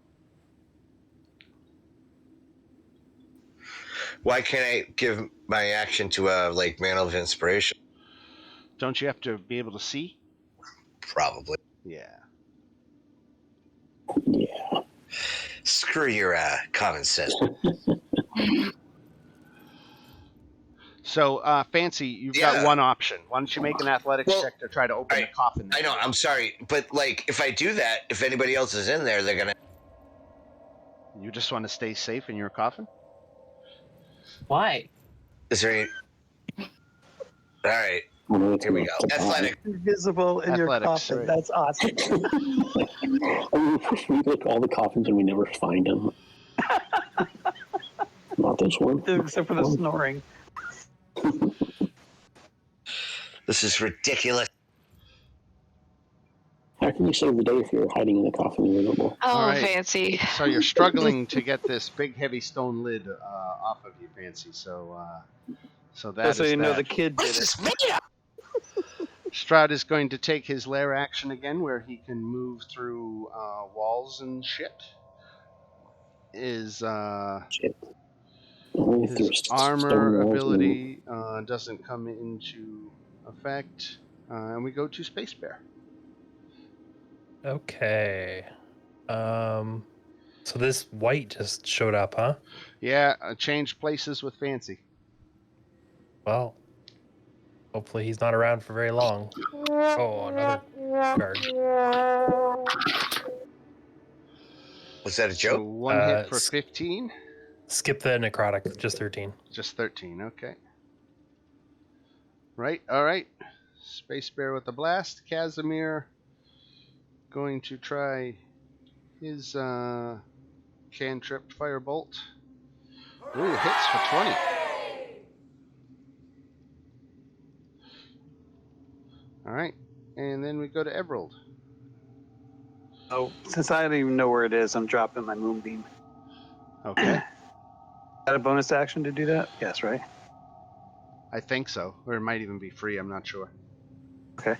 Why can't I give my action to like Mantle of Inspiration? Don't you have to be able to see? Probably. Yeah. Yeah. Screw your common sense. So, Fancy, you've got one option. Why don't you make an athletics check to try to open the coffin? I know. I'm sorry, but like, if I do that, if anybody else is in there, they're gonna. You just want to stay safe in your coffin? Why? Is there any? All right. Here we go. Athletic. Invisible in your Athletics, coffin. right. That's awesome. I mean, we look all the coffins and we never find them. Not this one. Except for the snoring. This is ridiculous. How can you save the day if you're hiding in the coffin invisible? Oh, All right. Fancy. So you're struggling to get this big, heavy stone lid off of you, Fancy. So that So is you know that. the kid did This it. is made up. Strahd is going to take his lair action again, where he can move through walls and shit. His Shit. Only through his stone armor walls ability doesn't come into effect, and we go to Space Bear. Okay. So this white just showed up, huh? Yeah, change places with Fancy. Well, hopefully he's not around for very long. Oh, another card. Was that a So joke? one hit for 15. Skip the necrotic, just 13. Just 13, okay. Right, alright. Space Bear with the blast. Casimir going to try his cantrip firebolt. Ooh, hits for 20. Alright, and then we go to Everald. Oh, since I don't even know where it is, I'm dropping my moonbeam. Okay. Is that a bonus action to do that? Yes, right? I think so. Or it might even be free, I'm not sure. Okay.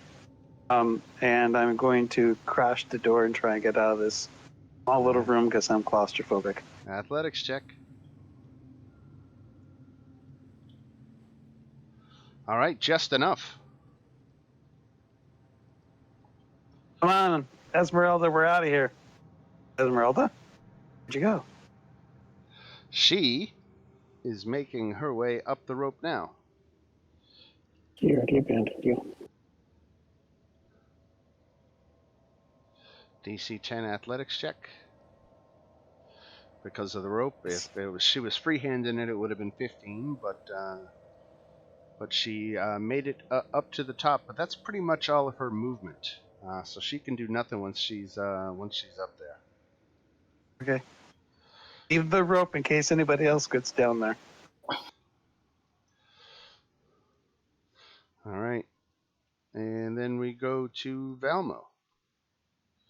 And I'm going to crash the door and try and get out of this small little room because I'm claustrophobic. Athletics check. Alright, just enough. Come on, Esmeralda, we're out of here. Esmeralda? Where'd you go? She is making her way up the rope now. She already abandoned you. DC 10 athletics check. Because of the rope. If she was freehanding it, it would have been 15, but she made it up to the top. But that's pretty much all of her movement. So she can do nothing once she's up there. Okay. Leave the rope in case anybody else gets down there. All right, and then we go to Valmo.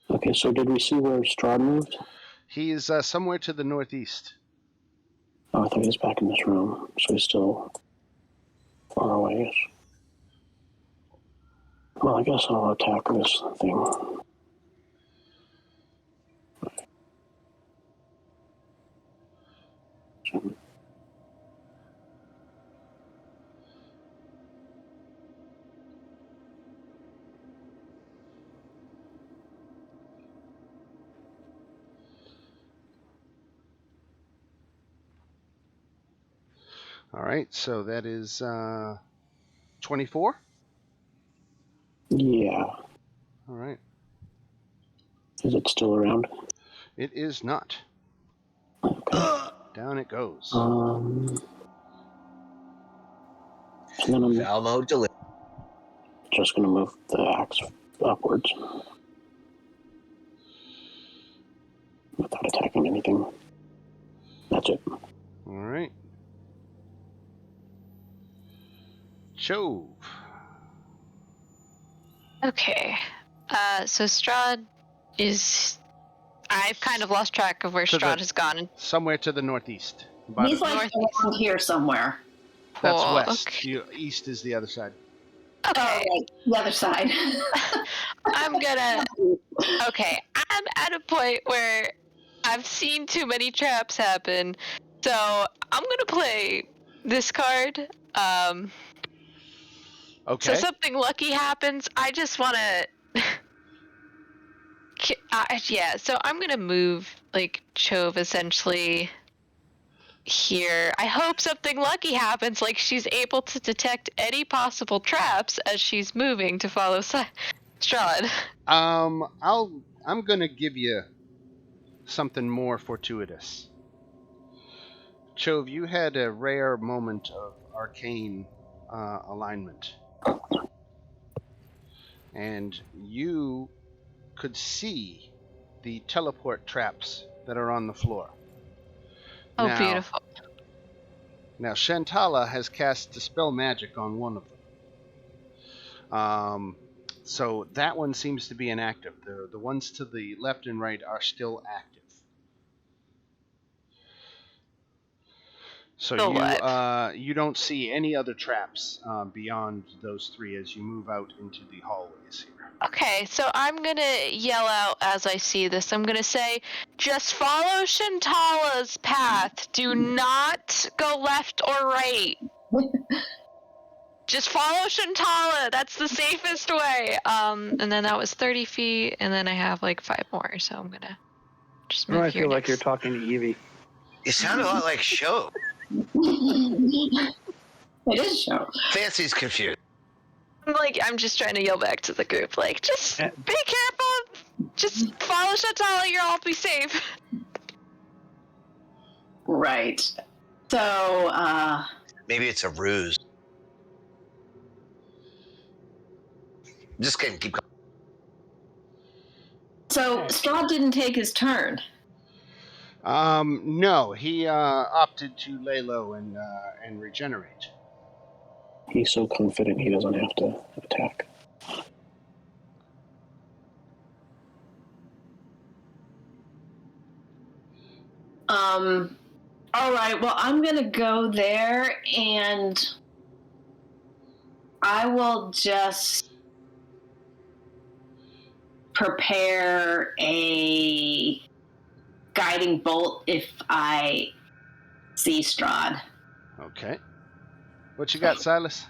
Okay, so did we see where Strahd moved? He is somewhere to the northeast. Oh, I thought he was back in this room, so he's still far away, I guess. Well, I guess I'll attack this thing. All right, so that is 24. Yeah. All right. Is it still around? It is not. Okay. Down it goes. And then I'm Valmo delete. just going to move the axe upwards. without attacking anything. That's it. All right. Chove. Okay. So Strahd is. I've kind of lost track of where To the- Strahd has gone. Somewhere to the northeast. About He's like Northeast. around here somewhere. That's Cool, west. okay. East is the other side. Okay. Oh, right. The other side. I'm gonna. Okay, I'm at a point where I've seen too many traps happen, so I'm gonna play this card. Okay. So something lucky happens. I just wanna. Yeah, so I'm gonna move like Chove essentially here. I hope something lucky happens, like she's able to detect any possible traps as she's moving to follow Strahd. I'm gonna give you something more fortuitous. Chove, you had a rare moment of arcane alignment, and you could see the teleport traps that are on the floor. Oh, Now, beautiful. Now, Shantala has cast Dispel Magic on one of them. So that one seems to be inactive. The ones to the left and right are still active. So you don't see any other traps beyond those three as you move out into the hallways here. Okay, so I'm gonna yell out as I see this. I'm gonna say, just follow Shantala's path. Do not go left or right. Just follow Shantala. That's the safest way. And then that was 30 feet, and then I have like 5 more, so I'm gonna just move I here feel like next. you're talking to Evie. You sound a lot like Show. It is show. Fancy's confused. I'm just trying to yell back to the group, like, just be careful. Just follow Shantala. You'll all be safe. Right. So, Maybe it's a ruse. Just kidding. Keep going. so Strahd didn't take his turn. No, he opted to lay low and regenerate. He's so confident he doesn't have to attack. All right. Well, I'm going to go there and I will just prepare a guiding bolt if I see Strahd. Okay. What you got, Silas?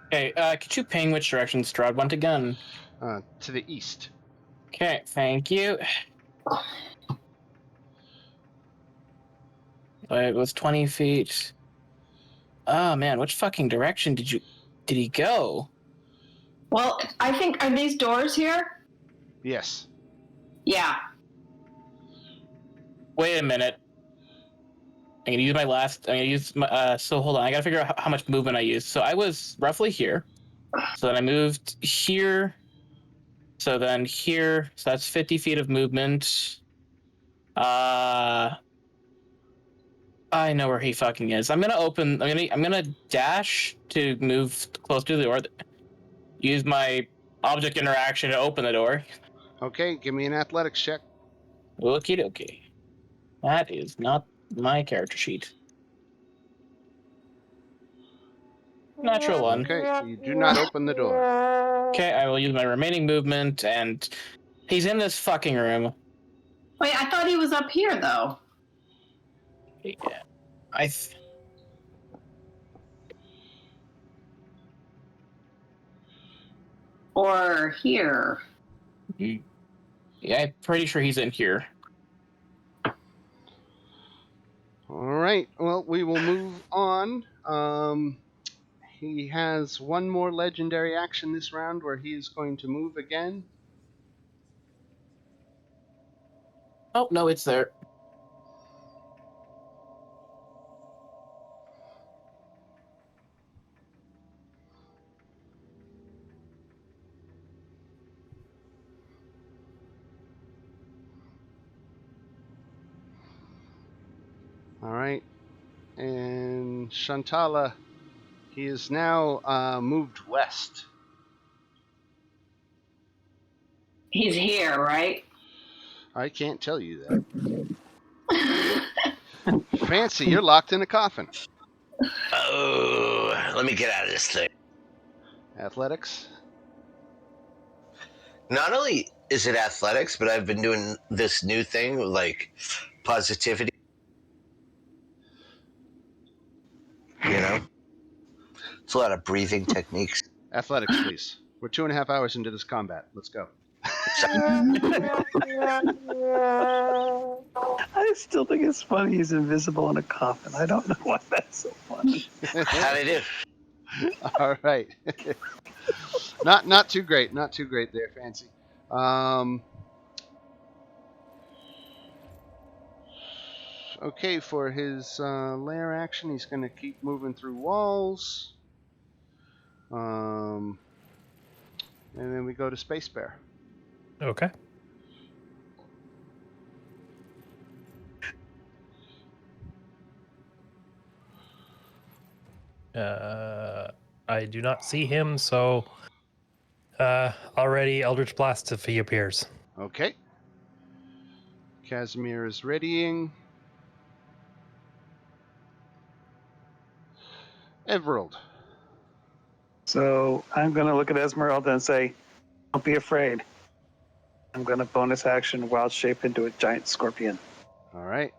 Okay, could you ping which direction Strahd went again? To the east. Okay, thank you. It was 20 feet. Oh man, which fucking direction did he go? Well, I think, are these doors here? Yes. Yeah. Wait a minute. I'm gonna use my so hold on, I gotta figure out how much movement I used. So I was roughly here. So then I moved here. So then here. So that's 50 feet of movement. I know where he fucking is. I'm gonna dash to move close to the door. Use my object interaction to open the door. Okay, give me an athletics check. Okie dokie. That is not my character sheet. Natural one. Okay, you do not open the door. Okay, I will use my remaining movement, and he's in this fucking room. Wait, I thought he was up here, though. Yeah. Or here. Yeah, I'm pretty sure he's in here. All right. Well, we will move on. He has one more legendary action this round where he is going to move again. Oh, no, it's there. All right. And Shantala, he is now moved west. He's here, right? I can't tell you that. Fancy, you're locked in a coffin. Oh, let me get out of this thing. Athletics. Not only is it athletics, but I've been doing this new thing like positivity. You know, it's a lot of breathing techniques. Athletics, please. We're 2.5 hours into this combat. Let's go. I still think it's funny he's invisible in a coffin. I don't know why that's so funny. How'd I do? All right. Not too great. Not too great there, Fancy. Okay, for his lair action, he's going to keep moving through walls. And then we go to Space Bear. Okay. I do not see him, so already Eldritch Blast if he appears. Okay. Casimir is readying. Everald. So I'm going to look at Esmeralda and say, don't be afraid. I'm going to bonus action wild shape into a giant scorpion. All right.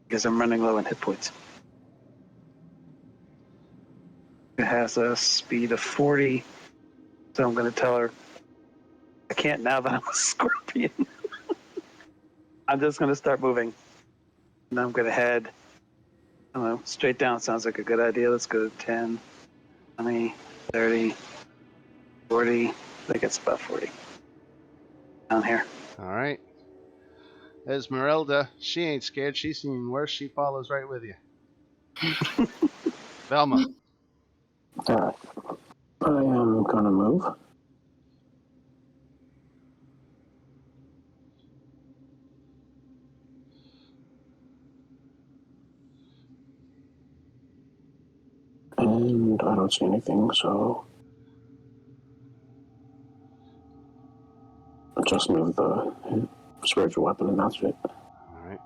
Because I'm running low on hit points. It has a speed of 40. So I'm going to tell her, I can't now that I'm a scorpion. I'm just going to start moving. And I'm going to head, I don't know, straight down sounds like a good idea. Let's go to 10, 20, 30, 40. I think it's about 40. Down here. All right. Esmeralda, she ain't scared. She's seen worse. She follows right with you. Velma. All right. I am going to move. And I don't see anything, so I'll just move the spiritual weapon and that's it. All right.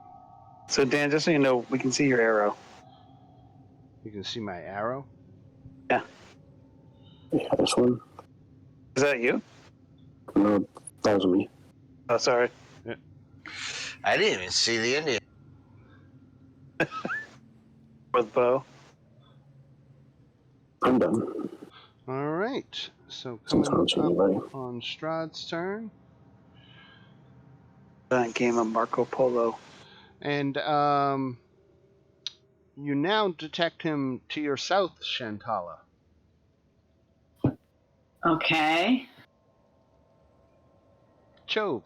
So Dan, just so you know, we can see your arrow. You can see my arrow. Yeah. Yeah, this one. Is that you? No, that was me. Oh, sorry. Yeah. I didn't even see the Indian. With bow. I'm done. All right. So Since I coming don't see anybody. up on Strahd's turn. That game of Marco Polo. And you now detect him to your south, Shantala. Okay. Chove.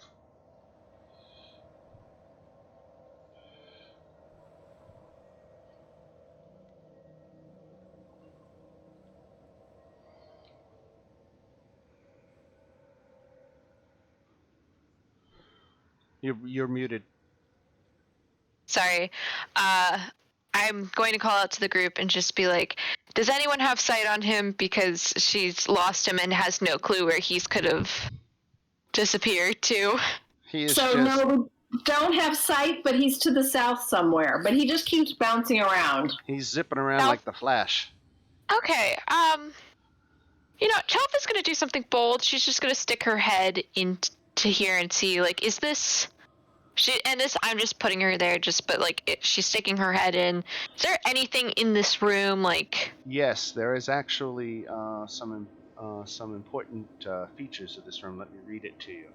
You're muted. Sorry. I'm going to call out to the group and just be like, does anyone have sight on him? Because she's lost him and has no clue where he's could have disappeared to. He is So just... no, don't have sight, but he's to the south somewhere. But he just keeps bouncing around. He's zipping around South? like the Flash. Okay. You know, Chelp is going to do something bold. She's just going to stick her head into here and see, like, is this... I'm just putting her there but like she's sticking her head in. Is there anything in this room like? Yes, there is actually some important features of this room. Let me read it to you.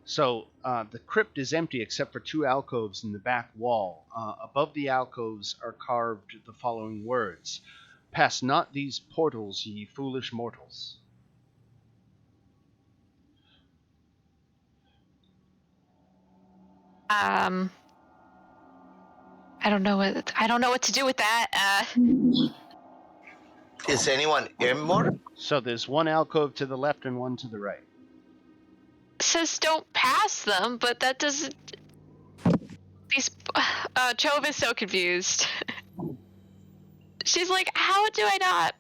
So the crypt is empty except for 2 alcoves in the back wall. Above the alcoves are carved the following words: "Pass not these portals, ye foolish mortals." I don't know what to do with that. Is anyone immortal? So there's 1 alcove to the left and 1 to the right. says don't pass them, but that doesn't. These. Chove is so confused. She's like, how do I not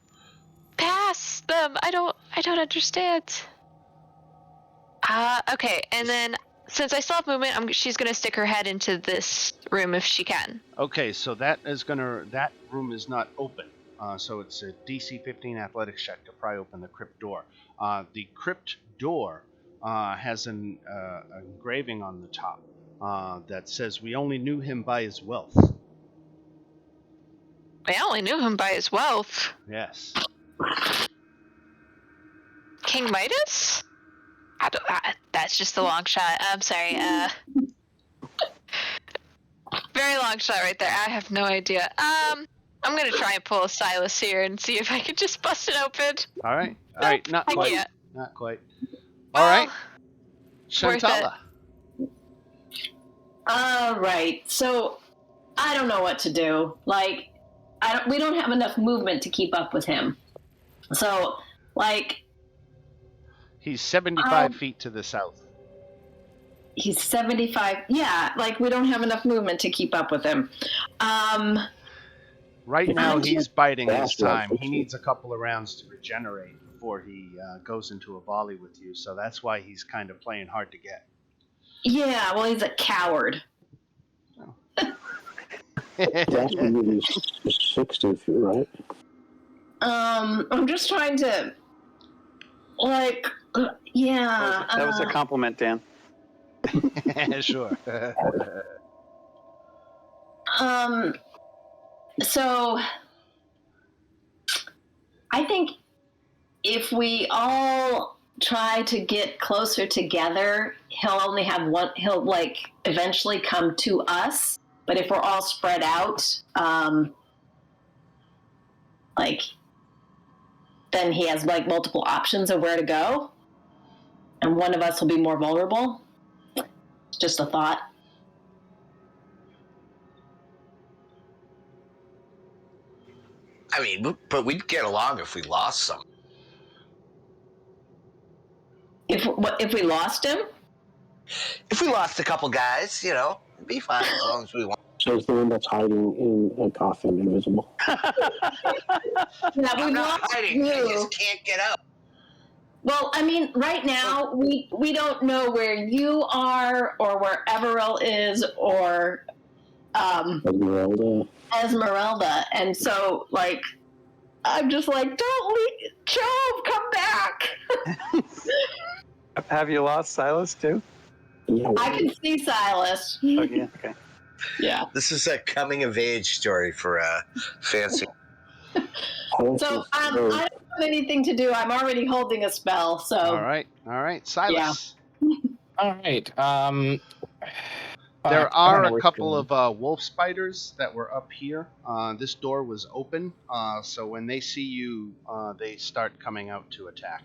pass them? I don't understand. Okay, and then since I still have movement, she's gonna stick her head into this room if she can. Okay, so that room is not open. So it's a DC 15 athletics check to pry open the crypt door. The crypt door has an engraving on the top that says, "We only knew him by his wealth." I only knew him by his wealth. Yes. King Midas? That's just a long shot. I'm sorry. Very long shot right there. I have no idea. I'm gonna try and pull a Silas here and see if I can just bust it open. All right. Not I quite. can't. Not quite. All right. Worth Shantala. All right. So I don't know what to do. Like, we don't have enough movement to keep up with him. So, like, He's 75 feet to the south. he's 75. Yeah, like we don't have enough movement to keep up with him. Right now, he's biding his time. Fast, He needs a couple of rounds to regenerate before he goes into a volley with you. So that's why he's kind of playing hard to get. Yeah, well, he's a coward. That's really 60 feet, right? I'm just trying to, like, yeah. That was a compliment, Dan. Sure. So I think if we all try to get closer together, he'll only have one. He'll like eventually come to us. But if we're all spread out, like, then he has like multiple options of where to go, and one of us will be more vulnerable. Just a thought. I mean, but we'd get along if we lost some. If we lost him? If we lost a couple guys, you know, it'd be fine as long as we won. So it's the one that's hiding in a coffin, invisible. Yeah, I'm not hiding. I just can't get out. Well, I mean, right now we don't know where you are or where Everell is or Esmeralda, and so like I'm just like, don't leave, Job, come back. Have you lost Silas too? Yeah, I can see Silas. Okay. Yeah. This is a coming of age story for Fancy. So I don't have anything to do. I'm already holding a spell. So All right, Silas. Yeah. All right. There are a couple of wolf spiders that were up here. This door was open, so when they see you, they start coming out to attack.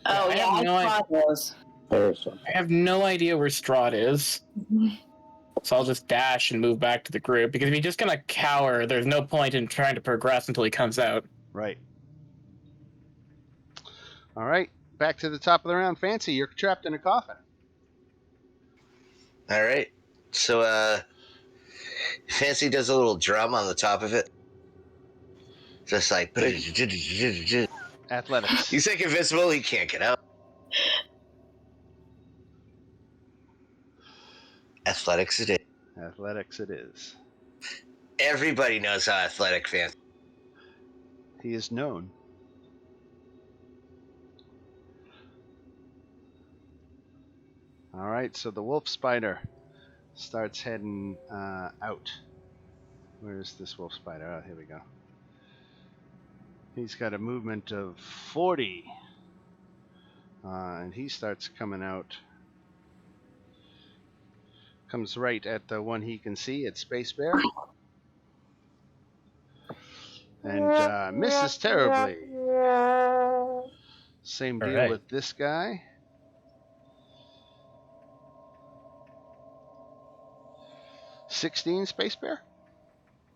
Oh yeah, I saw those. I have no idea where Strahd is. So I'll just dash and move back to the group, because if he's just gonna cower, there's no point in trying to progress until he comes out. Right. All right, back to the top of the round. Fancy, you're trapped in a coffin. All right. So Fancy does a little drum on the top of it. Just like Athletics. He's like invisible, he can't get out. Athletics it is. Athletics it is. Everybody knows how athletic Fancy. He is known. All right, so the wolf spider starts heading out. Where's this wolf spider? Oh, here we go. He's got a movement of 40. And he starts coming out. Comes right at the one he can see. It's Space Bear. And misses terribly. Same deal with this guy. $16 Space Bear?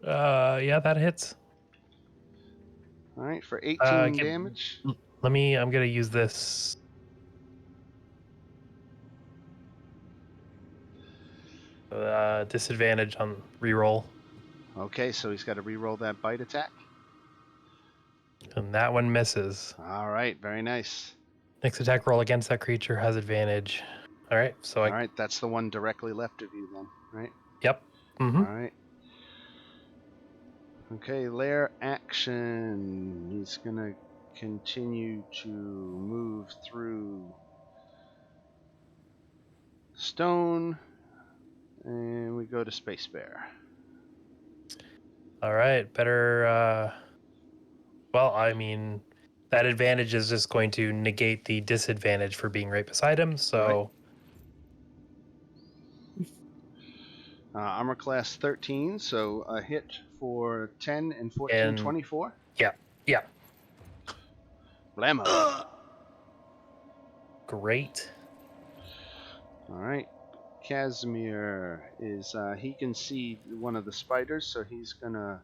Yeah, that hits. All right, for 18 damage. I'm gonna use this. Disadvantage on reroll. Okay, so he's got to re-roll that bite attack. And that one misses. All right, very nice. Next attack roll against that creature has advantage. All right, so All right, that's the one directly left of you then, right? Yep. Mm-hmm. All right. Okay, lair action. He's going to continue to move through stone, and we go to Space Bear. All right, better. Well, I mean, that advantage is just going to negate the disadvantage for being right beside him. So, Armor class 13, so a hit for 10 and 14, 24. Yeah. Blammo. Great. All right. Casimir is, he can see one of the spiders, so he's going to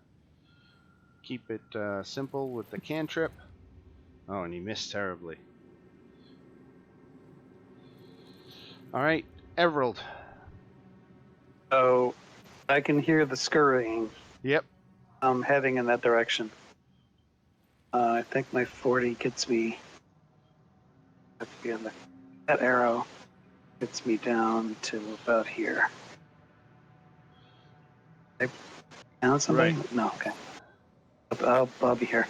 keep it simple with the cantrip. Oh, and he missed terribly. All right, Everald. So I can hear the scurrying. Yep. I'm heading in that direction. I think my 40 gets me. That arrow gets me down to about here. I found somebody? Right. No, okay. I'll be here.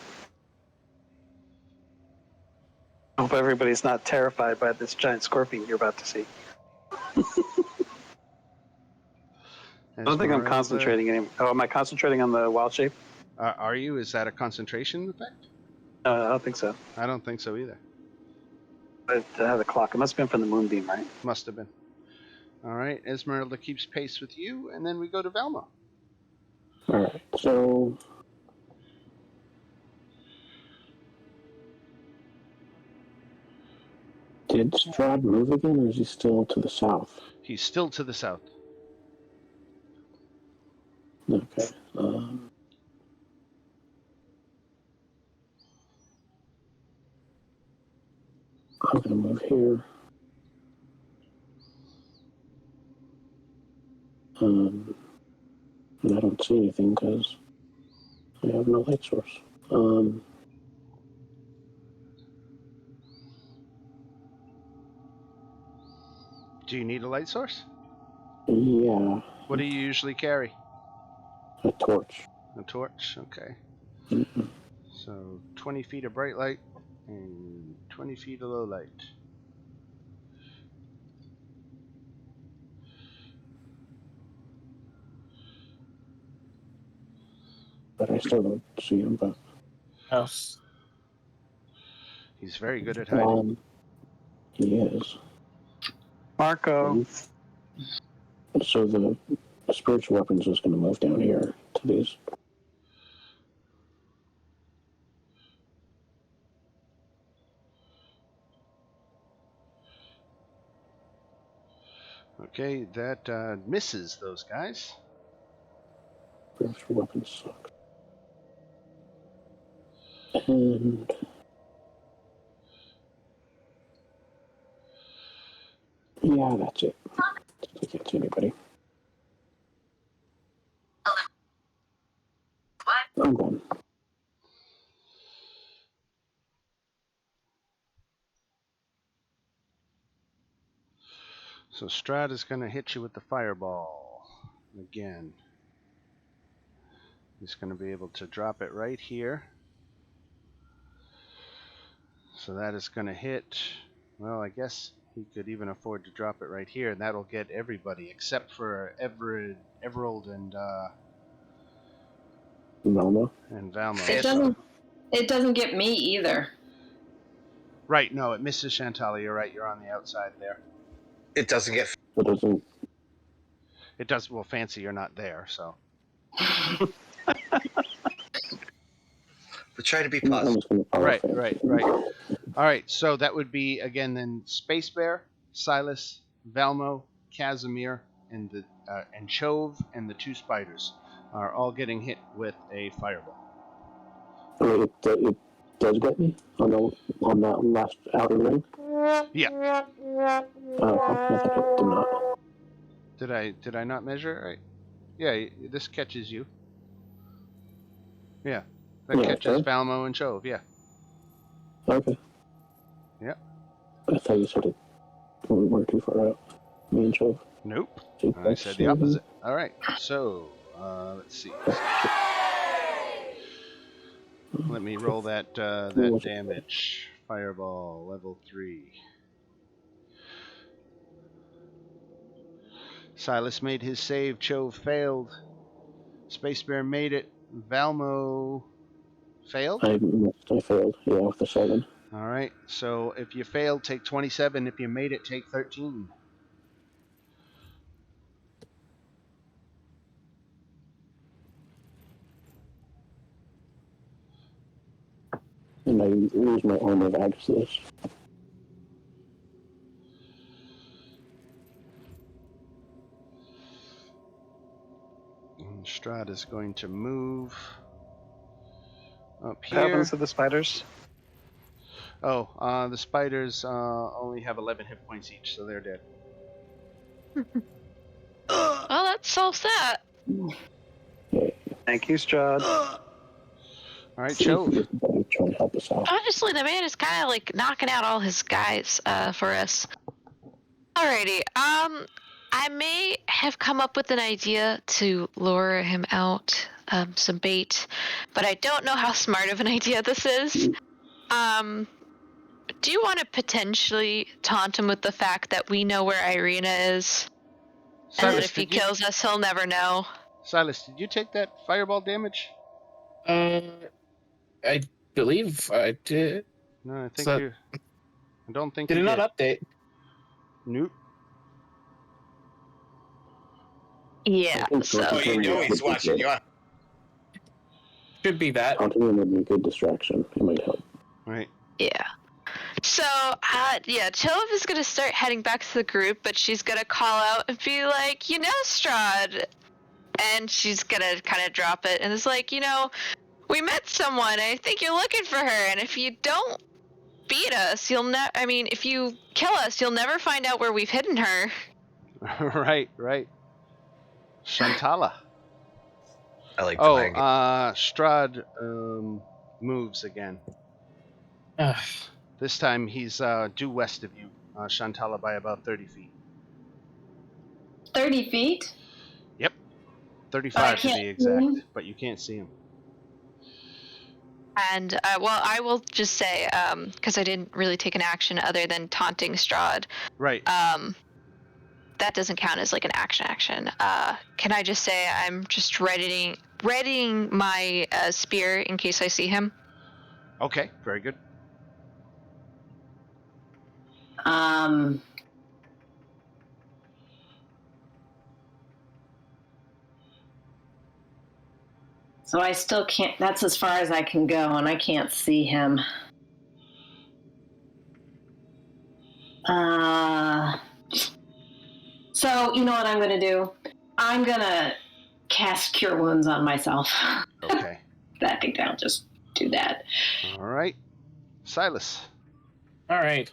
Hope everybody's not terrified by this giant scorpion you're about to see. I don't think I'm concentrating anymore. Oh, am I concentrating on the wild shape? Are you? Is that a concentration effect? No, I don't think so. I don't think so either. I have the clock. It must have been from the moonbeam, right? Must have been. All right, Esmeralda keeps pace with you, and then we go to Velma. All right, so did Strahd move again, or is he still to the south? He's still to the south. Okay. I'm gonna move here. And I don't see anything because I have no light source. Do you need a light source? Yeah. What do you usually carry? A torch. A torch, okay. Mm-hmm. So 20 feet of bright light and 20 feet of low light. But I still don't see him, but... House. He's very good at hiding. He is. Marco. So the spiritual weapons is going to move down here to these. Okay, that misses those guys. Spiritual weapons suck. And... yeah, that's it. I can't see anybody. I'm gone. So Strahd is going to hit you with the fireball again. He's going to be able to drop it right here. So that is going to hit, well, I guess he could even afford to drop it right here, and that'll get everybody except for Everald and Velma. It doesn't get me either. Right, no, it misses Chantal. You're right, you're on the outside there. It doesn't get. It doesn't. It does, well, Fancy, you're not there, so. We're trying to be positive. Right. All right, so that would be, again, then Space Bear, Silas, Valmo, Casimir, and the and Chove, and the two spiders are all getting hit with a fireball. Wait, it does get me on that last outer ring? Yeah. Oh, I thought it did not. Did I not measure it right? Yeah, this catches you. Yeah, that catches Valmo and Chove. Yeah. Okay. Yeah. I thought you said it. We weren't too far out. Me and Chove. Nope. I said the opposite. All right. So let's see. Let me roll that damage. Fireball, level 3. Silas made his save. Chove failed. Space Bear made it. Valmo failed? I failed, yeah, with the 7. All right. So if you failed, take 27. If you made it, take 13. And I lose my armor of Agathis. And Strahd is going to move up here. What happens to the spiders? Oh, the spiders only have 11 hit points each, so they're dead. Well, that solves that. Thank you, Strahd. All right, Chove. Trying to help us out. Honestly, the man is kind of like knocking out all his guys for us. Alrighty. I may have come up with an idea to lure him out, some bait, but I don't know how smart of an idea this is. Do you want to potentially taunt him with the fact that we know where Irina is? Silas, and that if he kills us, he'll never know? Silas, did you take that fireball damage? I believe I did. No, I think So- you. I don't think Did you it did. not update? Nope. Yeah, so... Oh, you know he's watching you. Should be that. Taunting him would be a good distraction. It might help. Right. Yeah. So, Chove is gonna start heading back to the group, but she's gonna call out and be like, you know, Strahd, and she's gonna kind of drop it, and it's like, you know, we met someone, I think you're looking for her, and if you don't beat us, if you kill us, you'll never find out where we've hidden her. right. Shantala. I like the language. Strahd moves again. Ugh. This time he's due west of you, Shantala, by about 30 feet. 30 feet? Yep. 35 to can't be see exact, him? but you can't see him. And, I will just say, because I didn't really take an action other than taunting Strahd. Right. That doesn't count as like an action. Can I just say I'm just readying my spear in case I see him? Okay, very good. So I still can't, that's as far as I can go, and I can't see him. So, you know what I'm going to do? I'm going to cast Cure Wounds on myself. Okay. I think I'll just do that. All right. Silas. All right.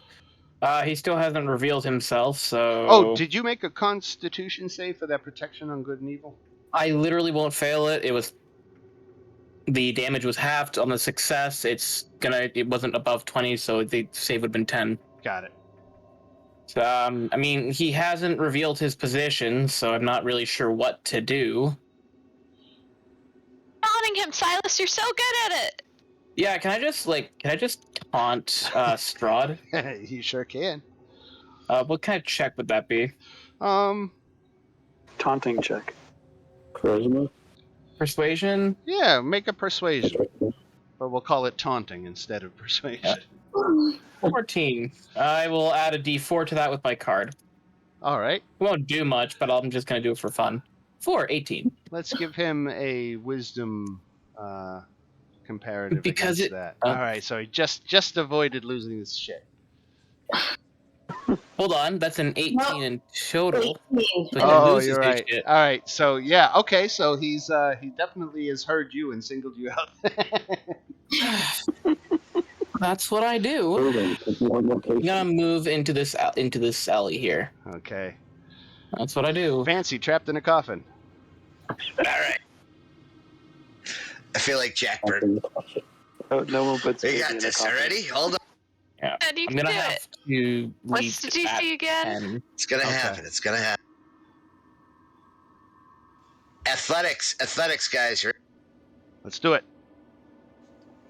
He still hasn't revealed himself, so... Oh, did you make a Constitution save for that protection on good and evil? I literally won't fail it. The damage was halved on the success. It wasn't above 20, so the save would have been 10. Got it. So, he hasn't revealed his position, so I'm not really sure what to do. Taunting him, Silas, you're so good at it! Yeah, can I just taunt Strahd? You sure can. What kind of check would that be? Taunting check. Charisma? Persuasion? Yeah, make a persuasion. But we'll call it taunting instead of persuasion. Yeah. 14. I will add a d4 to that with my card. All right. It won't do much, but I'm just going to do it for fun. 18. Let's give him a wisdom comparative Because against that. All right, so he just avoided losing his shit. Hold on, that's an 18 in total. 18. So he Oh, loses you're his right. shit. All right, so yeah, okay, so he definitely has heard you and singled you out. That's what I do. One I'm location. gonna move into this alley here. Okay. That's what I do. Fancy trapped in a coffin. All right. I feel like Jack Bird. No one puts We baby got in a this coffin. already. Hold on. Yeah. And you I'm can gonna do have it. to What's leave the DC again? 10. It's gonna Okay. happen. It's gonna happen. Athletics, guys. Let's do it.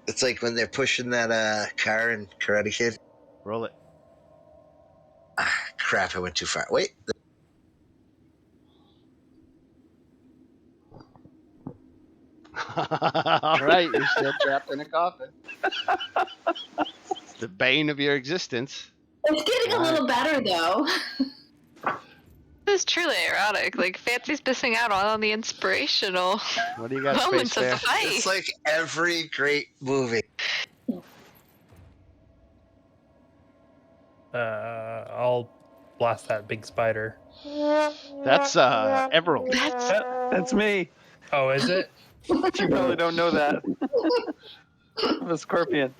It's like when they're pushing that car in Karate Kid. Roll it. Ah, crap! I went too far. Wait. All right, you're still trapped in a coffin. It's the bane of your existence. It's getting a little better, though. This is truly ironic. Like, Fancy's missing out on all the inspirational What do you got, moments Space of the Bear? fight. It's like every great movie. I'll blast that big spider. That's Emerald. That's me. Oh, is it? You probably don't know that. I'm a scorpion.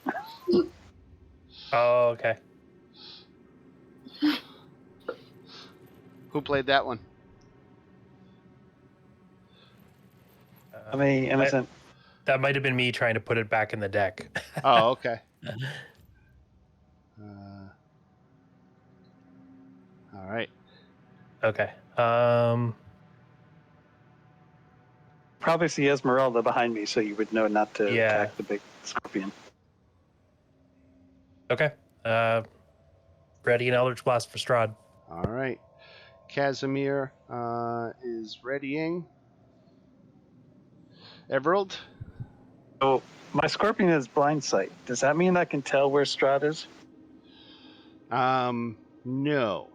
Oh, okay. Who played that one? I'm a innocent. That might have been me trying to put it back in the deck. Oh, okay. All right. Okay. Probably see Esmeralda behind me, so you would know not to attack the big scorpion. Okay. Ready an Eldritch Blast for Strahd. All right. Casimir is readying. Everald? So my scorpion is blind sight. Does that mean I can tell where Strahd is? No.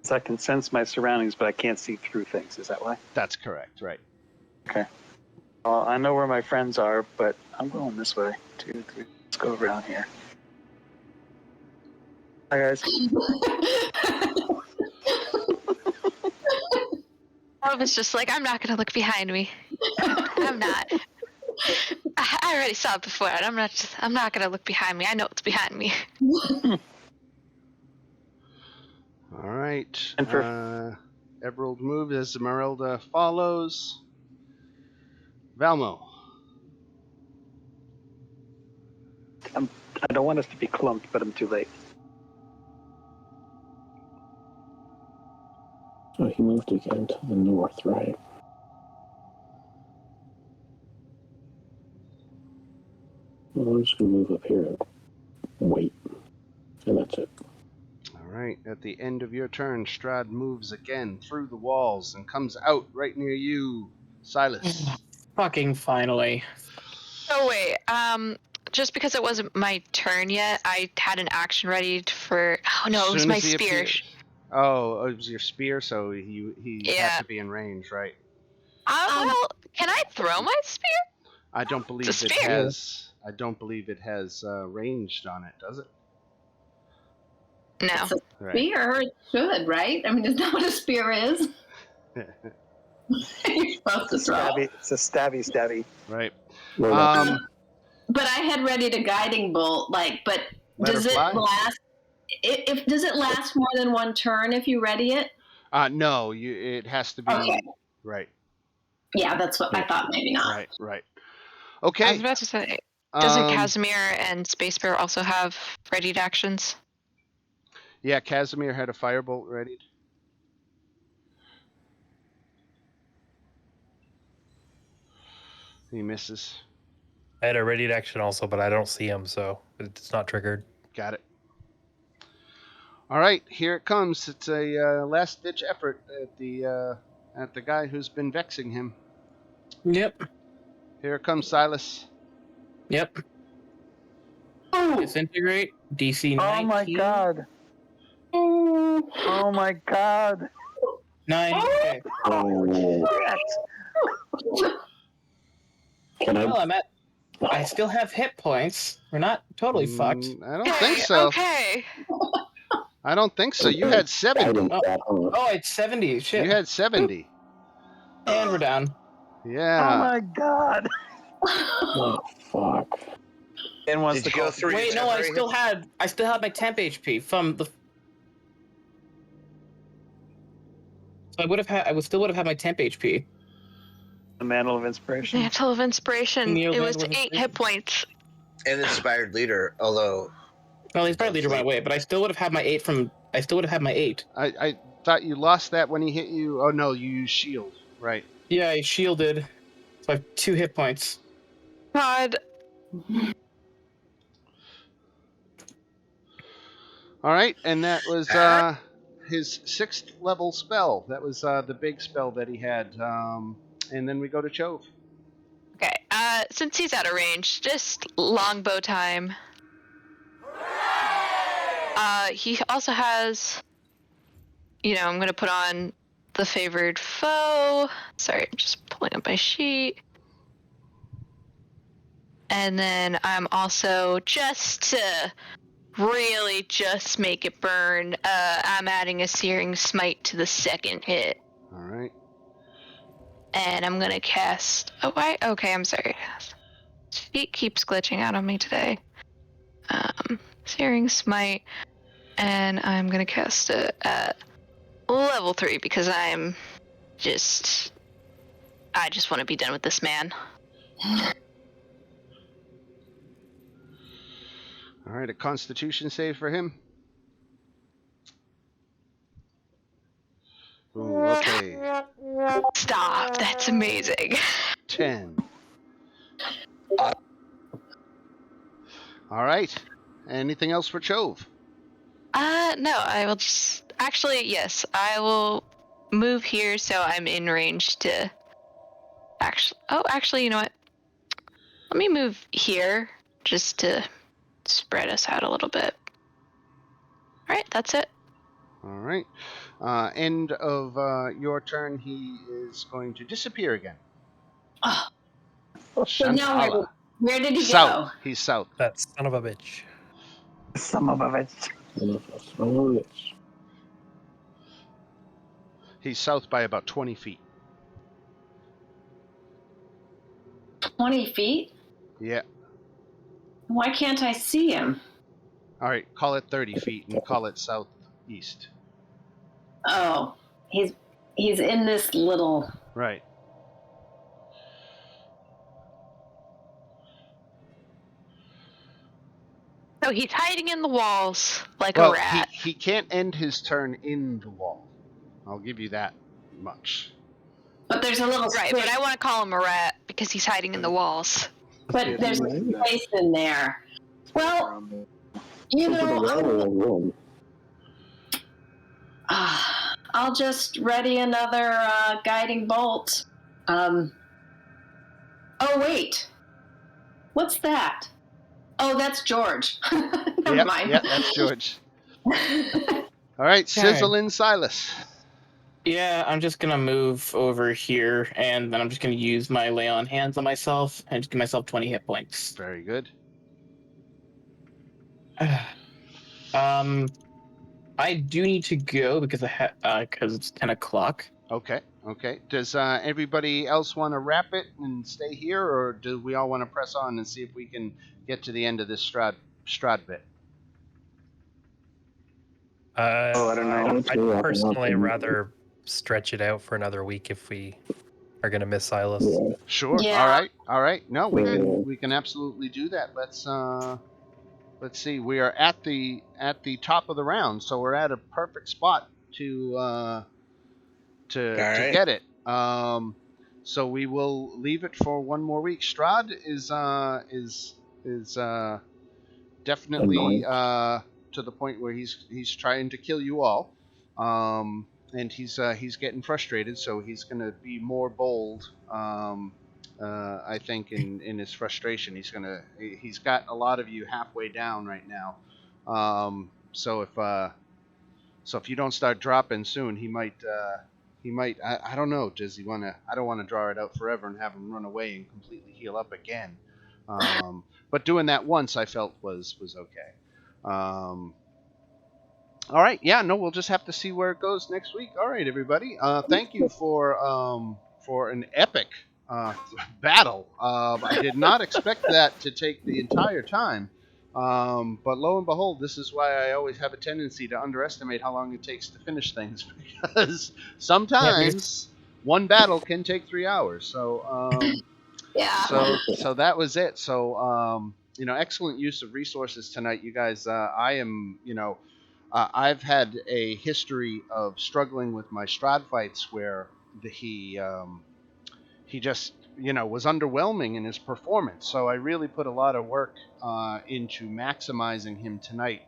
So I can sense my surroundings, but I can't see through things. Is that why? That's correct, right. Okay. Well, I know where my friends are, but I'm going this way. 2, 3. Let's go around here. Hi, guys. Elvis just like, I'm not gonna look behind me. I'm not. I already saw it before, and I'm not gonna look behind me. I know what's behind me. All right. And Everald moves as Esmeralda follows. Valmo. I don't want us to be clumped, but I'm too late. So he moved again to the north, right? Well, I'm just going to move up here and wait. And that's it. All right. At the end of your turn, Strahd moves again through the walls and comes out right near you, Silas. Fucking finally. Oh wait, just because it wasn't my turn yet, I had an action ready for. Oh no, it was my spear. Oh, it was your spear, so he had to be in range, right? Well, can I throw my spear? I don't believe It's a it spear. has. I don't believe it has ranged on it, does it? No. It's a Right. spear. It should, right? I mean, isn't that what a spear is? You're supposed to throw. It's a stabby. Right. But I had ready to guiding bolt, but does it last? Does it last more than one turn if you ready it? No, it has to be right. Yeah, that's what I thought. Maybe not. Right. Okay. I was about to say, doesn't Casimir and Space Bear also have readied actions? Yeah, Casimir had a firebolt ready. He misses. I had a ready to action also, but I don't see him, so it's not triggered. Got it. All right, here it comes. It's a last-ditch effort at the guy who's been vexing him. Yep. Here it comes, Silas. Yep. Disintegrate. DC 19. Oh my god. Oh my god. 9. Okay. I still have hit points. We're not totally fucked. I don't think so. Okay. I don't think so. You had 70. Oh, it's 70. Shit. You had 70. And we're down. Yeah. Oh my god. Oh, fuck. And did you go through? Wait, no, I still had my temp HP from the. So I still would have had my temp HP. The Mantle of Inspiration. Mantle of Inspiration. Neo It was Mantle of 8 hit points. And Inspired Leader, although... Well, the Inspired Leader went away, but I still would have had my 8 I still would have had my 8. I thought you lost that when he hit you. Oh, no, you used shield. Right. Yeah, I shielded. So I have 2 hit points. God. All right, and that was his 6th level spell. That was the big spell that he had. And then we go to Chove. Okay, since he's out of range, just longbow time. He also has, I'm gonna put on the favored foe. Sorry, I'm just pulling up my sheet. And then I'm also, just to really just make it burn, I'm adding a Searing Smite to the 2nd hit. All right. And I'm gonna cast. Okay, I'm sorry. Sheet keeps glitching out on me today. Searing Smite, and I'm gonna cast it at level 3 because I just want to be done with this man. All right, a Constitution save for him. Ooh, okay. Stop! That's amazing. 10. All right. Anything else for Chove? No, I will just... Actually, yes, I will move here so I'm in range to... Actually, you know what? Let me move here just to spread us out a little bit. Alright, that's it. All right. End of your turn, he is going to disappear again. Oh. So now Shantala. where did he South. go? He's south. That son of a bitch. Some of it. He's south by about 20 feet. 20 feet? Yeah. Why can't I see him? All right, call it 30 feet and call it southeast. Oh, he's in this little... Right. So he's hiding in the walls like Well, a rat. he can't end his turn in the wall. I'll give you that much. But there's a little Right, space. but I want to call him a rat because he's hiding in the walls. But there's a space in there. Well, I'll just ready another guiding bolt. Oh, wait. What's that? Oh, that's George. Never mind. Yeah, that's George. All right, Sizzle and Silas. Yeah, I'm just gonna move over here, and then I'm just gonna use my lay on hands on myself and just give myself 20 hit points. Very good. I do need to go because it's 10 o'clock. Okay. Does everybody else want to wrap it and stay here, or do we all want to press on and see if we can get to the end of this Strahd bit? I don't know. I'd personally rather stretch it out for another week if we are going to miss Silas. Yeah. Sure. Yeah. All right. No, we can absolutely do that. Let's see. We are at the top of the round, so we're at a perfect spot to get it. So we will leave it for one more week. Strahd is definitely to the point where he's trying to kill you all, and he's getting frustrated. So he's going to be more bold. I think in his frustration, he's got a lot of you halfway down right now. So if you don't start dropping soon, he might. I don't know. Does he want to? I don't want to draw it out forever and have him run away and completely heal up again. But doing that once, I felt was okay. All right. Yeah. No. We'll just have to see where it goes next week. All right, everybody. Thank you for an epic battle. I did not expect that to take the entire time. But lo and behold, this is why I always have a tendency to underestimate how long it takes to finish things, because sometimes one battle can take 3 hours. Yeah. So that was it. So excellent use of resources tonight, you guys. I am, I've had a history of struggling with my Strahd fights where he just was underwhelming in his performance. So I really put a lot of work into maximizing him tonight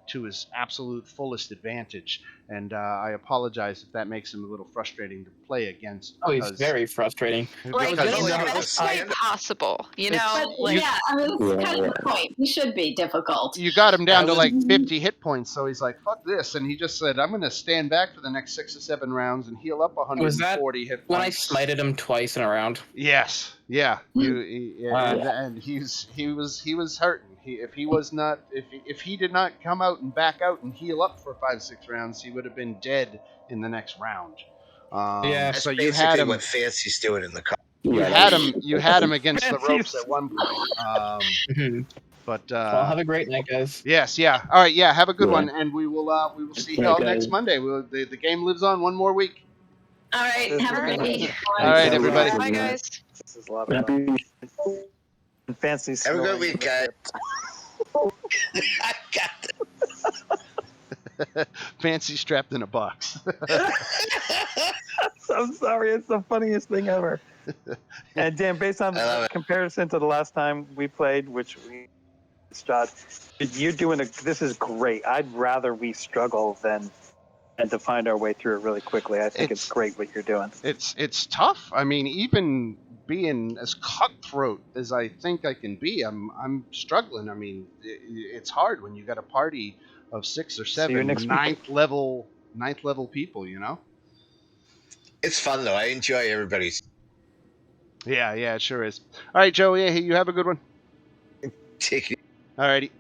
to his absolute fullest advantage. And I apologize if that makes him a little frustrating to play against. Oh, he's very frustrating. Like, because totally yeah, It's quite possible, you know. but yeah, I mean, it's kind of the point. He should be difficult. you got him down to was- like 50 hit points, so he's like, "Fuck this," and he just said, "I'm going to stand back for the next 6 or 7 rounds and heal up 140 hit points." When I smited him twice in a round. Yes, yeah, and he was hurting. If he did not come out and back out and heal up for 5-6 rounds, he would have been dead in the next round. That's so you basically had him. what Fancy's doing in the car. You had him against the ropes at one point. But Well, have a great night, guys. yes, yeah. All right, yeah. Have a good one, and we will see you all next Monday. The game lives on one more week. All right. Have a good night. All right, everybody. Bye, guys. This is a lot of fun. And Fancy. Have a good snoring week, in the guys. ship. I got Fancy strapped in a box. I'm sorry, it's the funniest thing ever. And Dan, based on I love the it. comparison to the last time we played, which we Strahd, you're doing this is great. I'd rather we struggle than to find our way through it really quickly. I think it's great what you're doing. It's tough. I mean, even being as cutthroat as I think I can be, I'm struggling. I mean, it's hard when you got a party of 6 or 7 ninth level people. It's fun though. I enjoy everybody's. Yeah, it sure is. All right, Joey, you have a good one. Take it. All righty.